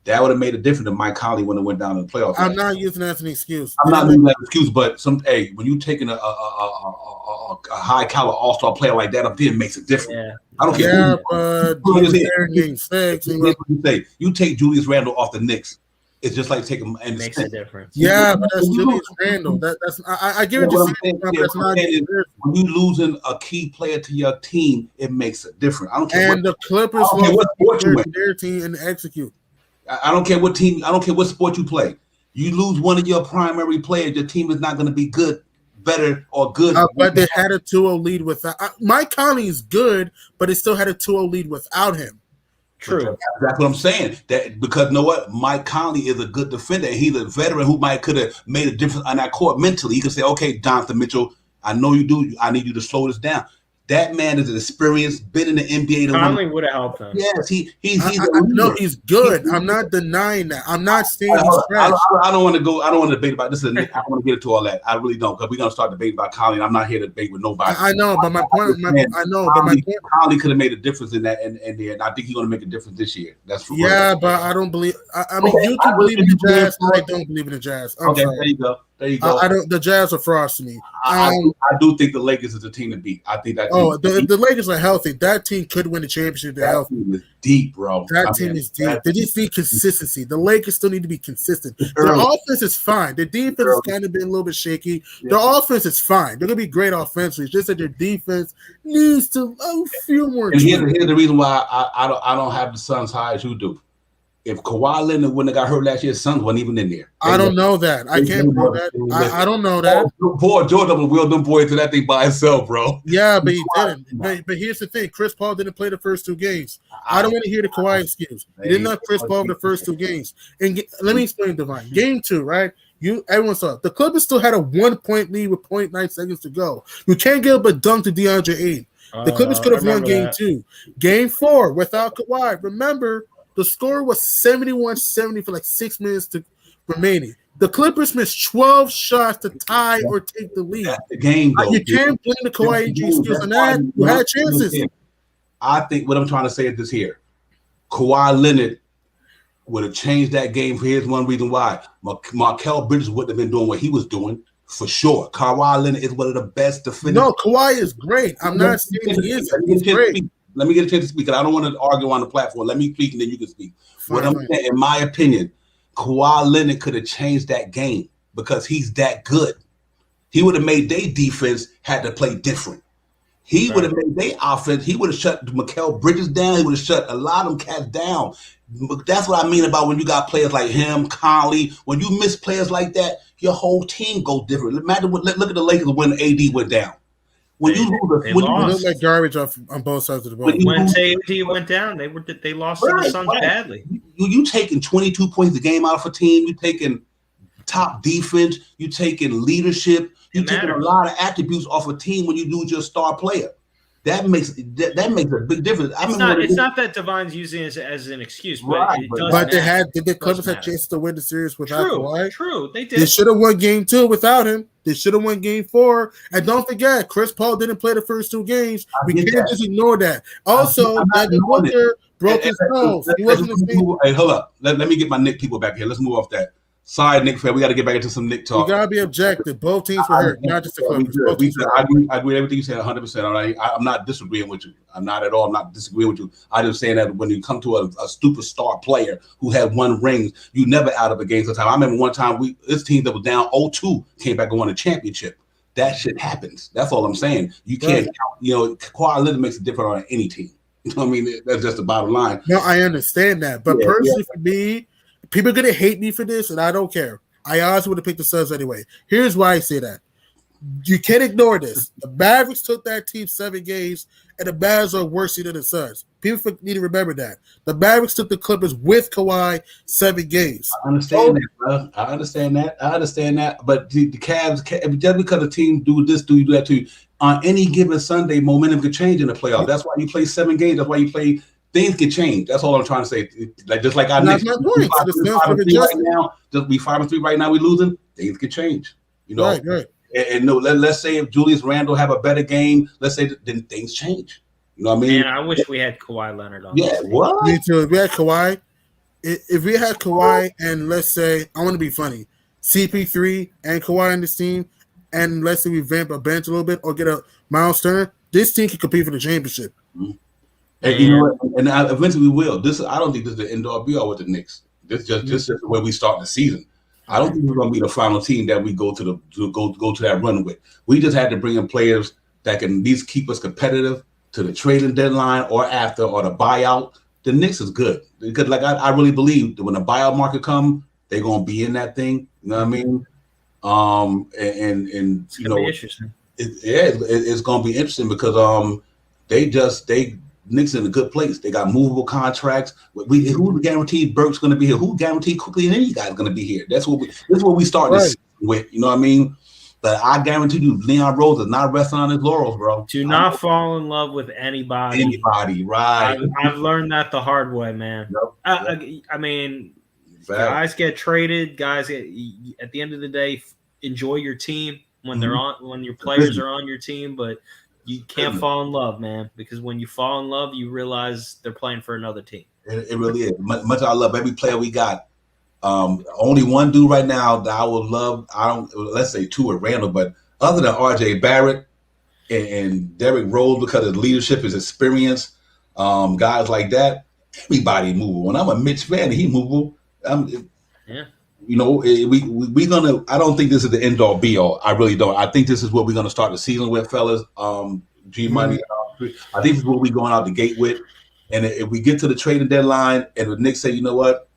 That would have made a difference than Mike Conley when it went down in the playoffs. I'm not using that as an excuse. I'm not using that as an excuse, but when you're taking a high caliber all-star player like that up there, it makes a difference. Yeah. I don't care. Yeah, but you take Julius Randle off the Knicks. It's just like taking him. It makes a difference. Yeah, but that's Julius Randle. I get what you're saying. That's not when you losing a key player to your team, it makes a difference. I don't care. And the Clippers lost their team and execute. I don't care what team. I don't care what sport you play. You lose one of your primary players, your team is not going to be good, better, or good. But they had a 2-0 lead without Mike Conley is good, but they still had a 2-0 lead without him. True. That's what I'm saying. That because you know what, Mike Conley is a good defender. He's a veteran who could have made a difference on that court mentally. He could say, "Okay, Donovan Mitchell, I know you do. I need you to slow this down." That man is an experienced, been in the NBA. Conley would have helped him. Yes, he's he's good. I'm not denying that. I'm not saying he's trash. I don't want to go. I don't want to debate about this. I don't want to get into all that. I really don't, because we're gonna start debating about Conley. I'm not here to debate with nobody. I know, but my point. Conley could have made a difference in that, and and I think he's gonna make a difference this year. That's for real. But I don't believe. I mean, you can believe in the Jazz. I don't believe in the Jazz. Okay, there you go. There you go. I don't. The Jazz are frauds to me. I do think the Lakers is the team to beat. I think that. The Lakers are healthy. That team could win the championship. They're healthy. Team is deep, bro. That team is deep. They just need consistency. The Lakers still need to be consistent. Their offense is fine. Their defense has kind of been a little bit shaky. Yeah. Their offense is fine. They're gonna be great offensively. It's just that their defense needs to a few more. And here's the reason why I don't have the Suns high as you do. If Kawhi Leonard wouldn't have got hurt last year, Suns wasn't even in there. I don't know that. I can't prove that. I don't know that. Poor Jordan wheeled them boys to that thing by himself, bro. Yeah, but he didn't. But here's the thing: Chris Paul didn't play the first 2 games. I don't want to hear the Kawhi excuse. He didn't have Chris Paul the first 2 games. And let me explain, Divine. Game 2, right? Everyone saw it. The Clippers still had a 1-point lead with 0.9 seconds to go. You can't give up a dunk to DeAndre Ayton. The Clippers could have won Game 2. Game 4 without Kawhi. Remember, the score was 71-70 for like 6 minutes remaining. The Clippers missed 12 shots to tie or take the lead. That's the game, though. You can't blame the Kawhi injury excuse on that. You had chances. I think what I'm trying to say is this here. Kawhi Leonard would have changed that game. Here's one reason why. Markel Bridges wouldn't have been doing what he was doing, for sure. Kawhi Leonard is one of the best defenders. No, Kawhi is great. I'm not saying he isn't. He's great. Let me get a chance to speak, because I don't want to argue on the platform. Let me speak, and then you can speak. What I'm saying, in my opinion, Kawhi Leonard could have changed that game because he's that good. He would have made their defense had to play different. He would have made their offense. He would have shut Mikal Bridges down. He would have shut a lot of them cats down. That's what I mean about when you got players like him, Conley. When you miss players like that, your whole team goes different. Imagine look at the Lakers when AD went down. When you look like garbage on both sides of the ball. When AD went down, they lost to the Suns badly. You taking 22 points a game out of a team. You taking top defense. You taking leadership. You taking a lot of attributes off a team when you lose your star player. That makes a big difference. It's not that Divine's using it as an excuse, but it does. But the Clippers had chances to win the series without Kawhi. True, they did. They should have won Game 2 without him. They should have won Game 4. And don't forget, Chris Paul didn't play the first 2 games. We can't just ignore that. Also, Devin Booker broke his nose. He wasn't the same. Hey, hold up. Let me get my Knick people back here. Let's move off that. Sorry, Knick fan. We got to get back into some Knick talk. You got to be objective. Both teams were hurt, not just the Clippers. I agree with everything you said 100%. I'm not disagreeing with you. I'm not at all. I'm not disagreeing with you. I'm just saying that when you come to a superstar player who had 1 ring, you never out of a game sometime. I remember one time this team that was down 0-2 came back and won a championship. That shit happens. That's all I'm saying. You can't count. Kawhi Leonard makes a difference on any team. You know what I mean? That's just the bottom line. No, I understand that. But personally, for me, people are going to hate me for this, and I don't care. I honestly would have picked the Suns anyway. Here's why I say that. You can't ignore this. The Mavericks took that team 7 games, and the Mavs are worse than the Suns. People need to remember that. The Mavericks took the Clippers with Kawhi 7 games. I understand that, bro. I understand that. But the Cavs, just because the team do this, do that to you, on any given Sunday, momentum could change in the playoffs. That's why you play 7 games. That's why you play. Things can change. That's all I'm trying to say. Just like our next, we 5-3 right now. Just be 5-3 right now. We losing. Things can change. You know. Right. And no, let's say if Julius Randle have a better game, let's say then things change. You know what I mean? Man, I wish we had Kawhi Leonard on. Yeah, what? Me too. If we had Kawhi, and let's say, I want to be funny, CP3 and Kawhi on this team, and let's say we vamp a bench a little bit or get a Miles Turner, this team can compete for the championship. Mm-hmm. And you know what? And eventually we will. I don't think this is the end all be all with the Knicks. This is where we start the season. I don't think we're going to be the final team that we go to that run with. We just had to bring in players that can at least keep us competitive to the trading deadline or after or the buyout. The Knicks is good because, like, I really believe that when the buyout market comes, they're going to be in that thing. You know what I mean? And it's going to be interesting. It's going to be interesting because Knicks in a good place. They got movable contracts. Who guaranteed Burke's going to be here? Who guaranteed quickly and any guy's going to be here? This is what we start this with. You know what I mean? But I guarantee you, Leon Rose is not resting on his laurels, bro. Do not fall in love with anybody. Right? I've learned that the hard way, man. Yep. I mean, guys get traded. Guys, at the end of the day, enjoy your team when they're on. When your players are on your team, but you can't fall in love, man, because when you fall in love, you realize they're playing for another team. It really is. Much I love every player we got. Only one dude right now that I would love. Let's say 2 at Randall, but other than RJ Barrett and Derrick Rose, because of leadership, his experience, guys like that, everybody movable. When I'm a Mitch fan, he movable. You know, we gonna. I don't think this is the end all be all. I really don't. I think this is what we're gonna start the season with, fellas. G Money. I think this is what we're going out the gate with. And if we get to the trading deadline, and the Knicks say, you know what,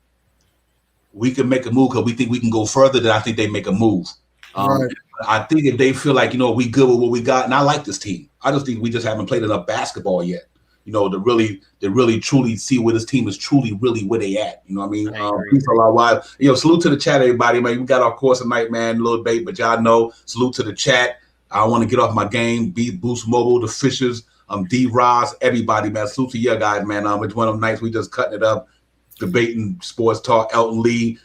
we can make a move because we think we can go further, then I think they make a move. Right. I think if they feel like, you know, we good with what we got, and I like this team. I just think we just haven't played enough basketball yet. You know, to really truly see where this team is truly really where they at. You know what I mean? Peace a lot wide. You know, salute to the chat, everybody, man. We got our course tonight, man, a little bait, but y'all know, salute to the chat. I want to get off my game. Boost Mobile, the Fishers, D Ross, everybody, man. Salute to you guys, man. It's one of them nights we just cutting it up, debating sports talk. Elton Lee,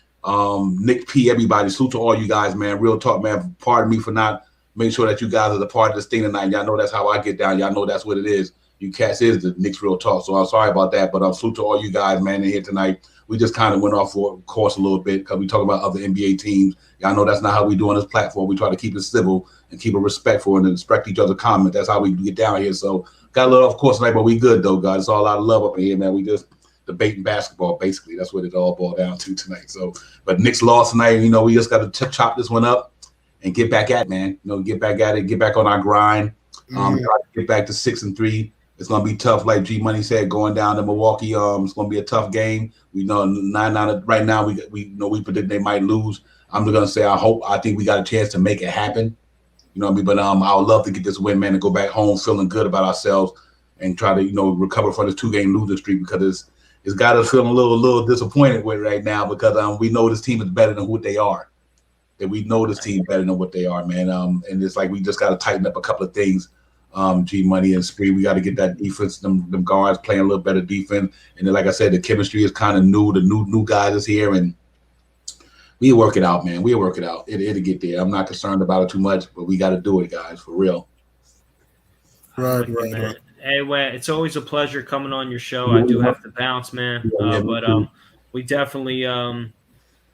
Nick P, everybody. Salute to all you guys, man. Real talk, man. Pardon me for not making sure that you guys are the part of this thing tonight. Y'all know that's how I get down. Y'all know that's what it is. you cats is the Knicks Real Talk. So I'm sorry about that, but salute to all you guys, man, in here tonight. We just kind of went off course a little bit because we talk about other NBA teams. Y'all know that's not how we do on this platform. We try to keep it civil and keep it respectful and respect each other's comments. That's how we get down here. So got a little off course tonight, but we good though, guys. It's all out of love up in here, man. We just debating basketball, basically. That's what it all boiled down to tonight. So, but Knicks lost tonight. You know, we just got to chop this one up and get back at it, man. You know, get back at it, get back on our grind. Try to get back to 6-3. It's gonna be tough, like G Money said, going down to Milwaukee. It's gonna be a tough game. We know 9-9 right now. We know we predict they might lose. I'm just gonna say I think we got a chance to make it happen. You know what I mean? But I would love to get this win, man, and go back home feeling good about ourselves and try to recover from this 2-game losing streak because it's got us feeling a little disappointed with right now because we know this team is better than who they are. That we know this team better than what they are, man. And it's like we just got to tighten up a couple of things. G Money and Spree, we got to get that defense, them guards playing a little better defense. And then, like I said, the chemistry is kind of new. The new guys is here, and we'll work it out, man. We'll work it out. It'll get there. I'm not concerned about it too much, but we got to do it, guys, for real. Right. Anyway, it's always a pleasure coming on your show. I do have to bounce, man, but we definitely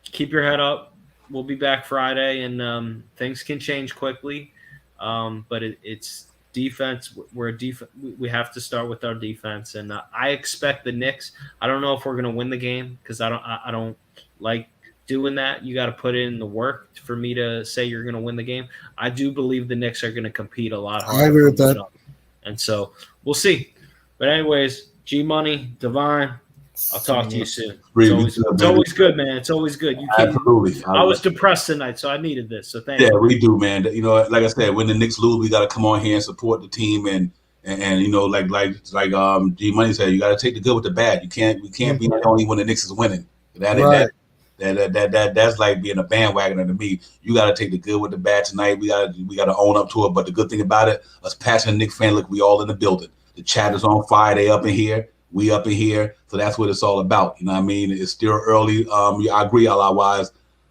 keep your head up. We'll be back Friday, and things can change quickly, but it's defense. We have to start with our defense, and I expect the Knicks. I don't know if we're going to win the game because I don't like doing that. You got to put in the work for me to say you're going to win the game. I do believe the Knicks are going to compete a lot harder. I agree with that. And so we'll see. But anyways, G Money, Divine, I'll talk to you soon. It's always good, man. It's always good. Absolutely. I was depressed tonight, so I needed this. So thank you. Yeah, we do, man. You know, like I said, when the Knicks lose, we got to come on here and support the team, and you know, like G Money said, you got to take the good with the bad. We can't be only when the Knicks is winning. That's like being a bandwagoner to me. You got to take the good with the bad tonight. We got to own up to it. But the good thing about it, us passionate Knicks fans, look, we all in the building. The chat is on fire. They up in here. We up in here. So that's what it's all about. You know what I mean? It's still early. I agree, otherwise.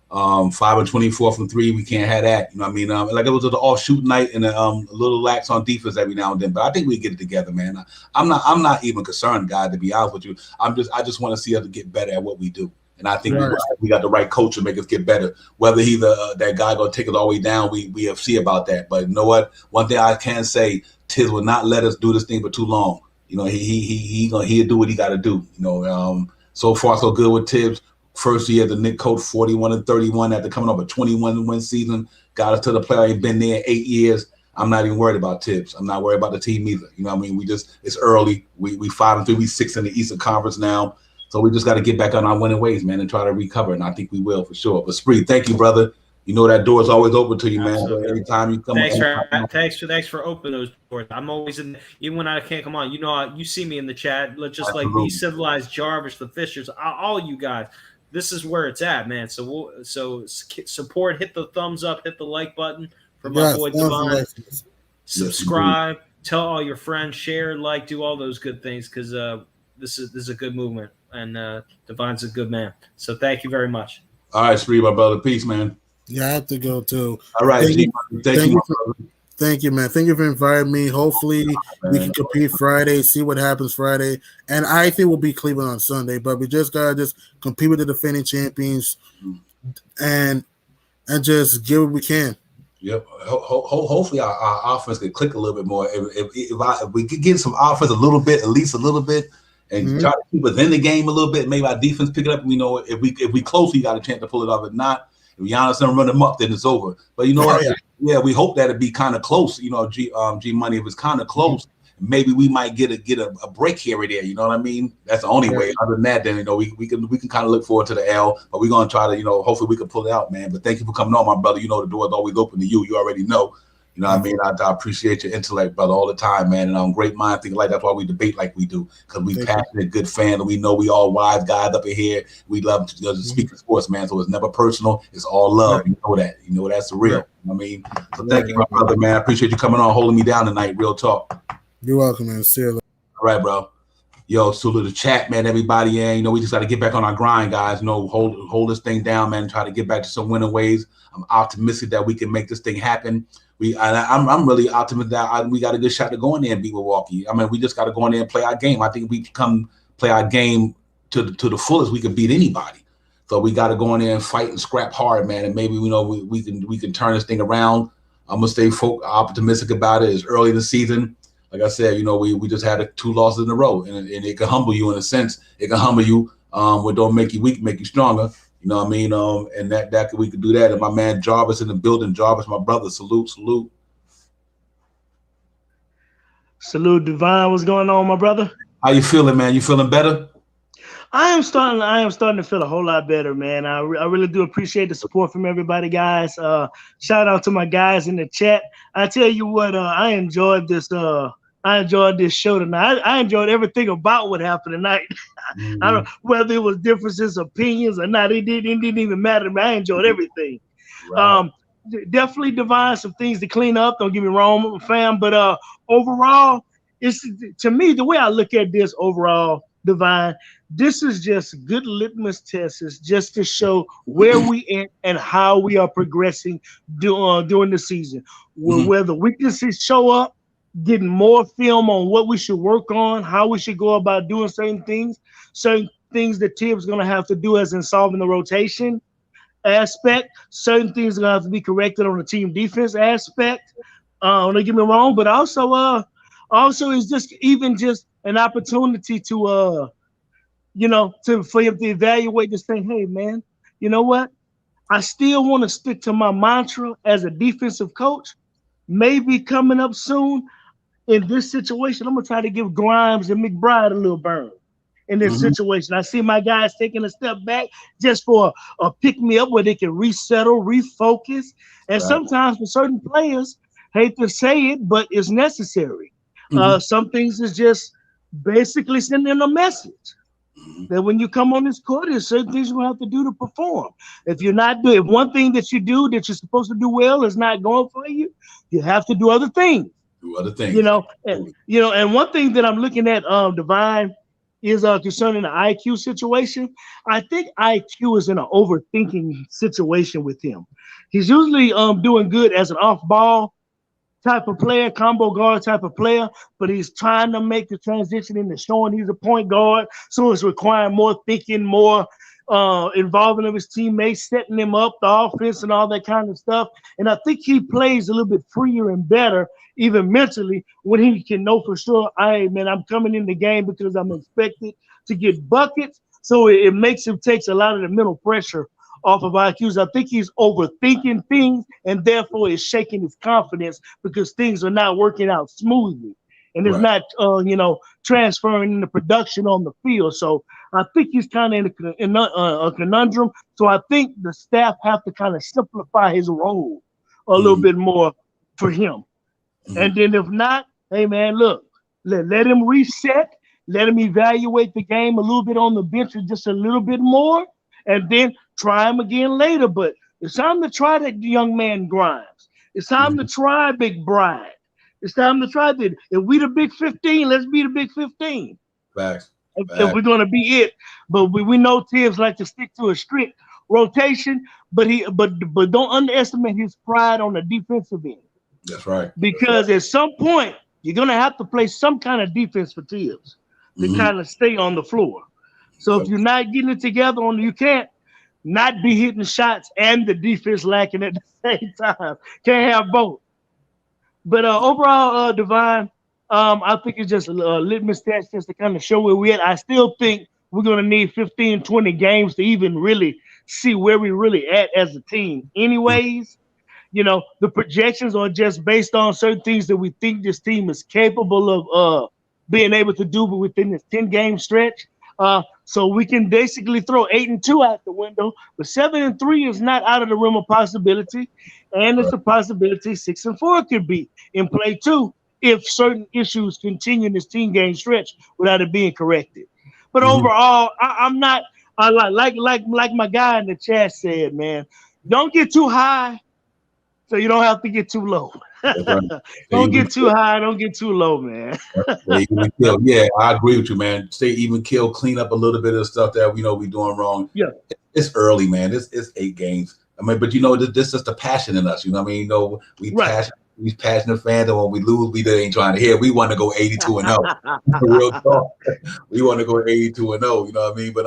5-24 from 3, we can't have that. You know what I mean? Like it was an offshoot night and a little lax on defense every now and then. But I think we get it together, man. I'm not even concerned, guys, to be honest with you. I just want to see us get better at what we do. And I think we got the right coach to make us get better. Whether he's that guy going to take it all the way down, we have to see about that. But you know what? One thing I can say, Tiz will not let us do this thing for too long. You know, he'll do what he got to do. You know, so far so good with Tibbs. First year, the Knicks coach 41-31 after coming off a 21-win season, got us to the playoff. He's been there 8 years. I'm not even worried about Tibbs. I'm not worried about the team either. You know what I mean? It's early. We 5-3. We 6 in the Eastern Conference now. So we just got to get back on our winning ways, man, and try to recover. And I think we will for sure. But Spree, thank you, brother. You know that door is always open to you, man. So anytime you come, thanks for opening those doors. I'm always in, even when I can't come on. You know, you see me in the chat. Let's just like be civilized, Jarvis, the Fishers, all you guys. This is where it's at, man. So support, hit the thumbs up, hit the like button for my boy Divine. Subscribe, tell all your friends, share, like, do all those good things because this is a good movement and Divine's a good man. So thank you very much. All right, Spree, my brother. Peace, man. Yeah, I have to go too. All right, thank you, man. Thank you for inviting me. Hopefully, we can compete Friday, see what happens Friday. And I think we'll beat Cleveland on Sunday, but we just got to compete with the defending champions and just give what we can. Yep. Hopefully, our offense can click a little bit more. If we could get some offense a little bit, at least a little bit, and try to keep us in the game a little bit, maybe our defense pick it up. You know, if we close, we got a chance to pull it off. If not, if Giannis don't run them up, then it's over. But you know what? Yeah, we hope that it'd be kind of close. You know, G Money, if it's kind of close, maybe we might get a break here or there. You know what I mean? That's the only way. Other than that, then you know we can kind of look forward to the L. But we're gonna try to hopefully we can pull it out, man. But thank you for coming on, my brother. You know the door is always open to you. You already know. You know what I mean? I appreciate your intellect, brother, all the time, man. And great mind thinking like that's why we debate like we do, because we passionate, good fans, and we know we all wise guys up in here. We love to speak in sports, man. So it's never personal. It's all love. You know that. You know that's the real. You know what I mean? So thank you, my brother, man. I appreciate you coming on, holding me down tonight. Real talk. You're welcome, man. See you later. All right, bro. Yo, salute the chat, man. Everybody, and we just got to get back on our grind, guys. Hold this thing down, man. Try to get back to some winning ways. I'm optimistic that we can make this thing happen. I'm really optimistic that we got a good shot to go in there and beat Milwaukee. I mean, we just got to go in there and play our game. I think if we come play our game to the fullest, we can beat anybody. So we got to go in there and fight and scrap hard, man. And maybe we can turn this thing around. I'm gonna stay optimistic about it. It's early in the season. Like I said, we just had 2 losses in a row, and it can humble you in a sense. It can humble you. What don't make you weak, make you stronger. You know what I mean? And that we could do that. And my man Jarvis in the building. Jarvis, my brother. Salute. Salute, Divine. What's going on, my brother? How you feeling, man? You feeling better? I am starting to feel a whole lot better, man. I really do appreciate the support from everybody, guys. Shout out to my guys in the chat. I tell you what, I enjoyed this. I enjoyed this show tonight. I enjoyed everything about what happened tonight. I don't whether it was differences, opinions, or not. It didn't even matter to me. I enjoyed everything. Right. Definitely Divine some things to clean up. Don't get me wrong, fam. But overall, it's to me the way I look at this overall, Divine. This is just good litmus tests just to show where we at and how we are progressing during the season. Where the weaknesses show up, getting more film on what we should work on, how we should go about doing certain things that Tibbs going to have to do as in solving the rotation aspect, certain things are going to have to be corrected on the team defense aspect. Don't get me wrong, but also it's just an opportunity to for him to evaluate this thing. Hey, man, you know what? I still want to stick to my mantra as a defensive coach. Maybe coming up soon in this situation, I'm going to try to give Grimes and McBride a little burn in this situation. I see my guys taking a step back just for a pick-me-up where they can resettle, refocus. And sometimes for certain players, hate to say it, but it's necessary. Some things is just basically sending a message that when you come on this court, there's certain things you're going to have to do to perform. If one thing that you do that you're supposed to do well is not going for you, you have to do other things. And one thing that I'm looking at, Divine, is concerning the IQ situation. I think IQ is in an overthinking situation with him. He's usually doing good as an off-ball type of player, combo guard type of player, but he's trying to make the transition into showing he's a point guard, so it's requiring more thinking, more involvement of his teammates, setting him up, the offense and all that kind of stuff. And I think he plays a little bit freer and better, even mentally, when he can know for sure, I'm coming in the game because I'm expected to get buckets. So it takes a lot of the mental pressure off of IQs. I think he's overthinking things and therefore is shaking his confidence because things are not working out smoothly and it's not, transferring into production on the field. So I think he's kind of in a conundrum. So I think the staff have to kind of simplify his role a little bit more for him. And then if not, hey, man, look, let him reset. Let him evaluate the game a little bit on the bench just a little bit more. And then try him again later. But it's time to try that young man Grimes. It's time to try Big Bride. It's time to try that. If we the Big 15, let's be the Big 15. Facts. If we're going to be it. But we know Tibbs like to stick to a strict rotation, but don't underestimate his pride on the defensive end. That's right. Because at some point, you're going to have to play some kind of defense for Tibbs to kind of stay on the floor. So if you're not getting it together, you can't not be hitting shots and the defense lacking at the same time. Can't have both. But overall, Divine, I think it's just a litmus test just to kind of show where we're at. I still think we're going to need 15, 20 games to even really see where we're really at as a team. Anyways, the projections are just based on certain things that we think this team is capable of being able to do within this 10-game stretch. So we can basically throw 8-2 out the window, but 7-3 is not out of the realm of possibility, and it's a possibility 6-4 could be in play too if certain issues continue in this 10-game stretch without it being corrected. But overall, I'm not. I like my guy in the chat said, man, don't get too high, so you don't have to get too low. That's right. Don't get too high, don't get too low, man. Stay even kill. Yeah, I agree with you, man. Stay even kill, clean up a little bit of stuff that we know we doing wrong. Yeah. It's early, man. It's 8 games. I mean, but this is the passion in us. You know what I mean? You know, we passionate fans, and when we lose, we ain't trying to hear. We want to go 82-0. Real talk. We want to go 82-0. You know what I mean? But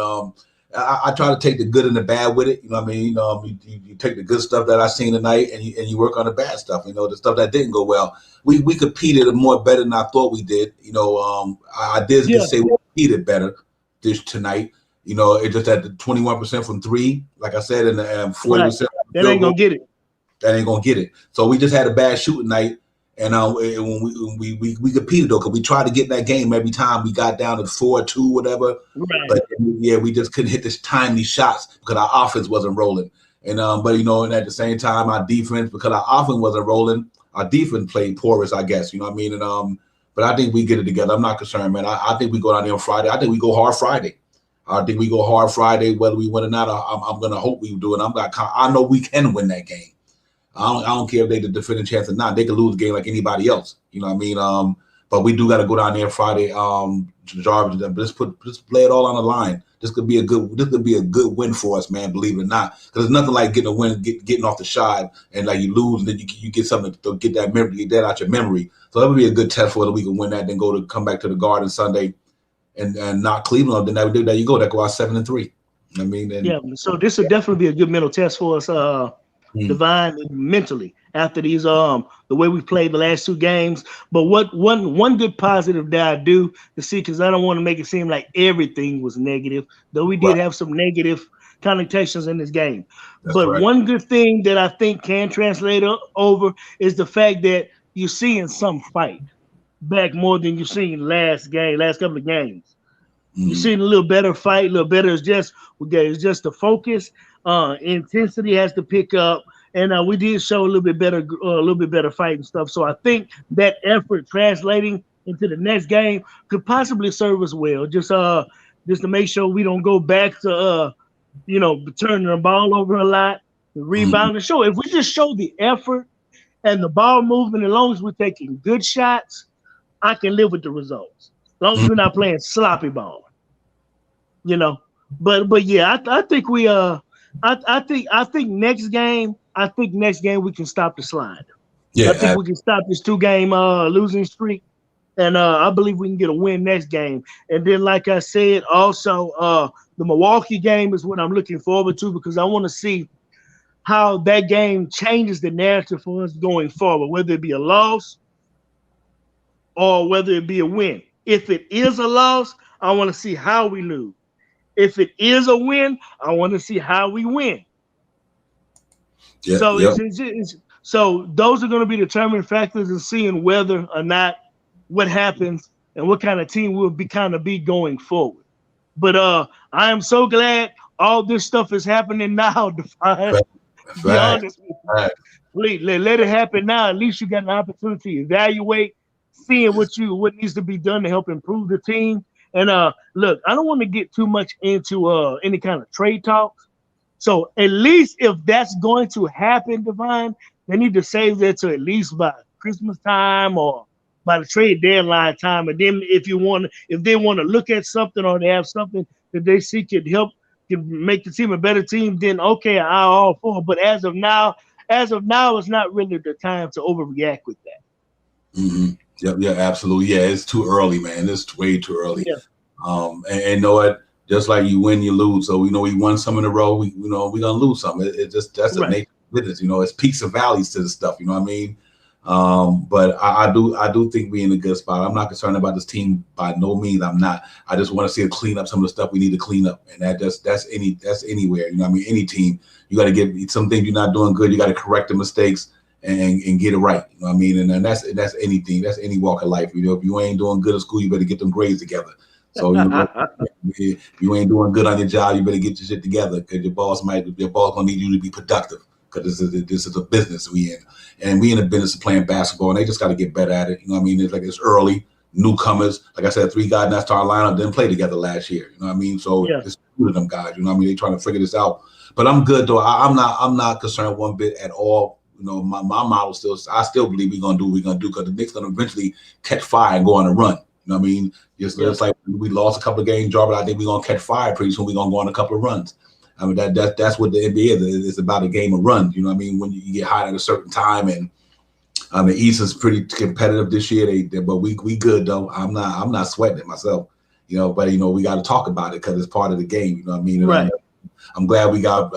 I try to take the good and the bad with it. You know what I mean? You take the good stuff that I seen tonight, and you work on the bad stuff. You know, the stuff that didn't go well. We competed more better than I thought we did. You know, I did say we competed better tonight. You know, it just at the 21% from 3, like I said, and 40%. That ain't gonna get it. That ain't gonna get it. So we just had a bad shooting night, and when we competed though, because we tried to get that game every time we got down to 4-2, whatever. Right. But we just couldn't hit this timely shots because our offense wasn't rolling. And but you know, and at the same time, our defense, because our offense wasn't rolling, our defense played porous, I guess. You know what I mean? And but I think we get it together. I'm not concerned, man. I think we go down there on Friday. I think we go hard Friday. I think we go hard Friday, whether we win or not. I'm gonna hope we do it. I know we can win that game. I don't care if they the defending chance or not. They could lose the game like anybody else. You know what I mean? But we do got to go down there Friday. Jarvis, let's play it all on the line. This could be a good win for us, man. Believe it or not, because there's nothing like getting a win, getting off the shot, and like you lose, and then you get something to get that memory, get that out your memory. So that would be a good test for us. We can win that, then come back to the Garden Sunday, and not Cleveland. Then that you go. That go out 7-3. I mean, so this would definitely be a good mental test for us, Divine, mentally after these the way we played the last 2 games. But one good positive that I do to see, because I don't want to make it seem like everything was negative, though we did have some negative connotations in this game. But one good thing that I think can translate over is the fact that you're seeing some fight back more than you've seen last couple of games. You're seeing a little better fight, a little better. It's just the focus. Intensity has to pick up, and we did show a little bit better fight and stuff. So I think that effort translating into the next game could possibly serve us well. Just to make sure we don't go back to turning the ball over a lot, rebounding. Show if we just show the effort and the ball movement, as long as we're taking good shots, I can live with the results. As long as we're not playing sloppy ball, But yeah, I think we I think next game we can stop the slide. Yeah, I think we can stop this 2-game losing streak, and I believe we can get a win next game. And then, like I said, also the Milwaukee game is what I'm looking forward to, because I want to see how that game changes the narrative for us going forward, whether it be a loss or whether it be a win. If it is a loss, I want to see how we lose. If it is a win, I want to see how we win. Yeah, so those are going to be determining factors in seeing whether or not what happens and what kind of team we'll be going forward. But I am so glad all this stuff is happening now, Define. Be honest with you. Please let it happen now. At least you got an opportunity to evaluate, seeing what needs to be done to help improve the team. And look, I don't want to get too much into any kind of trade talks. So at least if that's going to happen, Divine, they need to save that to at least by Christmas time or by the trade deadline time. And then if they want to look at something, or they have something that they see can make the team a better team, then okay, I'm all for it. But as of now, it's not really the time to overreact with that. Mm-hmm. Yeah, absolutely. Yeah, it's too early, man. It's way too early. Yeah. And know what? Just like you win, you lose. So we won some in a row. We're gonna lose some. That's the nature of business. It's peaks and valleys to the stuff. You know what I mean? But I do think we're in a good spot. I'm not concerned about this team by no means. I'm not. I just want to see it clean up some of the stuff we need to clean up, and that's anywhere. You know what I mean? Any team, you got to get some things you're not doing good. You got to correct the mistakes and get it right. You know what I mean? And that's anything. That's any walk of life. If you ain't doing good at school, you better get them grades together. So if you ain't doing good on your job, you better get your shit together, because your boss gonna need you to be productive, because this is a business we in, and we in the business of playing basketball, and they just got to get better at it. You know what I mean? It's early, newcomers. Like I said, 3 guys in that starting lineup didn't play together last year. You know what I mean? So it's 2 of them guys. You know what I mean? They trying to figure this out. But I'm good though. I'm not concerned one bit at all my model I still believe we're gonna do because the Knicks gonna eventually catch fire and go on a run. You know what I mean? Just like we lost a couple of games, but I think we're gonna catch fire pretty soon. We're gonna go on a couple of runs. I mean that's what the NBA is. It's about a game of runs. You know what I mean? When you get hot at a certain time, and the East is pretty competitive this year. But we good though. I'm not sweating it myself. But we got to talk about it because it's part of the game. You know what I mean? Right. I'm glad we got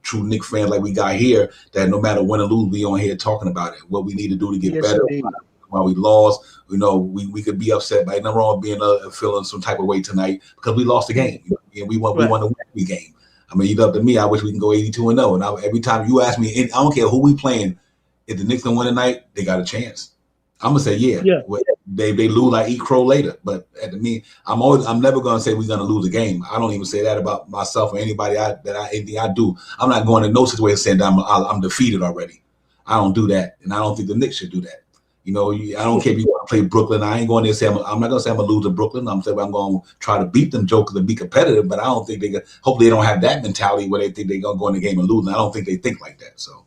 true Knicks fans like we got here, that no matter win or lose, we on here talking about it. What we need to do to get better. Indeed. While we lost, we could be upset, but nothing wrong being feeling some type of way tonight because we lost the game. And we want to win the game. I mean, up to me, I wish we can go 82-0. And every time you ask me, I don't care who we playing, if the Knicks gonna win tonight, they got a chance. I'm gonna say yeah. They lose, I eat crow later. But I'm never gonna say we're gonna lose a game. I don't even say that about myself or anybody anything I do. I'm not going in no situation saying that I'm defeated already. I don't do that, and I don't think the Knicks should do that. I don't care if you want to play Brooklyn. I ain't going there and say I'm not gonna say I'm gonna lose to Brooklyn. I'm saying I'm gonna try to beat them jokers and be competitive. But I don't think hopefully they don't have that mentality where they think they're gonna go in the game and lose. And I don't think they think like that. So.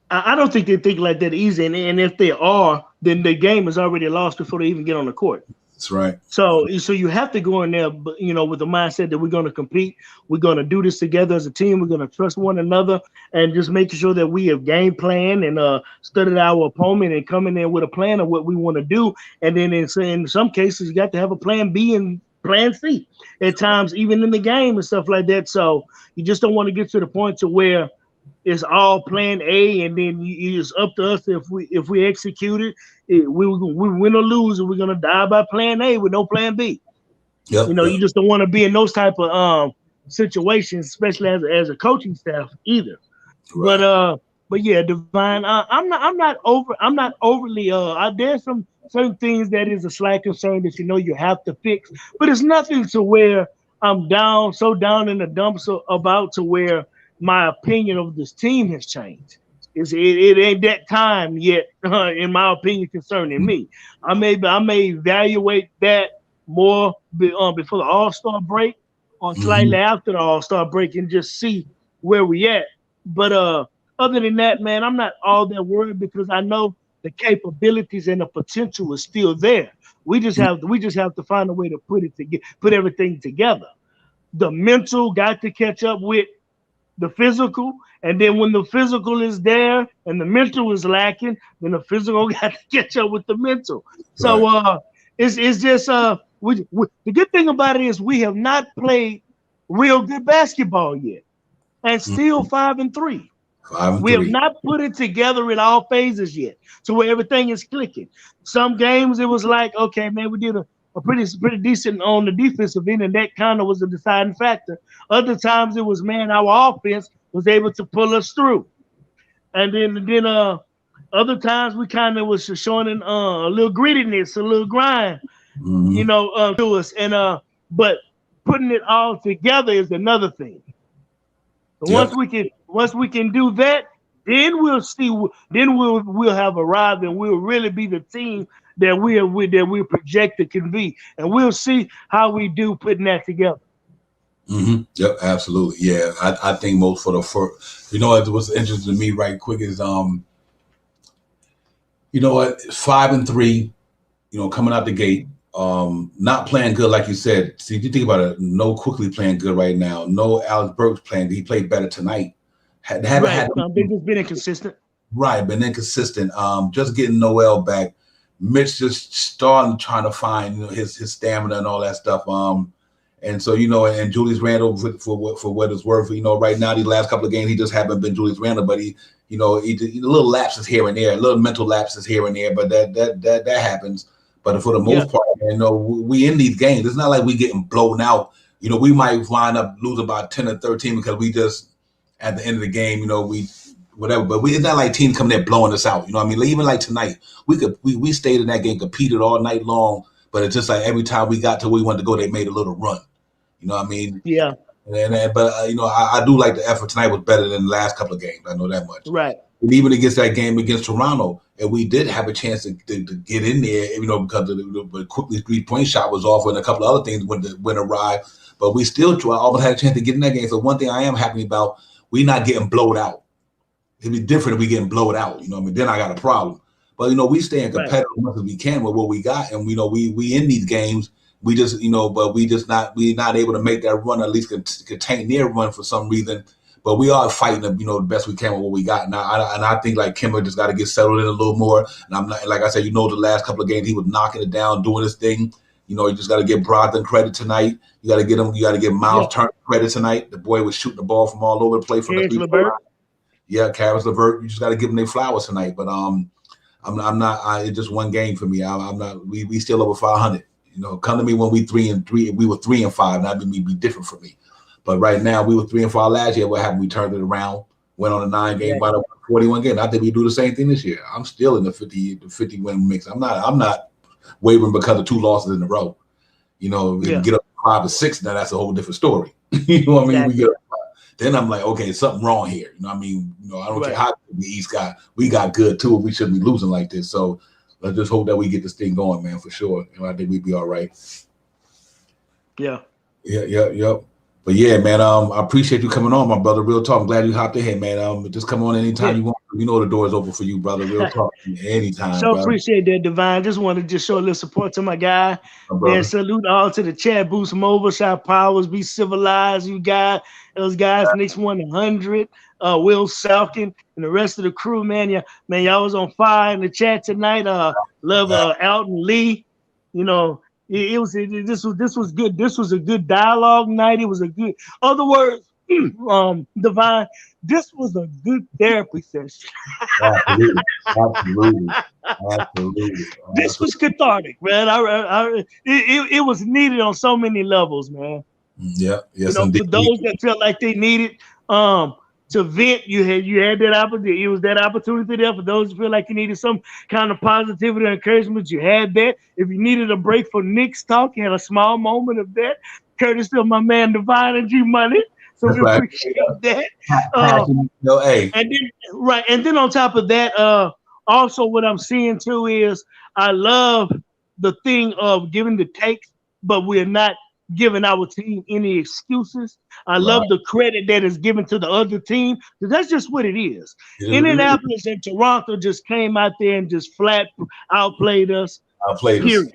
I don't think they think like that easy, and if they are, then the game is already lost before they even get on the court. That's right. So you have to go in there, with the mindset that we're going to compete, we're going to do this together as a team, we're going to trust one another, and just making sure that we have game plan and studied our opponent and coming in with a plan of what we want to do, and then in some cases you got to have a plan B and plan C at times, even in the game and stuff like that. So you just don't want to get to the point to where it's all plan A, and then it's up to us if we execute it. We win or lose, and we're gonna die by plan A with no plan B. You just don't want to be in those type of situations, especially as a coaching staff either. Right. But yeah, Divine, I'm not overly. There's some certain things that is a slight concern that you have to fix, but it's nothing to where I'm so down in the dumps about to where my opinion of this team has changed. It ain't that time yet, in my opinion, concerning me. I may evaluate that more before the All-Star break or slightly after the All-Star break and just see where we at. But other than that, man, I'm not all that worried because I know the capabilities and the potential is still there. We just have to find a way to put everything together. The mental got to catch up with the physical, and then when the physical is there and the mental is lacking, then the physical got to catch up with the mental. So it's just the good thing about it is we have not played real good basketball yet, and still 5-3. We have not put it together in all phases yet, so where everything is clicking. Some games it was like, okay, man, we did a pretty decent on the defensive end, and that kind of was a deciding factor. Other times it was, man, our offense was able to pull us through. And then other times we kind of was showing a little grittiness, a little grind, to us. And but putting it all together is another thing. So once we can do that, then we'll see. Then we'll have arrived, and we'll really be the team that we projected can be, and we'll see how we do putting that together. Mm-hmm. Yep, absolutely. Yeah, I think most for the first. What's interesting to me, right quick, is 5-3. Coming out the gate, not playing good like you said. See, if you think about it, no Quickly playing good right now. No Alex Burks playing. He played better tonight. They've just been inconsistent. Right, been inconsistent. Just getting Noel back. Mitch just trying to find his stamina and all that stuff. And so and Julius Randle for what it's worth. Right now these last couple of games he just haven't been Julius Randle, but he little lapses here and there, little mental lapses here and there, but that happens. But for the most part, we in these games. It's not like we getting blown out. We might wind up losing about 10 or 13 because we just at the end of the game, whatever, but it's not like teams coming there blowing us out. Even like tonight, we stayed in that game, competed all night long, but it's just like every time we got to where we wanted to go, they made a little run. Yeah. But I do like the effort tonight was better than the last couple of games. I know that much. Right. And even against that game against Toronto, and we did have a chance to get in there, because the Quickly 3-point shot was off, and a couple of other things went awry. But we still almost had a chance to get in that game. So one thing I am happy about, we not getting blowed out. It'd be different if we getting blowed out. You know what I mean? Then I got a problem. But, we staying competitive as much as we can with what we got. And, we in these games. We just, but we're not able to make that run, at least contain their run for some reason. But we are fighting, the best we can with what we got. And I think like Kimber just got to get settled in a little more. And I'm not, like I said, the last couple of games he was knocking it down, doing his thing. You just got to give Brogdon credit tonight. You got to get him. You got to give Miles Turner credit tonight. The boy was shooting the ball from all over the place. Yeah, Karis LeVert. You just got to give them their flowers tonight. But I'm not. It's just one game for me. I'm not. We still over 500. Come to me when we 3-3. We were 3-5. That would be different for me. But right now we were 3-5 last year. What happened? We turned it around. Went on a 9-game, by the 41 game. I think we do the same thing this year. I'm still in the 50 win mix. I'm not wavering because of 2 losses in a row. Get up 5 or 6. Now that's a whole different story. You know what I mean? Exactly. We get up 5. Then I'm like, okay, something wrong here. You know what I mean? I don't care how the East got. We got good too. We shouldn't be losing like this. So let's just hope that we get this thing going, man, for sure. I think we'd be all right. Yeah. Yep. But yeah, man, I appreciate you coming on, my brother. Real talk. I'm glad you hopped ahead, man. Just come on anytime you want. The door is open for you, brother. Real talk. Anytime. So appreciate that, Divine. Just wanted to show a little support to my guy. Man, salute all to the chat. Boost Mobile, Shot Powers, Be Civilized. You got those guys, Knicks 100, Will Salkin, and the rest of the crew, man. Yeah, man, y'all was on fire in the chat tonight. Love Alton Lee. This was good. This was a good dialogue night. It was a good. Other words, Divine. This was a good therapy session. Absolutely. This was cathartic, man. It was needed on so many levels, man. Yeah. Yes, indeed. For those that felt like they needed to vent, you had that opportunity. It was that opportunity there. For those who feel like you needed some kind of positivity or encouragement, you had that. If you needed a break from Knicks talk, you had a small moment of that. Courtesy of my man Divine and G Money. So we appreciate that. And then on top of that, also what I'm seeing too is I love the thing of giving the takes, but we're not giving our team any excuses. I love the credit that is given to the other team, because that's just what it is. Indianapolis and Toronto just came out there and just flat outplayed us. Period.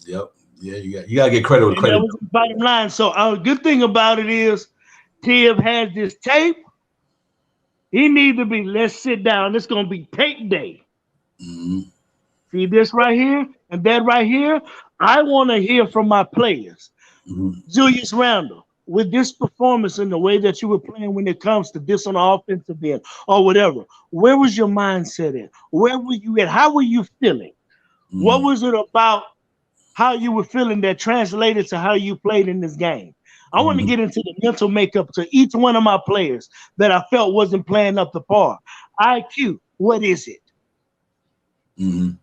Yep. Yeah, you gotta get credit with credit. That was the bottom line. So a good thing about it is Tiv has this tape. He needs to be, let's sit down. It's going to be tape day. Mm-hmm. See this right here and that right here? I want to hear from my players. Mm-hmm. Julius Randle, with this performance and the way that you were playing when it comes to this on the offensive end or whatever, where was your mindset at? Where were you at? How were you feeling? Mm-hmm. What was it about how you were feeling that translated to how you played in this game? I want to get into the mental makeup to each one of my players that I felt wasn't playing up to par. IQ, what is it? Mm-hmm.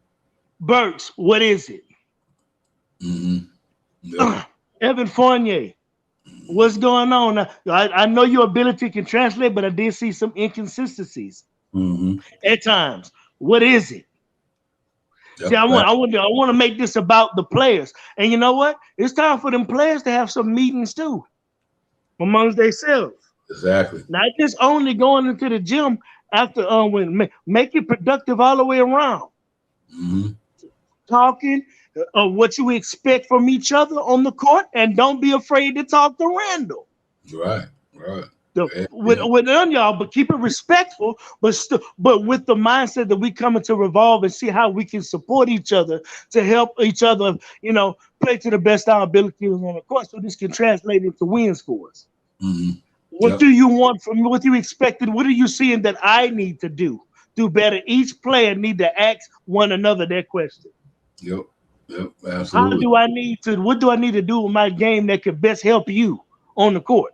Burks, what is it? Mm-hmm. Yep. Evan Fournier, what's going on? I know your ability can translate, but I did see some inconsistencies at times. What is it? Yep. See, I want to make this about the players. And you know what? It's time for them players to have some meetings too amongst themselves. Exactly. Not just only going into the gym after make it productive all the way around. Mm-hmm. Talking what you expect from each other on the court, and don't be afraid to talk to Randall. Right. With y'all, but keep it respectful, but with the mindset that we coming to revolve and see how we can support each other to help each other, play to the best of our abilities on the court, so this can translate into wins for us. Mm-hmm. What do you want from me? What you expected? What are you seeing that I need to do better? Each player need to ask one another that question. Yep, absolutely. What do I need to do with my game that could best help you on the court?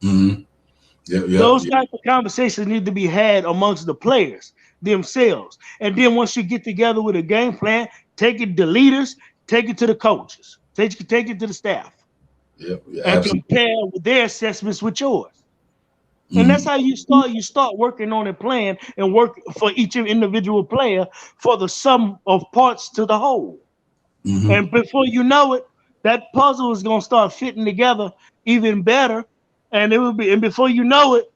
Mm-hmm. Those type of conversations need to be had amongst the players themselves. And then once you get together with a game plan, take it to leaders, take it to the coaches, take it to the staff. And compare with their assessments with yours. And that's how you start. You start working on a plan and work for each individual player for the sum of parts to the whole. Mm-hmm. And before you know it, that puzzle is going to start fitting together even better. And before you know it,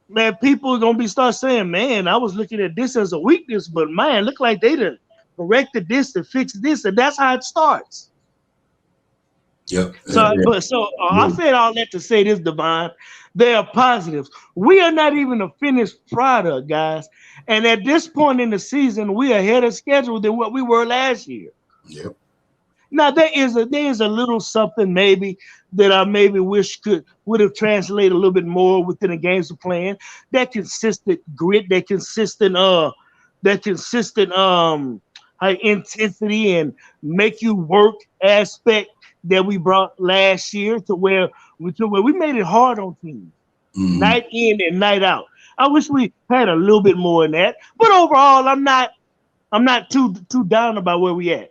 man, people are gonna be start saying, man, I was looking at this as a weakness, but man, look like they done corrected this and fixed this, and that's how it starts. Yep. So I said all that to say this, Divine. There are positives. We are not even a finished product, guys. And at this point in the season, we are ahead of schedule than what we were last year. Yep. Now there is a little something maybe that I maybe wish would have translated a little bit more within the games we're playing. That consistent grit, that consistent high intensity and make you work aspect that we brought last year to where we made it hard on teams, night in and night out. I wish we had a little bit more in that, but overall, I'm not too down about where we at.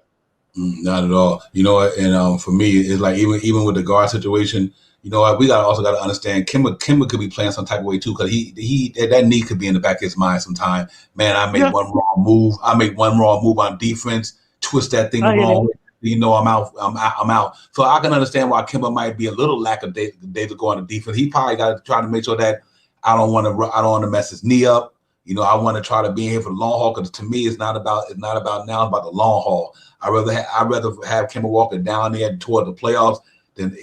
Not at all. You know, and for me, it's like even with the guard situation, you know, we also got to understand Kimba could be playing some type of way too, because he that knee could be in the back of his mind sometime. Man, I make one wrong move. I make one wrong move on defense, twist that thing the wrong way. You know, I'm out. So I can understand why Kimba might be a little lackadaisical on the defense. He probably got to try to make sure that I don't want to mess his knee up. You know, I want to try to be in here for the long haul, because to me, it's not about now, it's about the long haul. I'd rather have Kemba Walker down there toward the playoffs than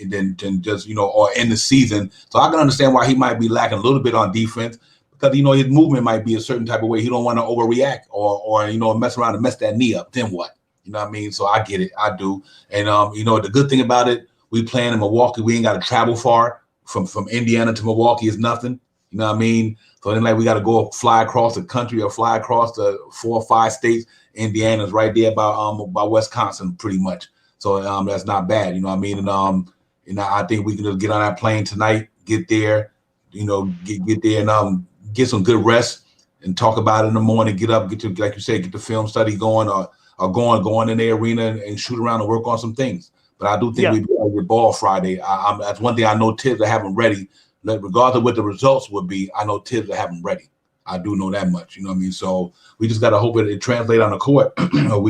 just, you know, or in the season. So I can understand why he might be lacking a little bit on defense, because, you know, his movement might be a certain type of way. He don't want to overreact or you know, mess around and mess that knee up. Then what? You know what I mean? So I get it. I do. And you know, the good thing about it, we playing in Milwaukee. We ain't got to travel far from Indiana to Milwaukee is nothing. You know what I mean? So then, like, we got to go fly across the country or fly across the 4 or 5 states. Indiana's right there by Wisconsin, pretty much. So that's not bad. You know what I mean? And you know, I think we can just get on that plane tonight, get there, you know, get there and get some good rest and talk about it in the morning. Get up, like you said, get the film study going or going in the arena and shoot around and work on some things. But I do think we play with ball Friday. That's one thing I know Tibbs are having ready. Regardless of what the results would be, I know Tibbs are having ready. I do know that much, you know what I mean. So we just got to hope it translates on the court. I'm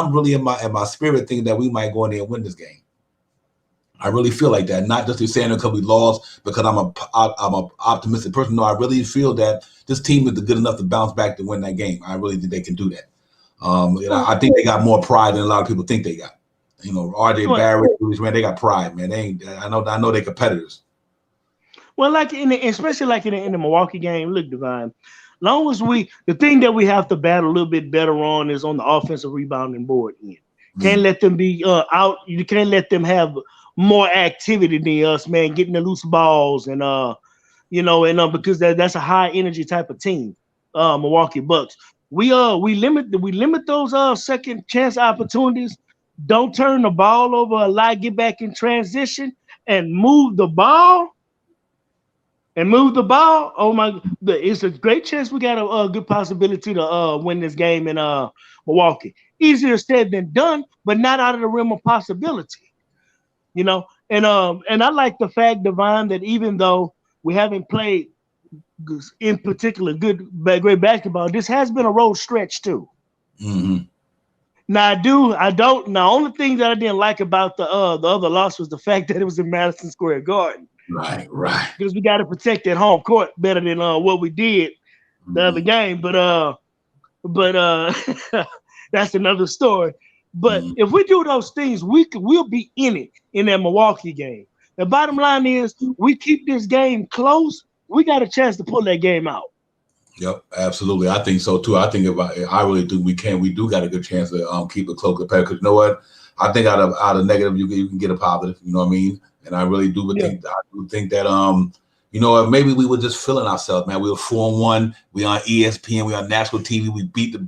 really in my spirit thinking that we might go in there and win this game. I really feel like that. Not just saying it because we lost, because I'm a optimistic person. No, I really feel that this team is good enough to bounce back to win that game. I really think they can do that. I think they got more pride than a lot of people think they got. You know, RJ Barrett, man, they got pride, man. I know they're competitors. Well, especially in the Milwaukee game, look, Divine. Long as the thing that we have to battle a little bit better on is on the offensive rebounding board end. Can't let them be out. You can't let them have more activity than us, man. Getting the loose balls and you know, and because that's a high energy type of team, Milwaukee Bucks. We limit those second chance opportunities. Don't turn the ball over a lot. Get back in transition and move the ball. Oh my! It's a great chance we got a good possibility to win this game in Milwaukee. Easier said than done, but not out of the realm of possibility. You know, and I like the fact, Divine, that even though we haven't played in particular great basketball, this has been a road stretch too. Mm-hmm. Now I don't. Now, only thing that I didn't like about the other loss was the fact that it was in Madison Square Garden. Right. Because we got to protect that home court better than what we did the other game. But that's another story. But if we do those things, we'll be in it in that Milwaukee game. The bottom line is, we keep this game close, we got a chance to pull that game out. Yep, absolutely. I think so too. I really do. We do got a good chance to keep it close compared. Because you know what? I think out of negative, you can get a positive. You know what I mean? And I really do think that you know what? Maybe we were just feeling ourselves, man. We were 4-1. We on ESPN. We on national TV. We beat the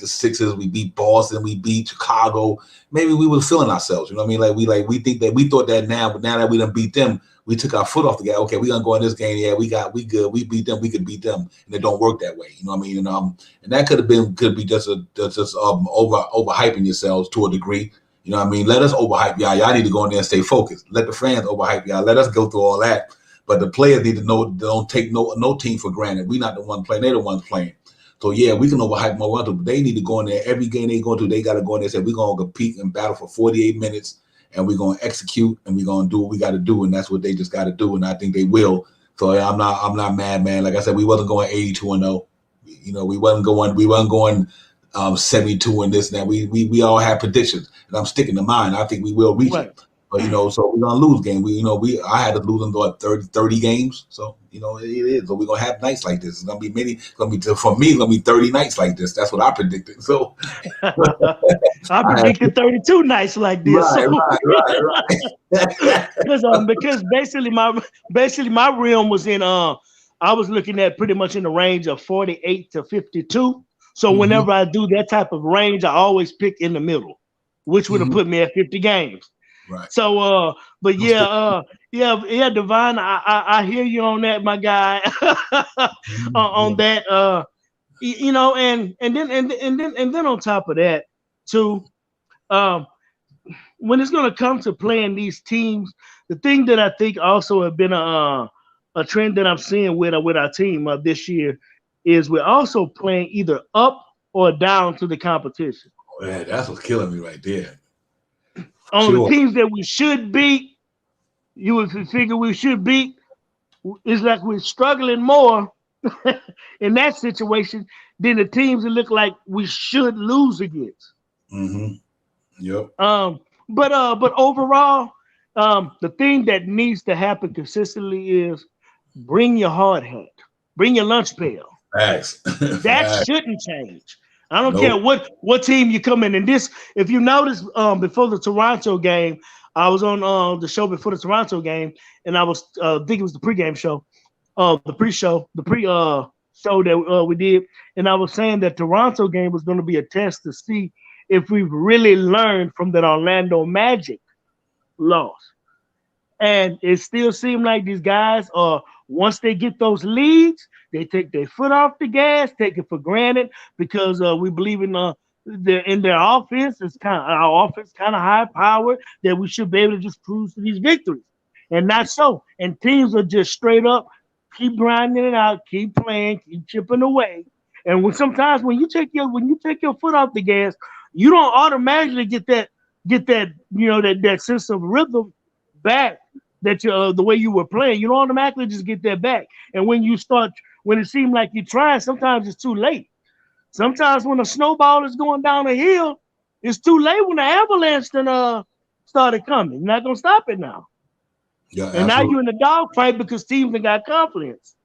Sixers. We beat Boston. We beat Chicago. Maybe we were feeling ourselves. You know what I mean? We think that we thought that now, but now that we done beat them, we took our foot off the gas. Okay, we gonna go in this game. Yeah, we good. We beat them. We could beat them, and it don't work that way. You know what I mean? And that could be just overhyping yourselves to a degree. You know what I mean? Let us overhype y'all. Y'all need to go in there and stay focused. Let the fans overhype y'all. Let us go through all that. But the players need to know, don't take no team for granted. We're not the one playing. They're the ones playing. So, yeah, we can overhype more. But they need to go in there. Every game they go to, they got to go in there and say, we're going to compete and battle for 48 minutes and we're gonna execute, and we're gonna do what we got to do, and that's what they just got to do, and I think they will. So yeah, I'm not mad, man. Like I said, we wasn't going 82-0. You know, we wasn't going 72 and this and that. We all had predictions, and I'm sticking to mine. I think we will reach it. But you know, so we're gonna lose game. I had to lose them to 30 games. So you know, it is. So we're gonna have nights like this. It's gonna be many. For me, it's gonna be 30 nights like this. That's what I predicted. So I predicted 32 nights like this. Right. Because basically my realm was in I was looking at pretty much in the range of 48 to 52. So whenever I do that type of range, I always pick in the middle, which would have put me at 50 games. Right. So, but yeah, Divine, I hear you on that, my guy. On that, you know, and then on top of that, too, when it's going to come to playing these teams, the thing that I think also have been a trend that I'm seeing with our team this year is we're also playing either up or down to the competition. Oh, yeah, that's what's killing me right there. On the teams that we should beat, you would figure we should beat. It's like we're struggling more in that situation than the teams that look like we should lose against. Yep. But overall, the thing that needs to happen consistently is bring your hard hat, bring your lunch pail. Facts. That shouldn't change. I don't care what team you come in. And this, if you notice, before the Toronto game, I was on the show before the Toronto game, and I was I think it was the pregame show, the pre-show that we did, and I was saying that Toronto game was going to be a test to see if we've really learned from that Orlando Magic loss. And it still seemed like these guys are, once they get those leads, they take their foot off the gas, take it for granted, because we believe in their offense. Our offense kind of high powered, that we should be able to just cruise to these victories, and not so. And teams are just straight up keep grinding it out, keep playing, keep chipping away. And sometimes when you take your foot off the gas, you don't automatically get that that sense of rhythm back, that the way you were playing. You don't automatically just get that back. And when it seems like you're trying, sometimes it's too late. Sometimes when a snowball is going down a hill, it's too late. When the avalanche started coming, you're not gonna stop it now. Yeah, and now you're in the dogfight because teams have got confidence.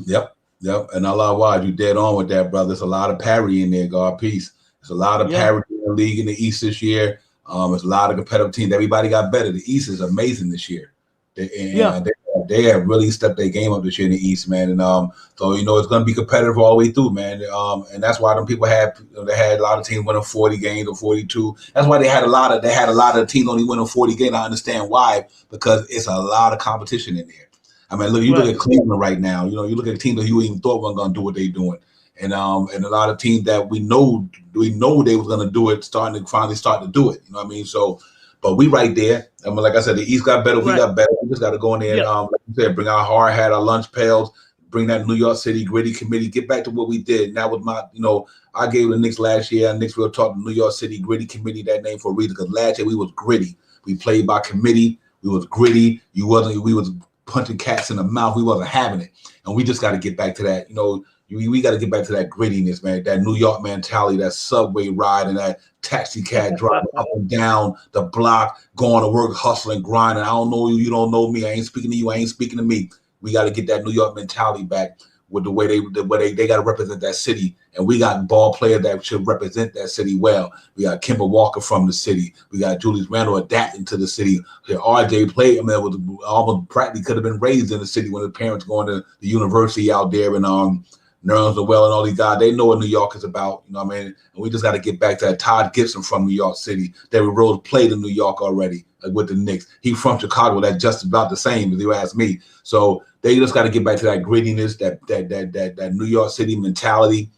Yep. And a lot wide, you dead on with that, brother. There's a lot of parity in there, God. Peace. There's a lot of parity in the league in the East this year. There's a lot of competitive teams. Everybody got better. The East is amazing this year. They have really stepped their game up this year in the East, man. And so it's going to be competitive all the way through, man. And that's why them people had a lot of teams winning 40 games or 42. That's why they had a lot of teams only winning 40 games. I understand why, because it's a lot of competition in there. I mean, look at Cleveland right now. You look at teams that you even thought weren't going to do what they're doing, and a lot of teams that we know they was going to do it, finally start to do it. You know what I mean? So. But we right there. I mean, like I said, the East got better. We got better. We just got to go in there and, like you said, bring our hard hat, our lunch pails, bring that New York City gritty committee, get back to what we did. And that was I gave the Knicks last year. And Knicks will talk the New York City gritty committee, that name for a reason, because last year we was gritty. We played by committee. We was gritty. We was punching cats in the mouth. We wasn't having it. And we just got to get back to that, we got to get back to that grittiness, man, that New York mentality, that subway ride and that taxi cab driving up and down the block, going to work, hustling, grinding. I don't know you, you don't know me. I ain't speaking to you. I ain't speaking to me. We got to get that New York mentality back with the way they got to represent that city. And we got ball players that should represent that city well. We got Kemba Walker from the city. We got Julius Randle adapting to the city. RJ played, was almost practically could have been raised in the city when his parents going to the university out there and Nerlens Noel and all these guys, they know what New York is about, you know what I mean? And we just got to get back to that. Todd Gibson from New York City. Derrick Rose played in New York already with the Knicks. He from Chicago. That's just about the same, if you ask me. So they just got to get back to that grittiness, that New York City mentality,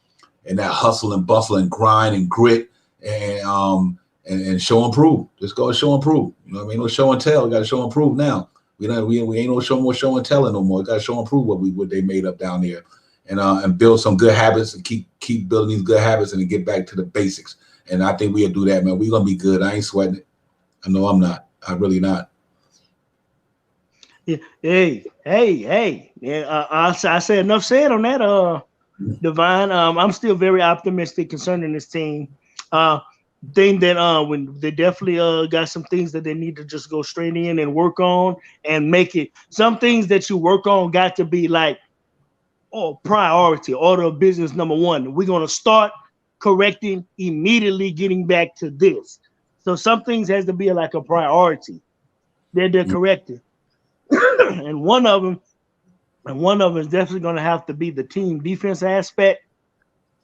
and that hustle and bustle and grind and grit, and show and prove. Just go show and prove. You know what I mean? No show and tell. We got to show and prove now. We ain't no show and telling no more. We got to show and prove what they made up down there. And build some good habits and keep building these good habits and get back to the basics. And I think we'll do that, man. We're going to be good. I ain't sweating it. I know I'm not. I really not. Yeah. Hey. Yeah, I say enough said on that. Divine. I'm still very optimistic concerning this team. Thing that when they definitely got some things that they need to just go straight in and work on and make it. Some things that you work on got to be like priority, order of business number one. We're gonna start correcting immediately, getting back to this. So some things has to be like a priority. They're corrected, and one of them is definitely gonna have to be the team defense aspect,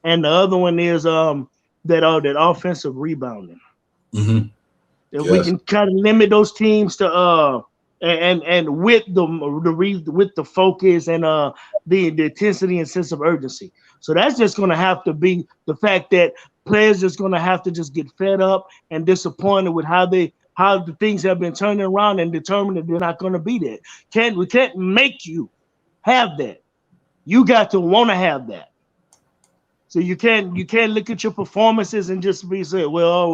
and the other one is that offensive rebounding. Mm-hmm. If we can kind of limit those teams to and with the focus and the intensity and sense of urgency. So that's just going to have to be the fact that players just going to have to just get fed up and disappointed with how the things have been turning around and determined that they're not going to be there. We can't make you have that. You got to want to have that. So you can't look at your performances and just be say, well,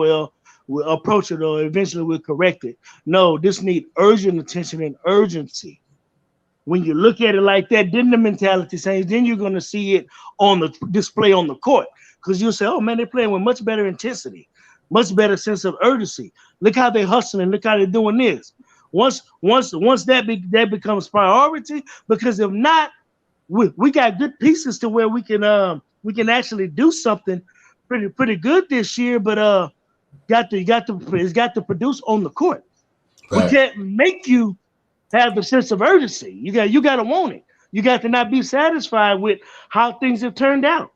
we'll approach it or eventually we'll correct it. No, this needs urgent attention and urgency. When you look at it like that, then the mentality changes. Then you're going to see it on the display on the court because you'll say, oh, man, they're playing with much better intensity, much better sense of urgency. Look how they're hustling. Look how they're doing this. Once that becomes priority, because if not, we got good pieces to where we can actually do something pretty good this year, but it's got to produce on the court. Right. We can't make you have the sense of urgency. You got to want it. You got to not be satisfied with how things have turned out.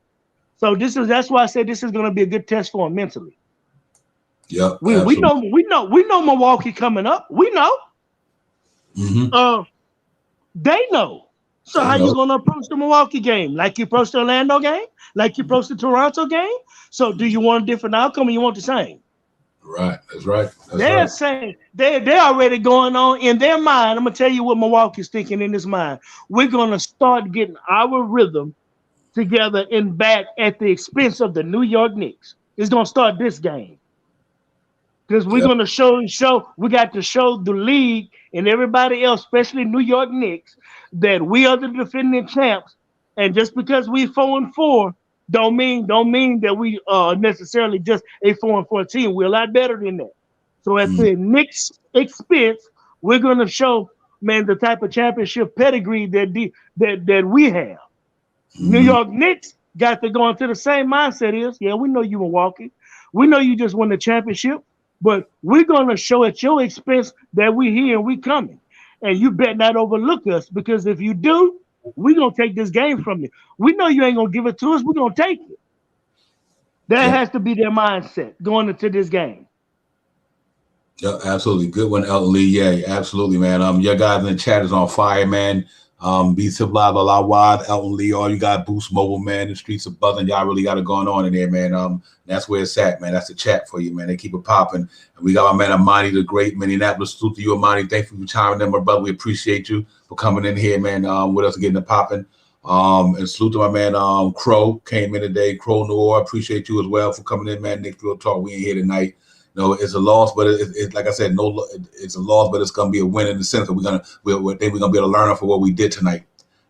So that's why I said this is going to be a good test for them mentally. Yeah, we know Milwaukee coming up. We know. Mm-hmm. They know. So how you going to approach the Milwaukee game? Like you approached the Orlando game? Like you approached the Toronto game? So do you want a different outcome or you want the same? Right. That's right. They're saying they're already going on in their mind. I'm going to tell you what Milwaukee's thinking in his mind. We're going to start getting our rhythm together and back at the expense of the New York Knicks. It's going to start this game. Because we're going to show we got to show the league and everybody else, especially New York Knicks, that we are the defending champs. And just because we 4-4, don't mean that we are necessarily just a 4-4 team. We're a lot better than that. So at the Knicks' expense, we're going to show, man, the type of championship pedigree that we have. New York Knicks got to go into the same mindset is, yeah, we know you Milwaukee. We know you just won the championship. But we're going to show at your expense that we're here and we're coming. And you better not overlook us, because if you do, we're going to take this game from you. We know you ain't going to give it to us. We're going to take it. That has to be their mindset going into this game. Yeah, absolutely. Good one, Elton Lee. Yeah, absolutely, man. Your guys in the chat is on fire, man. Be civilized, wide, Elton Lee, all you got, Boost Mobile, man. The streets are buzzing. Y'all really got it going on in there, man. That's where it's at, man. That's the chat for you, man. They keep it popping. And we got my man Amani, the great Minneapolis. Salute to you, Amani. Thank you for chiming in, my brother. We appreciate you for coming in here, man, with us, getting it popping. And salute to my man Crow, came in today. Crow Noor, appreciate you as well for coming in, man. Nick Real Talk, we ain't here tonight. No, it's a loss, but it's like I said, it's a loss, but it's gonna be a win in the sense that we're gonna be able to learn off of what we did tonight,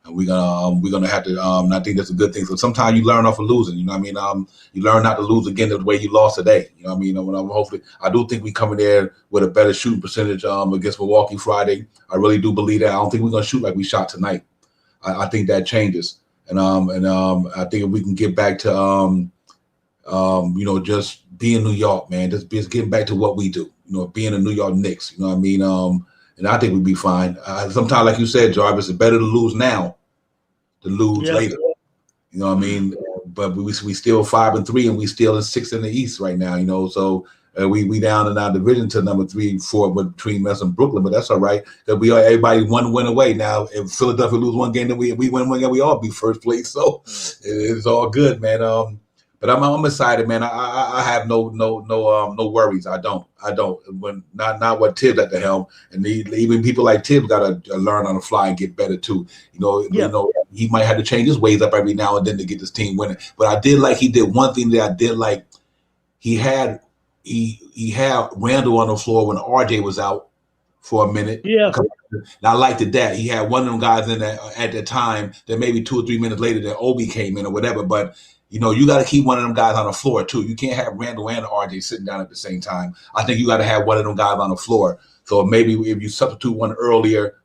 and we're gonna have to. I think that's a good thing. So sometimes you learn off of losing. You know what I mean? You learn not to lose again the way you lost today. You know what I mean? Hopefully, I do think we come in there with a better shooting percentage against Milwaukee Friday. I really do believe that. I don't think we're gonna shoot like we shot tonight. I think that changes, and I think if we can get back to just being New York, man, just getting back to what we do, being a New York Knicks, you know what I mean? And I think we'd be fine. Sometimes, like you said, Jarvis, it's better to lose now than lose later. You know what I mean? But we still 5-3 and we still in 6th in the East right now, so we down in our division to number 3, 4 between us and Brooklyn, but that's all right. Because we are everybody one win away. Now, if Philadelphia lose one game, then we win one game, we all be first place. So it's all good, man. But I'm excited, man. I have no worries. I don't. When not what Tibbs at the helm, and even people like Tibbs got to learn on the fly and get better too. He might have to change his ways up every now and then to get this team winning. But he did one thing that I did like. He had he had Randall on the floor when RJ was out for a minute. Yeah. And I liked it that he had one of them guys in there at that time that maybe 2 or 3 minutes later that Obi came in or whatever. But, you know, you got to keep one of them guys on the floor, too. You can't have Randall and RJ sitting down at the same time. I think you got to have one of them guys on the floor. So maybe if you substitute one earlier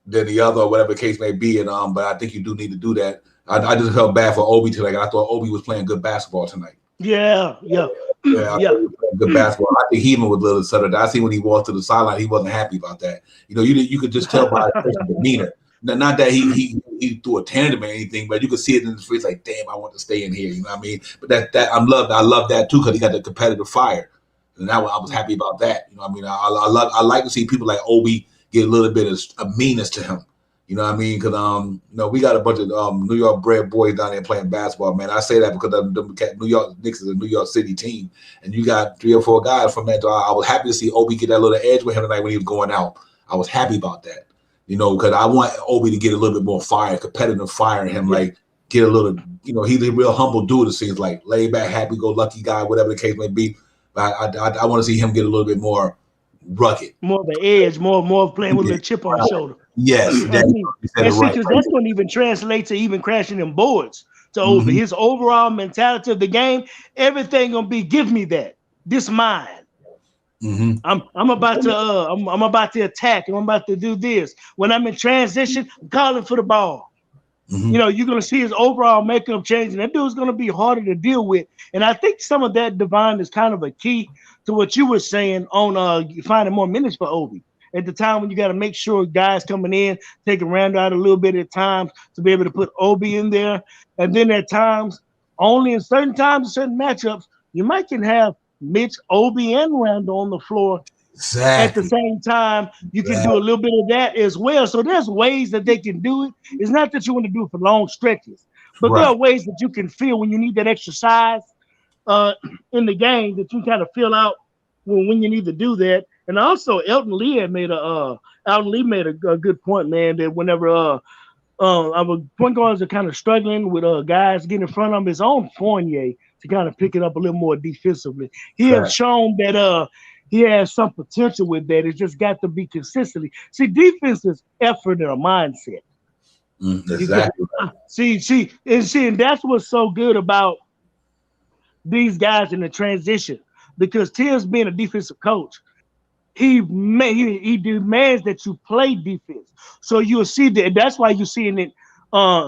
than the other or whatever the case may be, and but I think you do need to do that. I just felt bad for Obi tonight. I thought Obi was playing good basketball tonight. Yeah. Good basketball. I think he even was a little settled. I see when he walked to the sideline, he wasn't happy about that. You know, you could just tell by his demeanor. Not that he threw a tantrum or anything, but you could see it in his face, like, damn, I want to stay in here. You know what I mean? But I love that too, because he got the competitive fire, and I was happy about that. You know what I mean? I like to see people like Obi get a little bit of meanness to him. You know what I mean? Because you know, we got a bunch of New York bred boys down there playing basketball, man. I say that because the New York Knicks is a New York City team, and you got 3 or 4 guys from that. I was happy to see Obi get that little edge with him tonight when he was going out. I was happy about that, you know, because I want Obi to get a little bit more fire, competitive fire in him, like get a little, you know, he's a real humble dude. It seems like laid back, happy-go-lucky guy, whatever the case may be. But I want to see him get a little bit more rugged, more of an edge, more playing with a chip on the shoulder. Yes, because that's going to even translate to even crashing them boards. So his overall mentality of the game, everything gonna be, give me that. This mine. I'm about to I'm about to attack. I'm about to do this. When I'm in transition, I'm calling for the ball. You know, you're gonna see his overall makeup change, and that dude's gonna be harder to deal with. And I think some of that, Devon, is kind of a key to what you were saying on finding more minutes for Obi. At the time when you got to make sure guys coming in, taking Randall out a little bit at times to be able to put Obi in there. And then at times, only in certain times, certain matchups, you might can have Mitch, Obi, and Randall on the floor at the same time. You can do a little bit of that as well. So there's ways that they can do it. It's not that you want to do it for long stretches, but there are ways that you can feel when you need that extra size in the game that you kind of feel out when you need to do that. And also, Elton Lee made a good point, man. That whenever our point guards are kind of struggling with guys getting in front of him, his own Fournier to kind of pick it up a little more defensively. He has shown that he has some potential with that. It's just got to be consistently. See, defense is effort and a mindset. Exactly. And that's what's so good about these guys in the transition, because Tim's being a defensive coach. He demands that you play defense. So you'll see that. That's why you're seeing it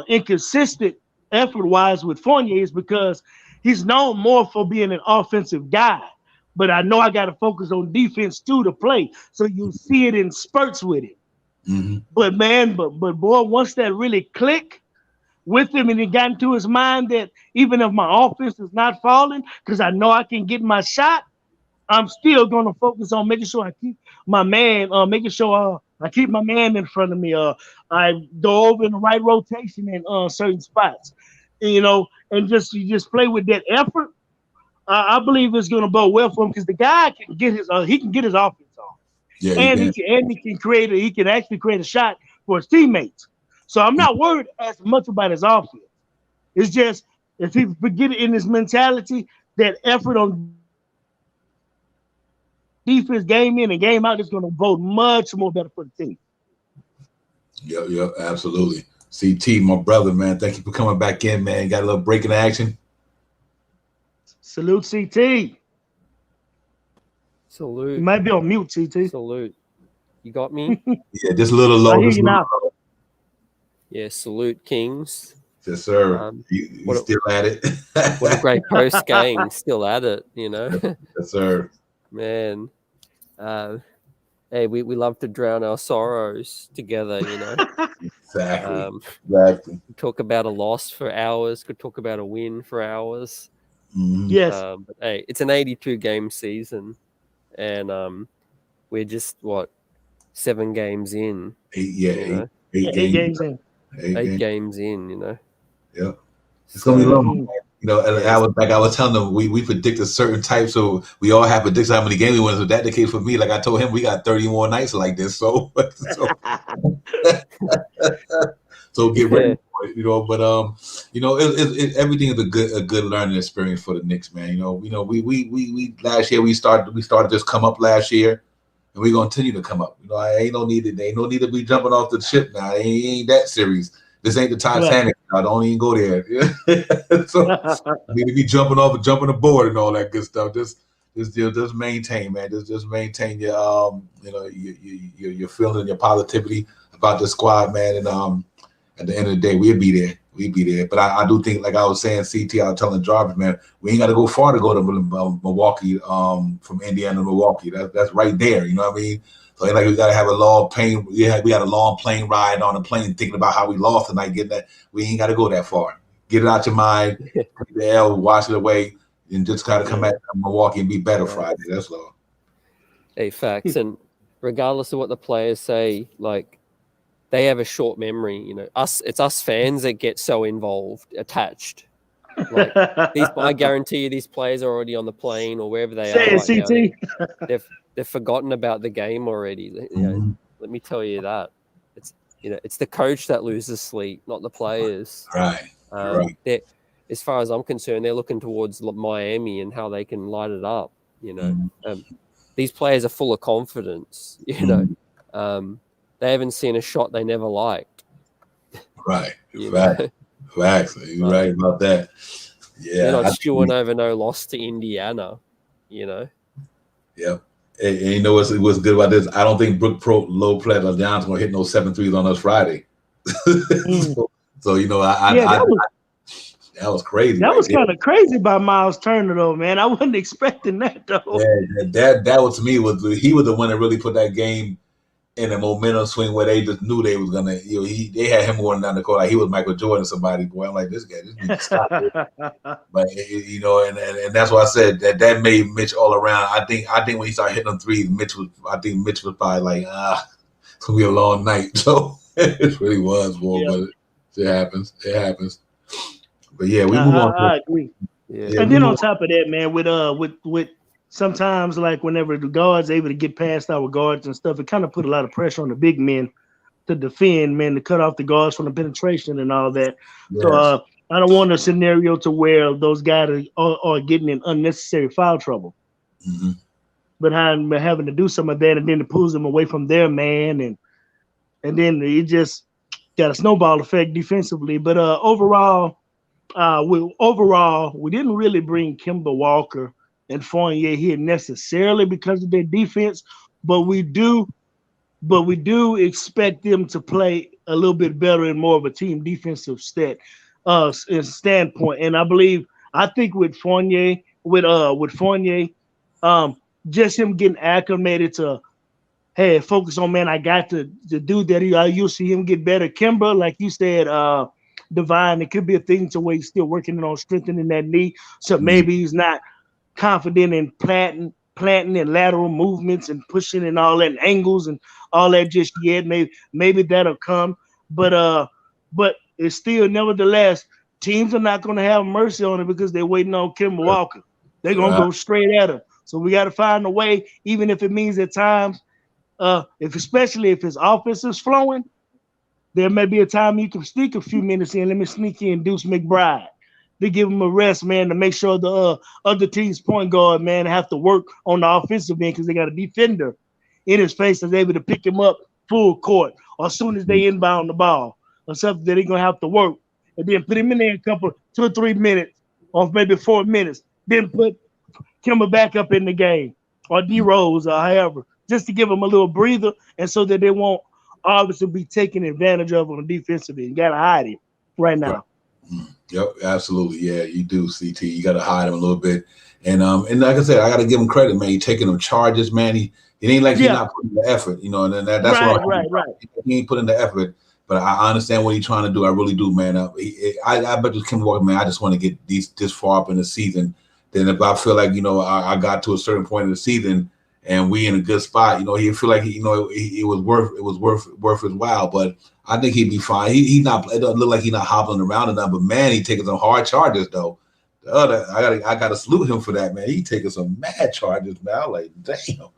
inconsistent effort-wise with Fournier, is because he's known more for being an offensive guy. But I know I got to focus on defense too to play. So you see it in spurts with it. But boy, once that really clicked with him and it got into his mind that even if my offense is not falling, because I know I can get my shot, I'm still going to focus on making sure I keep my man, I keep my man in front of me. I go over in the right rotation in certain spots, you know, and you just play with that effort. I believe it's going to bode well for him, because the guy can get his offense off, he can actually create a shot for his teammates. So I'm not worried as much about his offense. It's just if he forget it in his mentality, that effort on defense, game in and game out, is going to vote much more better for the team. Yep, absolutely. CT, my brother, man, thank you for coming back in, man. Got a little break in action. Salute, CT. Salute. You might be on mute, CT. Salute. You got me? Yeah, just a little low. I hear you now. Yeah, salute, Kings. Yes, sir. You still at it. What a great post game. Still at it, you know. Yes, sir. Man. Hey, we love to drown our sorrows together, you know. Exactly. Talk about a loss for hours. Could talk about a win for hours. Yes. But hey, it's an 82-game season, and we're just 7 games in. Eight games in. 8 games in, you know. Yeah. It's gonna be long. You know, and I was telling them we predicted certain types, so we all have predicted how many games we win. So that the case for me. Like I told him, we got 30 more nights like this. So So get ready for it, But everything is a good learning experience for the Knicks, man. We last year we started this come up last year, and we're gonna continue to come up. Ain't no need to be jumping off the ship now. It ain't that serious. This ain't the Titanic. I don't even go there. So need to be jumping aboard and all that good stuff. Just maintain, man. Just maintain your your feeling, your positivity about the squad, man. And at the end of the day, we'll be there. But I do think, like I was saying, CT, I was telling Jarvis, man, we ain't got to go far to go to Milwaukee. From Indiana to Milwaukee, that's right there. You know what I mean? So ain't like we got to have a long plane. We had a long plane ride on the plane, thinking about how we lost tonight. Getting that, we ain't got to go that far. Get it out your mind. Wash it away, and just kind of come back to Milwaukee and be better Friday. That's all. Hey, facts. And regardless of what the players say, like, they have a short memory. It's us fans that get so involved, attached. Like I guarantee you, these players are already on the plane or wherever they are right now. They've forgotten about the game already. Let me tell you that. It's the coach that loses sleep, not the players. Right. As far as I'm concerned, they're looking towards Miami and how they can light it up. These players are full of confidence. They haven't seen a shot they never liked. Right. Facts. You're right about that. Yeah. They're not stewing over no loss to Indiana, Yep. And you know what's good about this? I don't think Brook Lopez or John's going to hit no 7 threes on us Friday. So that was crazy. That was kind of crazy by Miles Turner, though, man. I wasn't expecting that, though. Yeah, that was, to me, he was the one that really put that game in a momentum swing where they just knew they was gonna, they had him going down the court like he was Michael Jordan, somebody. Boy, I'm like, this needs to stop it. But and that's why I said that made Mitch all around. I think when he started hitting them threes, Mitch was probably like, it's gonna be a long night. So it really was, boy. Yeah. But it happens. But yeah, we move on. I agree. Yeah. And then on top of that, man, with sometimes, like, whenever the guards able to get past our guards and stuff, it kind of put a lot of pressure on the big men to defend, man, to cut off the guards from the penetration and all that. Yes. So I don't want a scenario to where those guys are getting in unnecessary foul trouble. Mm-hmm. But having to do some of that, and then it pulls them away from their man, and then it just got a snowball effect defensively. But overall, we didn't really bring Kemba Walker and Fournier here necessarily because of their defense, but we do expect them to play a little bit better and more of a team defensive standpoint. And I think with Fournier, just him getting acclimated to, hey, focus on, man, I got to do that. You'll see him get better. Kemba, like you said, Divine, it could be a thing to where he's still working on strengthening that knee, so maybe he's not confident in planting and lateral movements and pushing and all that, and angles and all that just yet. Maybe that'll come, but it's still, nevertheless, teams are not going to have mercy on it because they're waiting on Kemba Walker. They're going to go straight at him. So we got to find a way, even if it means at times, especially if his offense is flowing, there may be a time you can sneak a few minutes in. Let me sneak in Deuce McBride. They give him a rest, man, to make sure the other team's point guard, man, have to work on the offensive end because they got a defender in his face that's able to pick him up full court or as soon as they inbound the ball or something that they're going to have to work. And then put him in there 2 or 3 minutes or maybe 4 minutes. Then put Kemba back up in the game or D-Rose or however, just to give him a little breather and so that they won't obviously be taken advantage of on the defensive end. You got to hide him right now. Right. Yep, absolutely. Yeah, you do, CT. You got to hide him a little bit. And like I said, I got to give him credit, man. He's taking them charges, man. It ain't like he's not putting the effort, and then that's right. He ain't putting the effort, but I understand what he's trying to do. I really do, man. I bet you Kim Walker, man, I just want to get this far up in the season. Then if I feel like, I got to a certain point in the season and we in a good spot, he feel like, it was worth his while, but I think he'd be fine. He's not. It doesn't look like he's not hobbling around enough. But man, he taking some hard charges though. I gotta salute him for that, man. He taking some mad charges, man. I'm like, damn.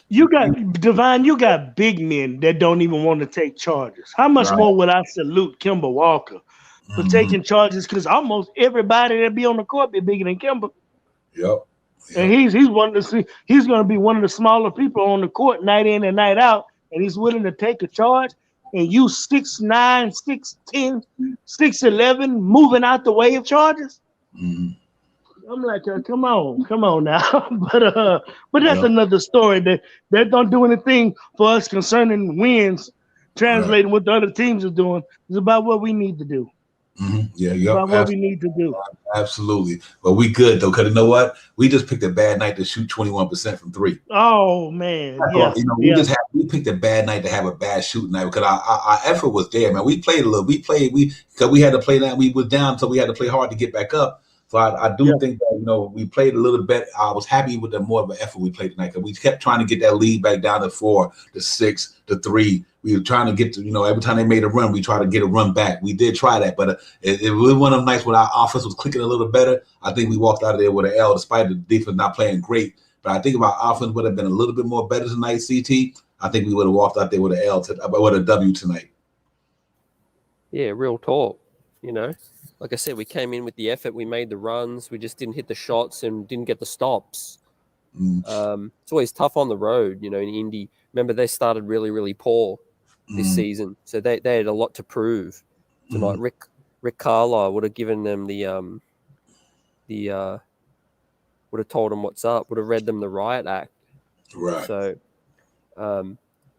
You got Divine, you got big men that don't even want to take charges. How much Right. more would I salute Kemba Walker for Mhm. taking charges? Because almost everybody that be on the court be bigger than Kemba. Yep. And he's one of the he's gonna be one of the smaller people on the court night in and night out, and he's willing to take a charge. And you 6'9", 6'10", 6'11", moving out the way of charges. Mhm. I'm like, come on now. but that's Yep. another story. That don't do anything for us concerning wins. Translating what the other teams are doing is about what we need to do. Mhm. Yeah. It's Yep. about what we need to do. Absolutely. But we good though, because you know what? We just picked a bad night to shoot 21% from three. Oh man, yeah. You know, we picked a bad night to have a bad shooting night because our effort was there, man. We played a little. Because we had to play that. We was down, so we had to play hard to get back up. So I do think that, you know, we played a little bit. I was happy with the more of an effort we played tonight because we kept trying to get that lead back down to 4, to 6, to 3. We were trying to get to, you know, every time they made a run, we tried to get a run back. We did try that, but it was one of them nights when our offense was clicking a little better. I think we walked out of there with an L, despite the defense not playing great. But I think if our offense would have been a little bit more better tonight, CT, I think we would have walked out there with an L, with a W tonight. Yeah, real talk. You know, like I said, we came in with the effort. We made the runs. We just didn't hit the shots and didn't get the stops. It's always tough on the road, you know, in Indy. Remember, they started really, really poor this season. So they had a lot to prove. Tonight, Rick Carlisle would have given them would have told them what's up, would have read them the riot act. Right. So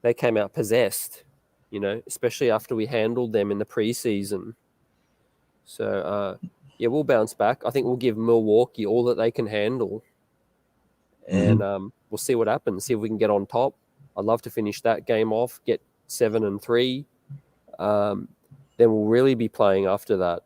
they came out possessed, you know, especially after we handled them in the preseason. So, yeah, we'll bounce back. I think we'll give Milwaukee all that they can handle. And we'll see what happens, see if we can get on top. I'd love to finish that game off, get 7-3. Then we'll really be playing after that.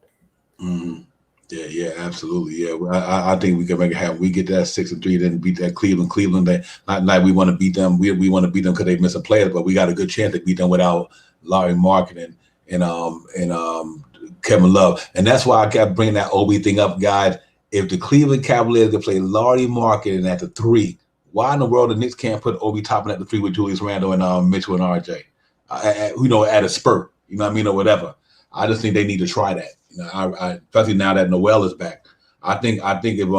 Yeah, absolutely. Yeah, I think we can make it happen. We get that 6-3, then beat that Cleveland. That not like we want to beat them. We want to beat them because they miss a player, but we got a good chance to beat them without Larry Marketing and Kevin Love. And that's why I kept bringing that Obi thing up, guys. If the Cleveland Cavaliers can play Larry Marketing at the 3, why in the world the Knicks can't put Obi Toppin at the 3 with Julius Randle and Mitchell and RJ? You know, at a spurt, you know what I mean, or whatever. I just think they need to try that. You know, especially now that Noel is back. I think if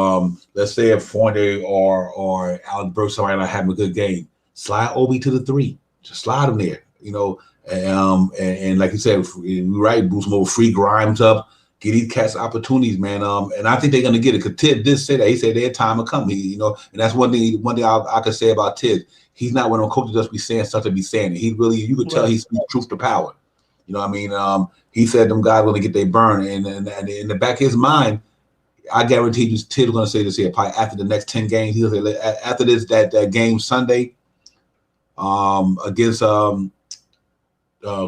let's say if Fournier or Allen Burks are not having a good game, slide Obi to the 3. Just slide him there. You know, and like you said, right, boost more free Grimes up. Get these cats opportunities, man. And I think they're gonna get it. Cause Tibbs did say that. He said their time will come. You know, and that's one thing I could say about Tibbs. He's not one of them coaches just be saying stuff to be saying it. He really, you could tell he speaks truth to power. You know what I mean? He said them guys gonna get their burn, and in the back of his mind, I guarantee you, Tibbs gonna say this here. Probably after the next 10 games, he'll say after this that game Sunday, against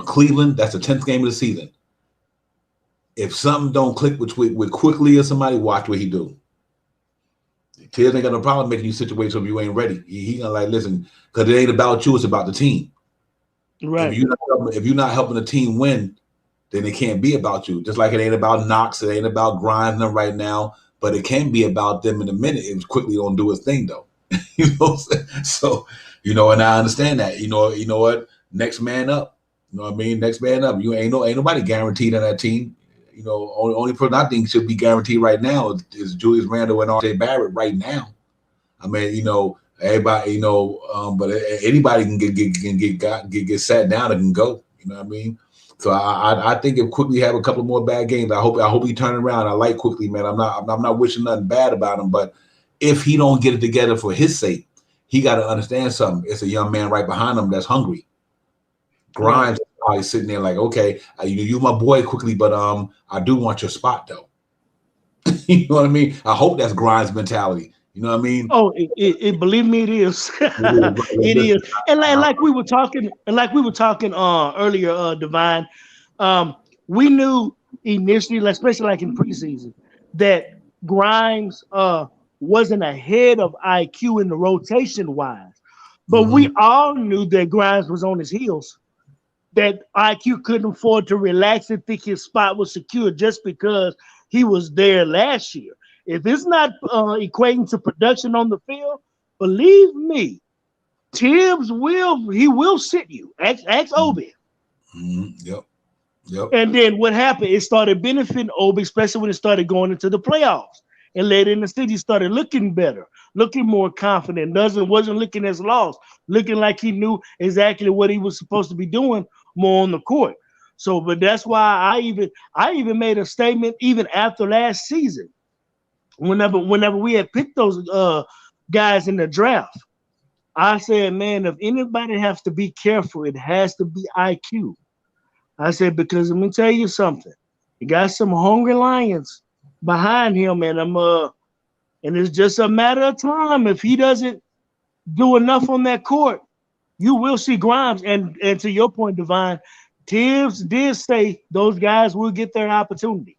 Cleveland. That's the 10th game of the season. If something don't click with quickly or somebody, watch what he do. Tibbs ain't got no problem making you situations if you ain't ready. He gonna like, listen, because it ain't about you, it's about the team. Right. If you're not helping the team win, then it can't be about you. Just like it ain't about Knox, it ain't about Grimes right now, but it can be about them in a minute. It was quickly gonna do his thing though. You know what I'm saying? So, you know, and I understand that. You know what? Next man up. You know what I mean? Next man up. You ain't nobody guaranteed on that team. You know, only person I think should be guaranteed right now is Julius Randle and RJ Barrett right now. I mean, you know, everybody, you know, but anybody can get sat down and can go. You know what I mean? So I think if Quickly have a couple more bad games, I hope he turn around. I like Quickly, man. I'm not wishing nothing bad about him, but if he don't get it together for his sake, he got to understand something. It's a young man right behind him that's hungry. Grimes is probably sitting there like, okay, you my boy Quickly, but I do want your spot though. You know what I mean? I hope that's Grimes' mentality. You know what I mean? Oh, believe me, it is. It is. And like we were talking earlier, Divine. We knew initially, especially like in preseason, that Grimes wasn't ahead of IQ in the rotation wise, but we all knew that Grimes was on his heels. That IQ couldn't afford to relax and think his spot was secure just because he was there last year. If it's not equating to production on the field, believe me, Tibbs will sit you. Ask Obi. Yep. And then what happened? It started benefiting Obi, especially when it started going into the playoffs. And later in the season, he started looking better, looking more confident. Wasn't looking as lost, looking like he knew exactly what he was supposed to be doing more on the court. So, but that's why I even made a statement even after last season. Whenever we had picked those guys in the draft, I said, man, if anybody has to be careful, it has to be IQ. I said, because let me tell you something. You got some hungry lions behind him, and and it's just a matter of time. If he doesn't do enough on that court, you will see Grimes. And to your point, Divine, Tibbs did say those guys will get their opportunity.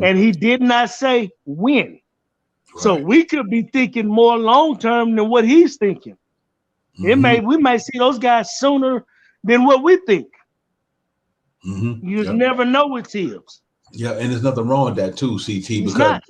And he did not say when. Right. So we could be thinking more long-term than what he's thinking. We might see those guys sooner than what we think. You just never know with Tibbs. Yeah, and there's nothing wrong with that too, CT, because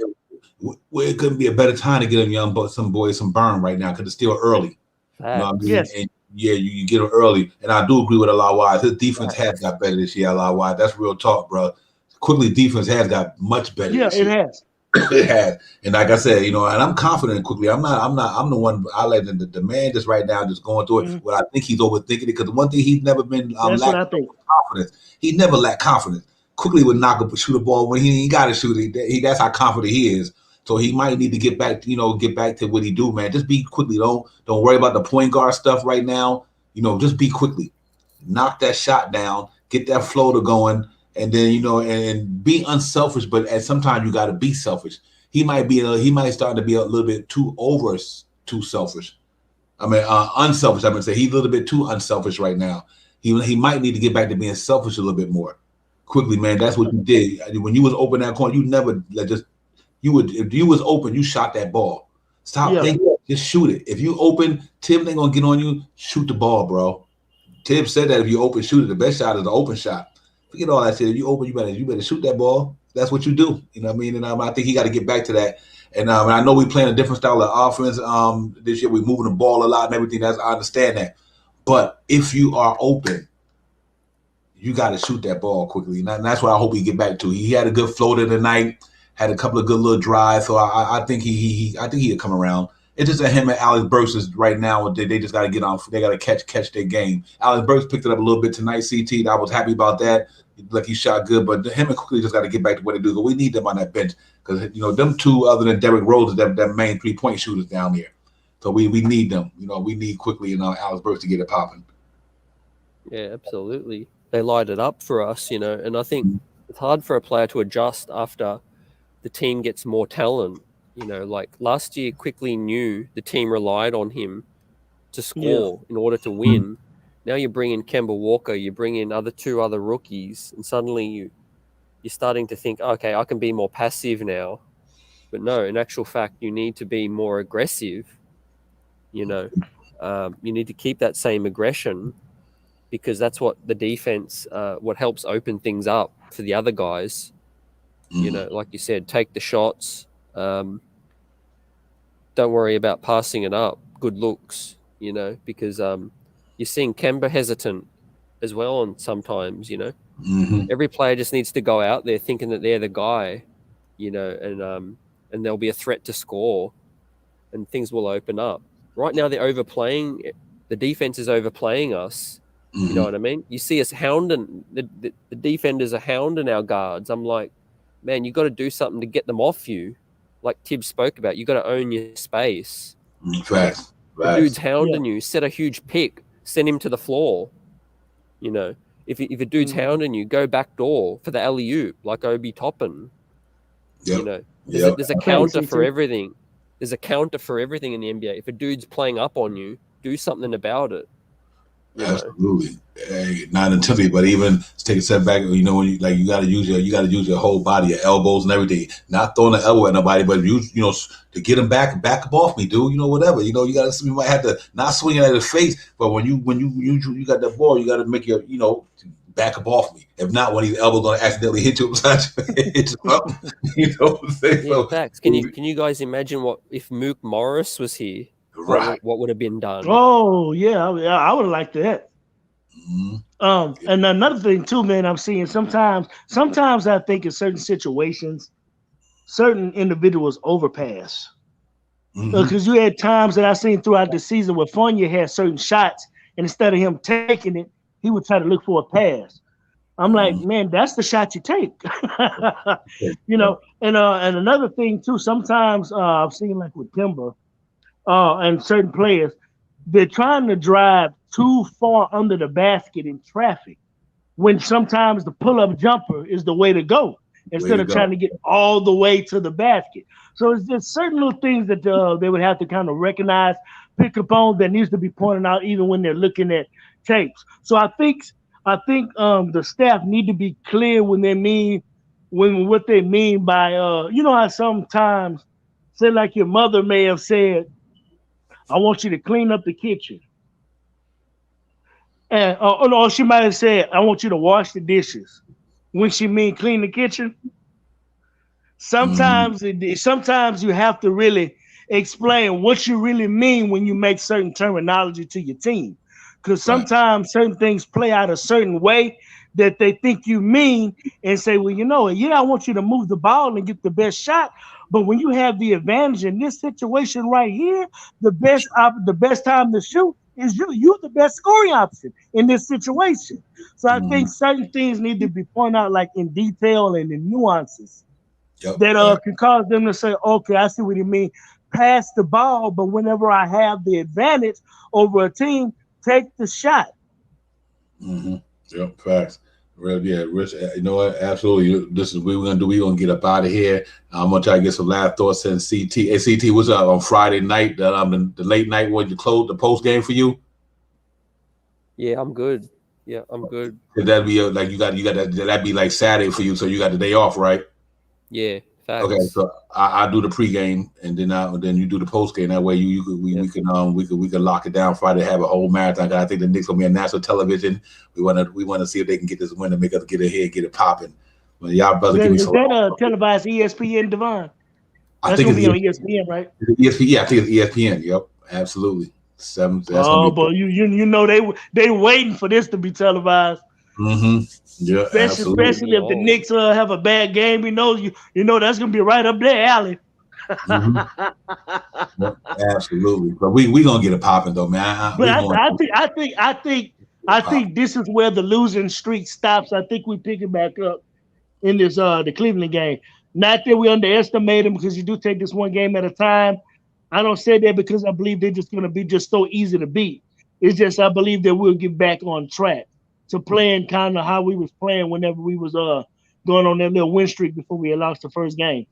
it couldn't be a better time to get them some boys some burn right now because it's still early. You know what I mean? Yes. And you get them early. And I do agree with Allah Wise. His defense has got better this year, Allah Wise. That's real talk, bro. Quickly, defense has got much better. Yeah, this year. It has. It has. And like I said, and I'm confident quickly. I'm the one I let the man just right now just going through it. What I think he's overthinking it because one thing he's never been that's what I think. Confidence. He never lacked confidence. Quickly would shoot a ball when he ain't got to shoot it. That's how confident he is. So he might need to get back to what he do, man. Just be quickly. Don't worry about the point guard stuff right now. Just be quickly. Knock that shot down. Get that floater going. And then, and be unselfish, but sometimes you got to be selfish. He might start to be a little bit too selfish. I mean, unselfish. I'm going to say he's a little bit too unselfish right now. He might need to get back to being selfish a little bit more. Quickly, man. That's what you did. When you was open that corner, you never if you was open, you shot that ball. Stop thinking, just shoot it. If you open, Tim ain't going to get on you, shoot the ball, bro. Tim said that if you open, shoot it. The best shot is the open shot. Forget all that shit. If you open, you better shoot that ball. That's what you do. You know what I mean? And I think he got to get back to that. And I know we playing a different style of offense this year. We're moving the ball a lot and everything. I understand that. But if you are open, you got to shoot that ball quickly. And that's what I hope we get back to. He had a good floater tonight. Had a couple of good little drives. So I think he'll come around. It's just that him and Alex Burks is right now. They just got to get on. They got to catch their game. Alex Burks picked it up a little bit tonight. CT, I was happy about that. Like he shot good, but him and quickly just got to get back to what they do. But we need them on that bench because them two, other than Derrick Rose, that main 3-point shooters down there. So we need them. We need quickly and Alex Burks to get it popping. Yeah, absolutely. They light it up for us, and I think it's hard for a player to adjust after the team gets more talent. Like last year, Quickly knew the team relied on him to score in order to win. Now you bring in Kemba Walker, you bring in two other rookies, and suddenly you're starting to think, okay, I can be more passive now. But no, in actual fact, you need to be more aggressive. You need to keep that same aggression because that's what the defense, what helps open things up for the other guys. Like you said, take the shots. Don't worry about passing it up. Good looks, because you're seeing Kemba hesitant as well, and sometimes, every player just needs to go out there thinking that they're the guy, and there'll be a threat to score, and things will open up. Right now, they're overplaying. The defense is overplaying us. You know what I mean? You see us hounding the defenders are hounding our guards. I'm like, man, you got to do something to get them off you. Like Tibbs spoke about, you got to own your space. Facts. The dude's hounding you. Set a huge pick. Send him to the floor. If a dude's hounding you, go back door for the alley-oop like Obi Toppin. There's a counter for everything. There's a counter for everything in the NBA. If a dude's playing up on you, do something about it. Absolutely. Not intimidating, but even take a step back. When you got to use your whole body, your elbows and everything. Not throwing an elbow at nobody, but to get him back up off me, dude. Whatever. You might have to not swing it at his face, but when you got that ball, you got to make your back up off me. If not, one of these elbows gonna accidentally hit you upside your head. You know what I'm saying? Yeah, facts. Can you guys imagine what if Mook Morris was here? Right. What would have been done? Oh yeah, I would have liked that. Mm-hmm. And another thing too, man, I'm seeing sometimes I think in certain situations, certain individuals overpass. Because you had times that I've seen throughout the season where Fournier had certain shots, and instead of him taking it, he would try to look for a pass. I'm like, man, that's the shot you take. You know, and another thing too, sometimes I've seen like with Timber and certain players, they're trying to drive too far under the basket in traffic when sometimes the pull-up jumper is the way to go instead of trying to get all the way to the basket. So it's just certain little things that they would have to kind of recognize, pick up on, that needs to be pointed out even when they're looking at tapes. So I think the staff need to be clear when they mean what they mean by you know how sometimes say like your mother may have said, I want you to clean up the kitchen. And or she might have said, I want you to wash the dishes. When she mean clean the kitchen. Sometimes sometimes you have to really explain what you really mean when you make certain terminology to your team. Because sometimes certain things play out a certain way that they think you mean and say, well, you know, yeah, I want you to move the ball and get the best shot. But when you have the advantage in this situation right here, the best time to shoot is you. You're the best scoring option in this situation. So I think certain things need to be pointed out like in detail and in nuances that can cause them to say, okay, I see what you mean. Pass the ball, but whenever I have the advantage over a team, take the shot. Yep, facts. Rich. You know what? Absolutely. This is what we're gonna do. We're gonna get up out of here. I'm gonna try to get some last thoughts and CT. Hey, CT, what's up on Friday night? The late night when you close the post game for you? Yeah, I'm good. Yeah, I'm good. That'd be like you got that'd be like Saturday for you, so you got the day off, right? Yeah. Facts. Okay, so I do the pregame and then you do the postgame. That way we can lock it down Friday, have a whole marathon. I think the Knicks will be on national television. We want to see if they can get this win and make us get ahead, get it popping. But y'all brother, give me some. Is that televised ESPN, Devon? That's gonna be on ESPN, right? ESPN, yeah, I think it's ESPN. Yep, absolutely. 7. But you know they waiting for this to be televised. Yeah, especially if the Knicks have a bad game, you know that's gonna be right up their alley. Yep, absolutely, but we gonna get it popping though, man. I think this is where the losing streak stops. I think we pick it back up in this the Cleveland game. Not that we underestimate them, because you do take this one game at a time. I don't say that because I believe they're just gonna be just so easy to beat. It's just I believe that we'll get back on track to playing kind of how we was playing whenever we was going on that little win streak before we had lost the first game.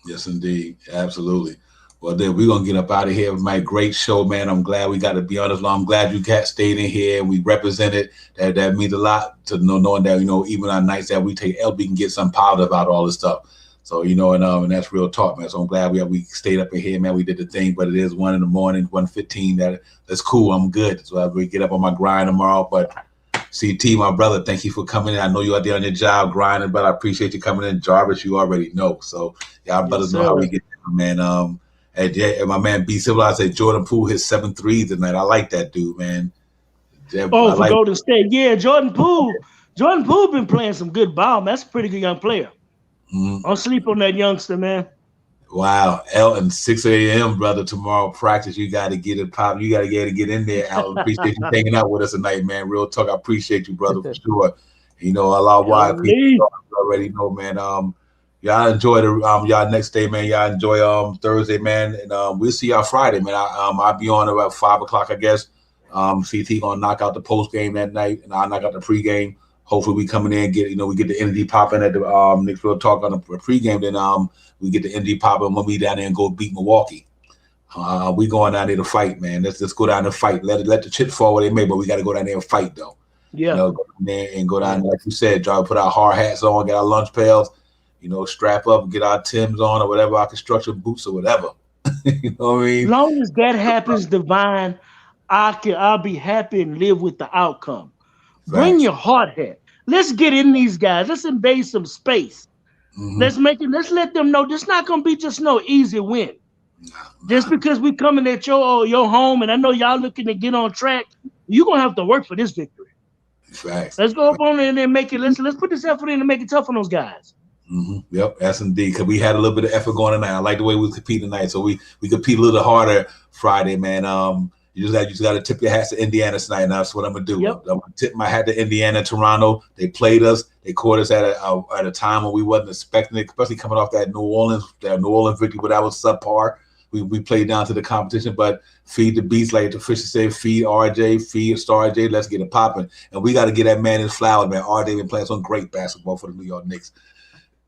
Yes, indeed. Absolutely. Well, then we're going to get up out of here. My great show, man. I'm glad we got to be honest. I'm glad you stayed in here and we represented. That means a lot to knowing that, even on nights that we take L, we can get some positive about all this stuff. So, and that's real talk, man. So I'm glad we stayed up in here, man. We did the thing, but it is 1 a.m, 1:15. That's cool. I'm good. So I get up on my grind tomorrow, but CT, my brother, thank you for coming in. I know you out there on your job grinding, but I appreciate you coming in. Jarvis, you already know. So y'all brothers know how we get there, man. And my man B Civilized said Jordan Poole hit 7 threes tonight. I like that dude, man. For Golden State. Yeah, Jordan Poole. Jordan Poole been playing some good ball, man. That's a pretty good young player. Don't sleep on that youngster, man. Wow, Elton, 6 a.m., brother, tomorrow practice. You got to get it pop. You got to get in there, Elton. Appreciate you hanging out with us tonight, man. Real talk. I appreciate you, brother, for sure. A lot wide people already know, man. Y'all enjoy y'all next day, man. Y'all enjoy Thursday, man. And we'll see y'all Friday, man. I'll be on about 5 o'clock, I guess. CT gonna knock out the post game that night, and I'll knock out the pregame. Hopefully we coming in and we get the energy popping at the Knicks Real Talk on the pregame. Then we get the energy popping when we down there and go beat Milwaukee. We going down there to fight, man. Let's go down there and fight. Let the chips fall where they may, but we got to go down there and fight, though. Yeah. Go down there and go down, like you said, try to put our hard hats on, get our lunch pails, strap up, get our Timbs on or whatever, our construction boots or whatever. You know what I mean? As long as that happens, Divine, I'll be happy and live with the outcome. Facts. Bring your hard hat. Let's get in these guys. Let's invade some space. Let's let them know this not gonna be just no easy win. Just because we coming at your home, and I know y'all looking to get on track, you're gonna have to work for this victory. Facts. Let's go up on there and then make it. Let's put this effort in to make it tough on those guys. Mm-hmm. Yep, that's indeed. Because we had a little bit of effort going tonight. I like the way we compete tonight, so we compete a little harder Friday, man. You just got to tip your hats to Indiana tonight. And that's what I'm gonna do. Yep. I'm gonna tip my hat to Indiana, Toronto. They played us. They caught us at a time when we wasn't expecting it, especially coming off that New Orleans victory, but that was subpar. We played down to the competition, but feed the beast, like the Fisher said, feed RJ, feed Star J. Let's get it popping, and we got to get that man his flowers, man. RJ been playing some great basketball for the New York Knicks.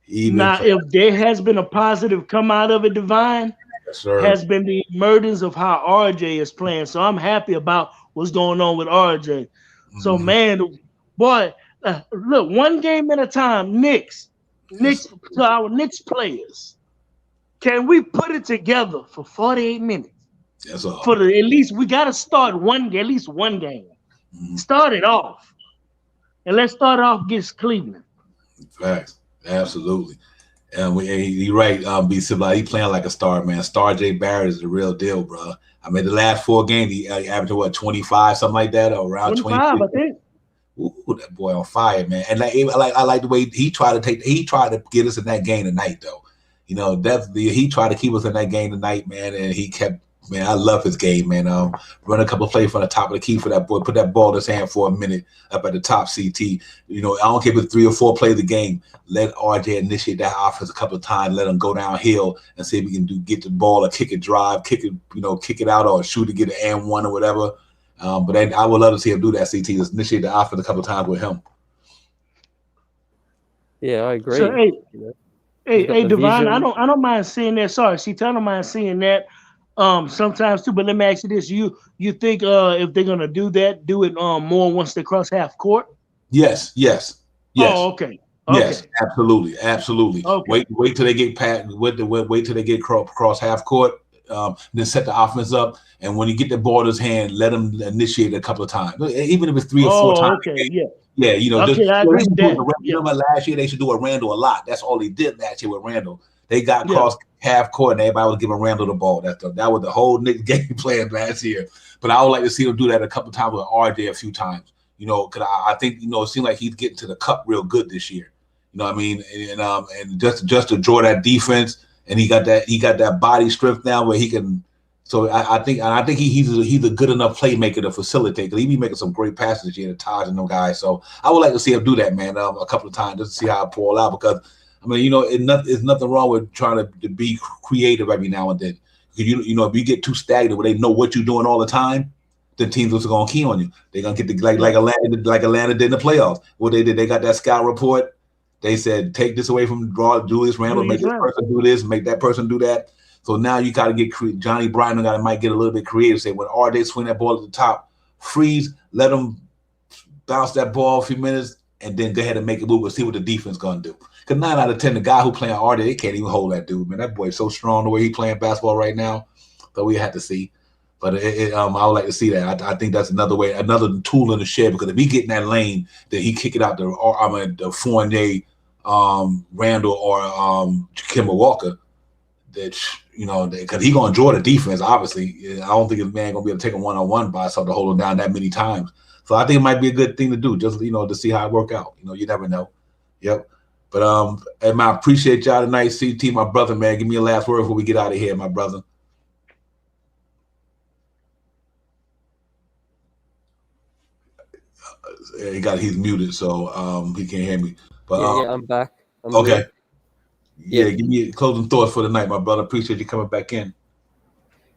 If there has been a positive come out of it, Divine, yes, has been the emergence of how RJ is playing. So I'm happy about what's going on with RJ. So, man, boy, look, one game at a time, Knicks, to our Knicks players, can we put it together for 48 minutes? That's all. At least we got to start at least one game. Start it off. And let's start off against Cleveland. Facts. Absolutely. And you're right, B. Sibla. He playing like a star, man. Star J. Barrett is the real deal, bro. I mean, the last 4 games, he averaged, what, 25, something like that, or around 25, I think. Ooh, that boy on fire, man. And I like the way he tried to get us in that game tonight, though. You know, definitely he tried to keep us in that game tonight, man, and he kept. Man, I love his game, man. Run a couple of plays from the top of the key for that boy. Put that ball in his hand for a minute up at the top CT. You know, I don't care if it's 3 or 4 plays a game. Let RJ initiate that offense a couple of times. Let him go downhill and see if we can get the ball or kick it drive, kick it out or shoot to get an and one or whatever. But I would love to see him do that, CT. Just initiate the offense a couple of times with him. Yeah, I agree. So, hey, Divine, I don't mind seeing that. Sorry, CT, I don't mind seeing that. Sometimes too, but let me ask you this: you think if they're gonna do that, do it more once they cross half court? Yes. Oh, okay. Yes, absolutely. Okay. Wait till they get past. Wait till they get cross half court. Then set the offense up, and when you get the ball in his hand, let him initiate a couple of times, even if it's 3 or 4 times. Okay, yeah. Yeah, you know. Okay, I agree with that. Remember last year they should do a Randall a lot. That's all they did last year with Randall. They got cross half court and everybody was giving Randall the ball. That was the whole Knicks game plan last year. But I would like to see them do that a couple of times with RJ a few times. You know, because I think it seems like he's getting to the cup real good this year. You know what I mean? And just to draw that defense, and he got that body strength now where he can. So I think he's a good enough playmaker to facilitate, because he be making some great passes this year to Taj and them guys. So I would like to see him do that, man, a couple of times just to see how it pull out, because. I mean, it's nothing wrong with trying to be creative every now and then. If you get too stagnant where they know what you're doing all the time, then teams are going to key on you. They're going to get like Atlanta did in the playoffs. What they did, they got that scout report. They said, take this away from Julius Randle, make this person do this, make that person do that. So now you got to get Johnny Bryant might get a little bit creative. Say when RJ swing that ball at the top, freeze, let them bounce that ball a few minutes, and then go ahead and make a move and see what the defense going to do. Because 9 out of 10, the guy who playing RJ, they can't even hold that dude, man. That boy's so strong the way he playing basketball right now. But we had to see. But I would like to see that. I think that's another way, another tool in the shed. Because if he get in that lane, then he kick it out the Fournier, Randall, or Kemba Walker. That because he gonna draw the defense. Obviously, I don't think a man gonna be able to take a one-on-one by something to hold him down that many times. So I think it might be a good thing to do, just to see how it work out. You never know. Yep. But and I appreciate y'all tonight, CT, my brother, man. Give me a last word before we get out of here, my brother. He's muted, so he can't hear me. But yeah, I'm back. Okay. Good. Yeah, give me closing thoughts for the night, my brother. Appreciate you coming back in.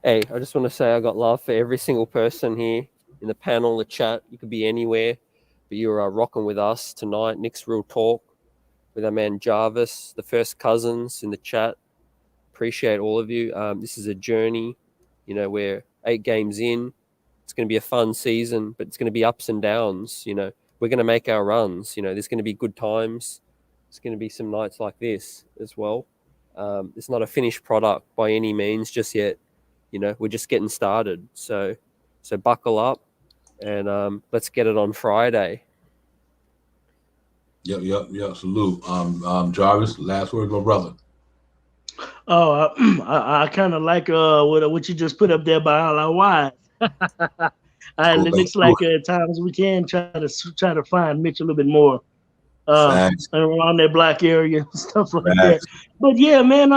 Hey, I just want to say I got love for every single person here in the panel, the chat. You could be anywhere, but you're rocking with us tonight. Knicks Real Talk with our man Jarvis, the first cousins in the chat. Appreciate all of you. This is a journey. We're 8 games in. It's going to be a fun season, but it's going to be ups and downs. We're going to make our runs. There's going to be good times. There's going to be some nights like this as well. It's not a finished product by any means just yet. We're just getting started. So buckle up and let's get it on Friday. Yep. Salute. Jarvis, last word, my brother. Oh, I kind of like what you just put up there by all our wives. Go It back looks to like at times we can try to find Mitch a little bit more facts, around that black area and stuff like that. facts. But yeah, man,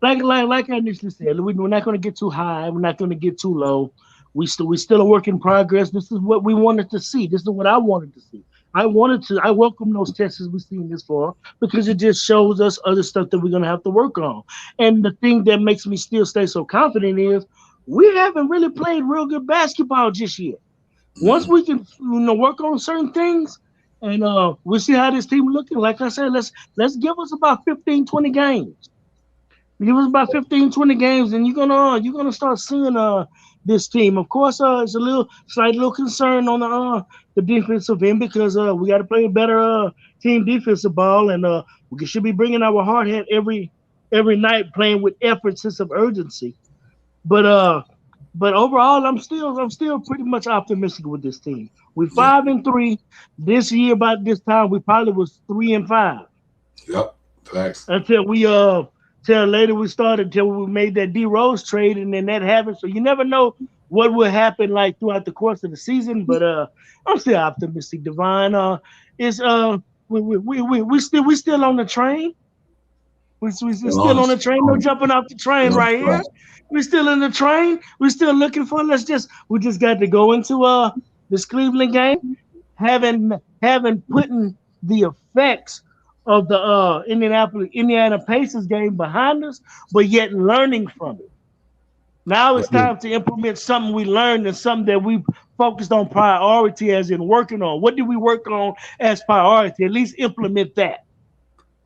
like I initially said, we're not going to get too high. We're not going to get too low. We still a work in progress. This is what we wanted to see. This is what I wanted to see. I welcome those tests we've seen this far because it just shows us other stuff that we're gonna have to work on. And the thing that makes me still stay so confident is we haven't really played real good basketball just yet. Once we can work on certain things and we'll see how this team looking. Like I said, let's give us about 15, 20 games. Give us about 15, 20 games, and you're gonna start seeing this team. Of course, it's a slight little concern on the defensive end because we got to play a better team defensive ball, and we should be bringing our hard hat every night, playing with effort, sense of urgency. But overall, I'm still pretty much optimistic with this team. We're Yeah, 5-3 this year. About this time, we probably was 3-5 yep, facts. until we till later we started till we made that D Rose trade and then that happened. So you never know what will happen like throughout the course of the season. But I'm still optimistic. Divine is we still on the train. We Well, still on the train. No jumping off the train no, right here. We're still in the train. We're still looking for. We just got to go into this Cleveland game, having putting the effects of the Indiana Pacers game behind us, but yet learning from it. Now it's time to implement something we learned and something that we focused on priority as in working on. What did we work on as priority? At least implement that.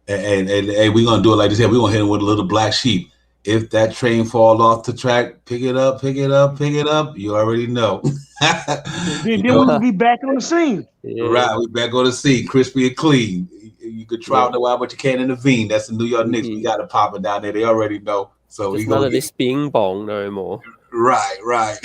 and we're gonna do it like this. Here, we're gonna hit him with a little black sheep. If that train fall off the track, pick it up, pick it up, pick it up. You already know. Then we'll be back on the scene. Yeah. Right, we back on the scene, crispy and clean. You could try out the wild, but you can't intervene. That's the New York Knicks. We got it popping down there. They already know. So There's none of this bing bong no more. Right.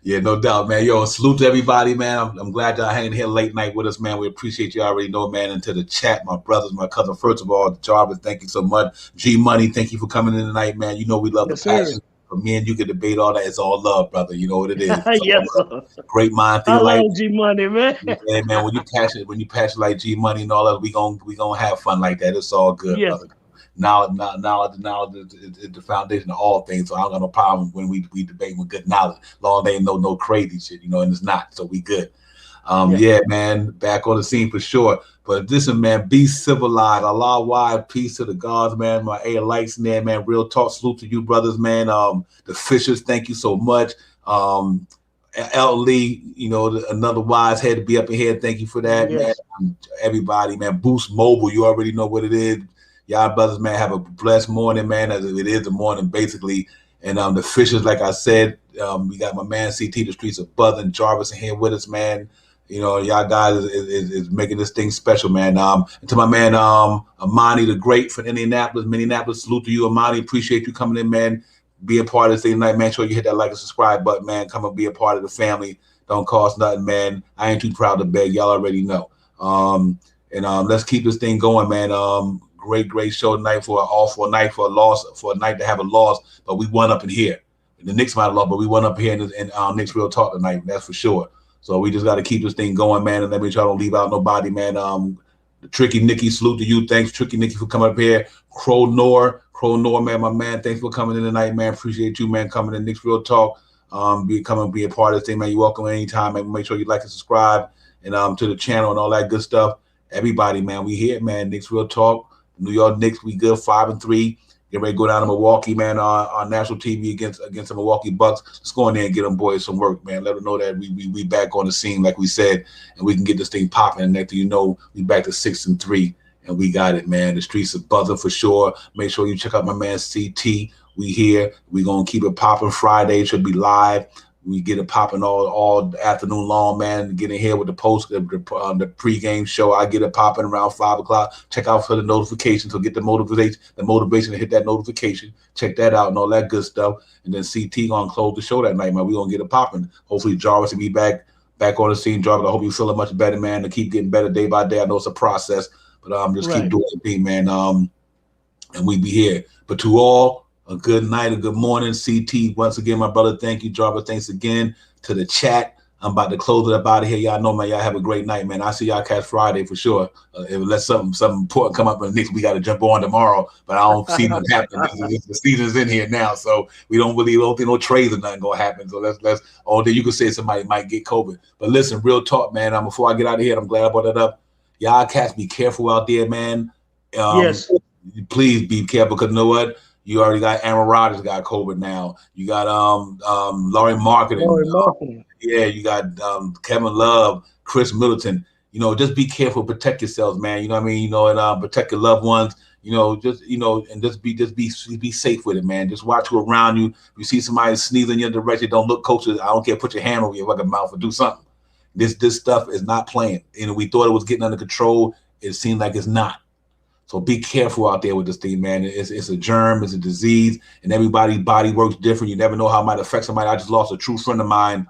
Yeah, no doubt, man. Yo, salute to everybody, man. I'm glad y'all hanging here late night with us, man. We appreciate you already know, man. And to the chat, my brothers, my cousin. First of all, Jarvis, thank you so much. G Money, thank you for coming in tonight, man. You know we love Yes, the passion. sir. For me and you can debate all that. It's all love, brother. You know what it is. Yes, sir. Great mind, I feel like love G Money, man. yeah, man. When you passionate like G Money and all that, we gonna have fun like that. It's all good, Yes. brother. Knowledge is the foundation of all things. So I don't got no problem when we debate with good knowledge. Long they ain't no crazy shit, and it's not. So we good. Yeah, man, back on the scene for sure. But listen, man, be civilized. Allah wide, peace to the gods, man. My A lights in there, man. Real talk, salute to you, brothers, man. The Fishers, thank you so much. L. Lee, another wise head to be up in here. Thank you for that, Yes. man. Everybody, man. Boost Mobile, you already know what it is. Y'all brothers, man, have a blessed morning, man, as it is the morning, basically. And the Fishers, like I said, we got my man CT, the streets of buzzing, Jarvis in here with us, man. Y'all guys is making this thing special, man. And to my man Amani the Great from Minneapolis, salute to you, Amani. Appreciate you coming in, man. Be a part of this thing tonight, man. Sure you hit that like and subscribe button, man. Come and be a part of the family. Don't cost nothing, man. I ain't too proud to beg. Y'all already know. Let's keep this thing going, man. Great show tonight for an awful night for a night to have a loss, but we won up in here. The Knicks might have lost, but we won up here in Knicks Real Talk tonight. That's for sure. So we just got to keep this thing going, man, and let me try to leave out nobody, man. The Tricky Nicky, salute to you. Thanks, Tricky Nicky, for coming up here. Crow Nor, man, my man. Thanks for coming in tonight, man. Appreciate you, man, coming in Knicks Real Talk. Be a part of this thing, man. You're welcome anytime, man. Make sure you like and subscribe and to the channel and all that good stuff. Everybody, man, we here, man. Knicks Real Talk. New York Knicks, we good 5-3. Get ready to go down to Milwaukee, man, on national TV against the Milwaukee Bucks. Let's go in there and get them boys some work, man. Let them know that we back on the scene, like we said, and we can get this thing popping. And next thing you know, we back to 6-3, and we got it, man. The streets are buzzing for sure. Make sure you check out my man CT. We here. We gonna keep it popping. Friday should be live. We get it popping all afternoon long, man. Get in here with the pregame show. I get it popping around 5 o'clock. Check out for the notifications. So get the motivation to hit that notification. Check that out and all that good stuff. And then CT gonna close the show that night, man. We gonna get it popping. Hopefully Jarvis will be back on the scene. Jarvis, I hope you feeling much better, man. To keep getting better day by day. I know it's a process, but just keep doing your thing, man. and we be here. But to all, a good night, a good morning. CT, once again, my brother, thank you. Jarvis, thanks again. To the chat, I'm about to close it up out of here. Y'all know, man, y'all have a great night, man. I'll see y'all Cats Friday for sure. Unless something important come up in the Knicks, we got to jump on tomorrow. But I don't see nothing happening. The season's in here now, so we don't think no trades or nothing gonna happen. So let's all day you could say somebody might get COVID. But listen, real talk, man. Before I get out of here, I'm glad I brought that up. Y'all Cats, be careful out there, man. Yes. Please be careful, because you know what? You already got Aaron Rodgers got COVID now. You got Laurie Marketing. Yeah, you got Kevin Love, Chris Middleton. You know, just be careful, protect yourselves, man. You know what I mean? You know, and protect your loved ones. You know, and just be safe with it, man. Just watch who around you. If you see somebody sneezing in your direction, don't look, coaches. I don't care. Put your hand over your fucking mouth or do something. This stuff is not playing. You know, we thought it was getting under control. It seems like it's not. So be careful out there with this thing, man. It's a germ, it's a disease, and everybody's body works different. You never know how it might affect somebody. I just lost a true friend of mine.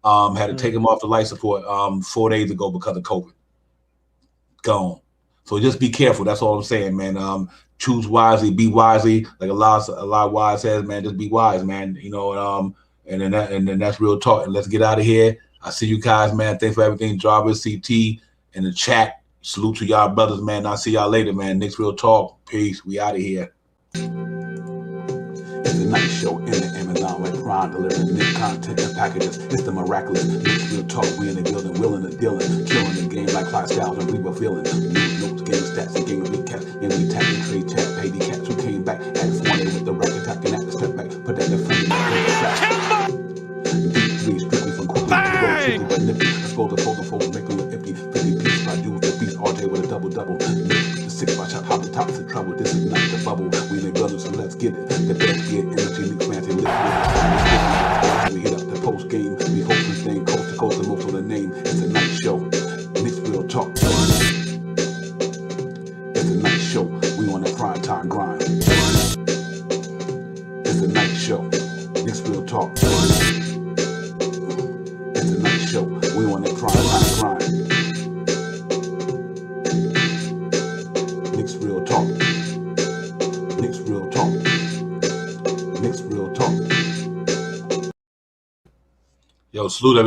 Had to take him off the life support 4 days ago because of COVID. Gone. So just be careful. That's all I'm saying, man. Choose wisely, be wisely. Like a lot of wise says, man. Just be wise, man. You know, and then that's real talk. And let's get out of here. I see you guys, man. Thanks for everything, Jarvis, CT, in the chat. Salute to y'all brothers, man. I'll see y'all later, man. Next Real Talk. Peace. We out of here. It's the night show in the Amazon Web Prime, delivering new content and packages. It's the miraculous Next Real Talk. We in the building, willing and dealing, killing the game like Clyde Styles and Reba feeling. News, notes, game stats, and game recaps. And we tap and trade chat, pay the cats who came back at 4 with the racket, attacking at the step back, put that defender in the trap. Deep three, strictly from quickly. Bang! But nippy, expose the fold, making it iffy. 50 piece by dudes, the beast, RJ with a double. The 6 by shot, hop the tops of trouble. This is not the bubble. We live brothers, so let's get it. The best get energy, Knicks fancy, lift it. We hit up the post game. We host this thing coast to coast, and most of the name. It's a night show. Knicks Real Talk. It's a night show. We on that prime time grind. It's a night show. Knicks Real Talk. It's a night show. We on that prime time grind. Knicks Real Talk. Knicks Real Talk. Knicks Real Talk. Yo, salute everybody.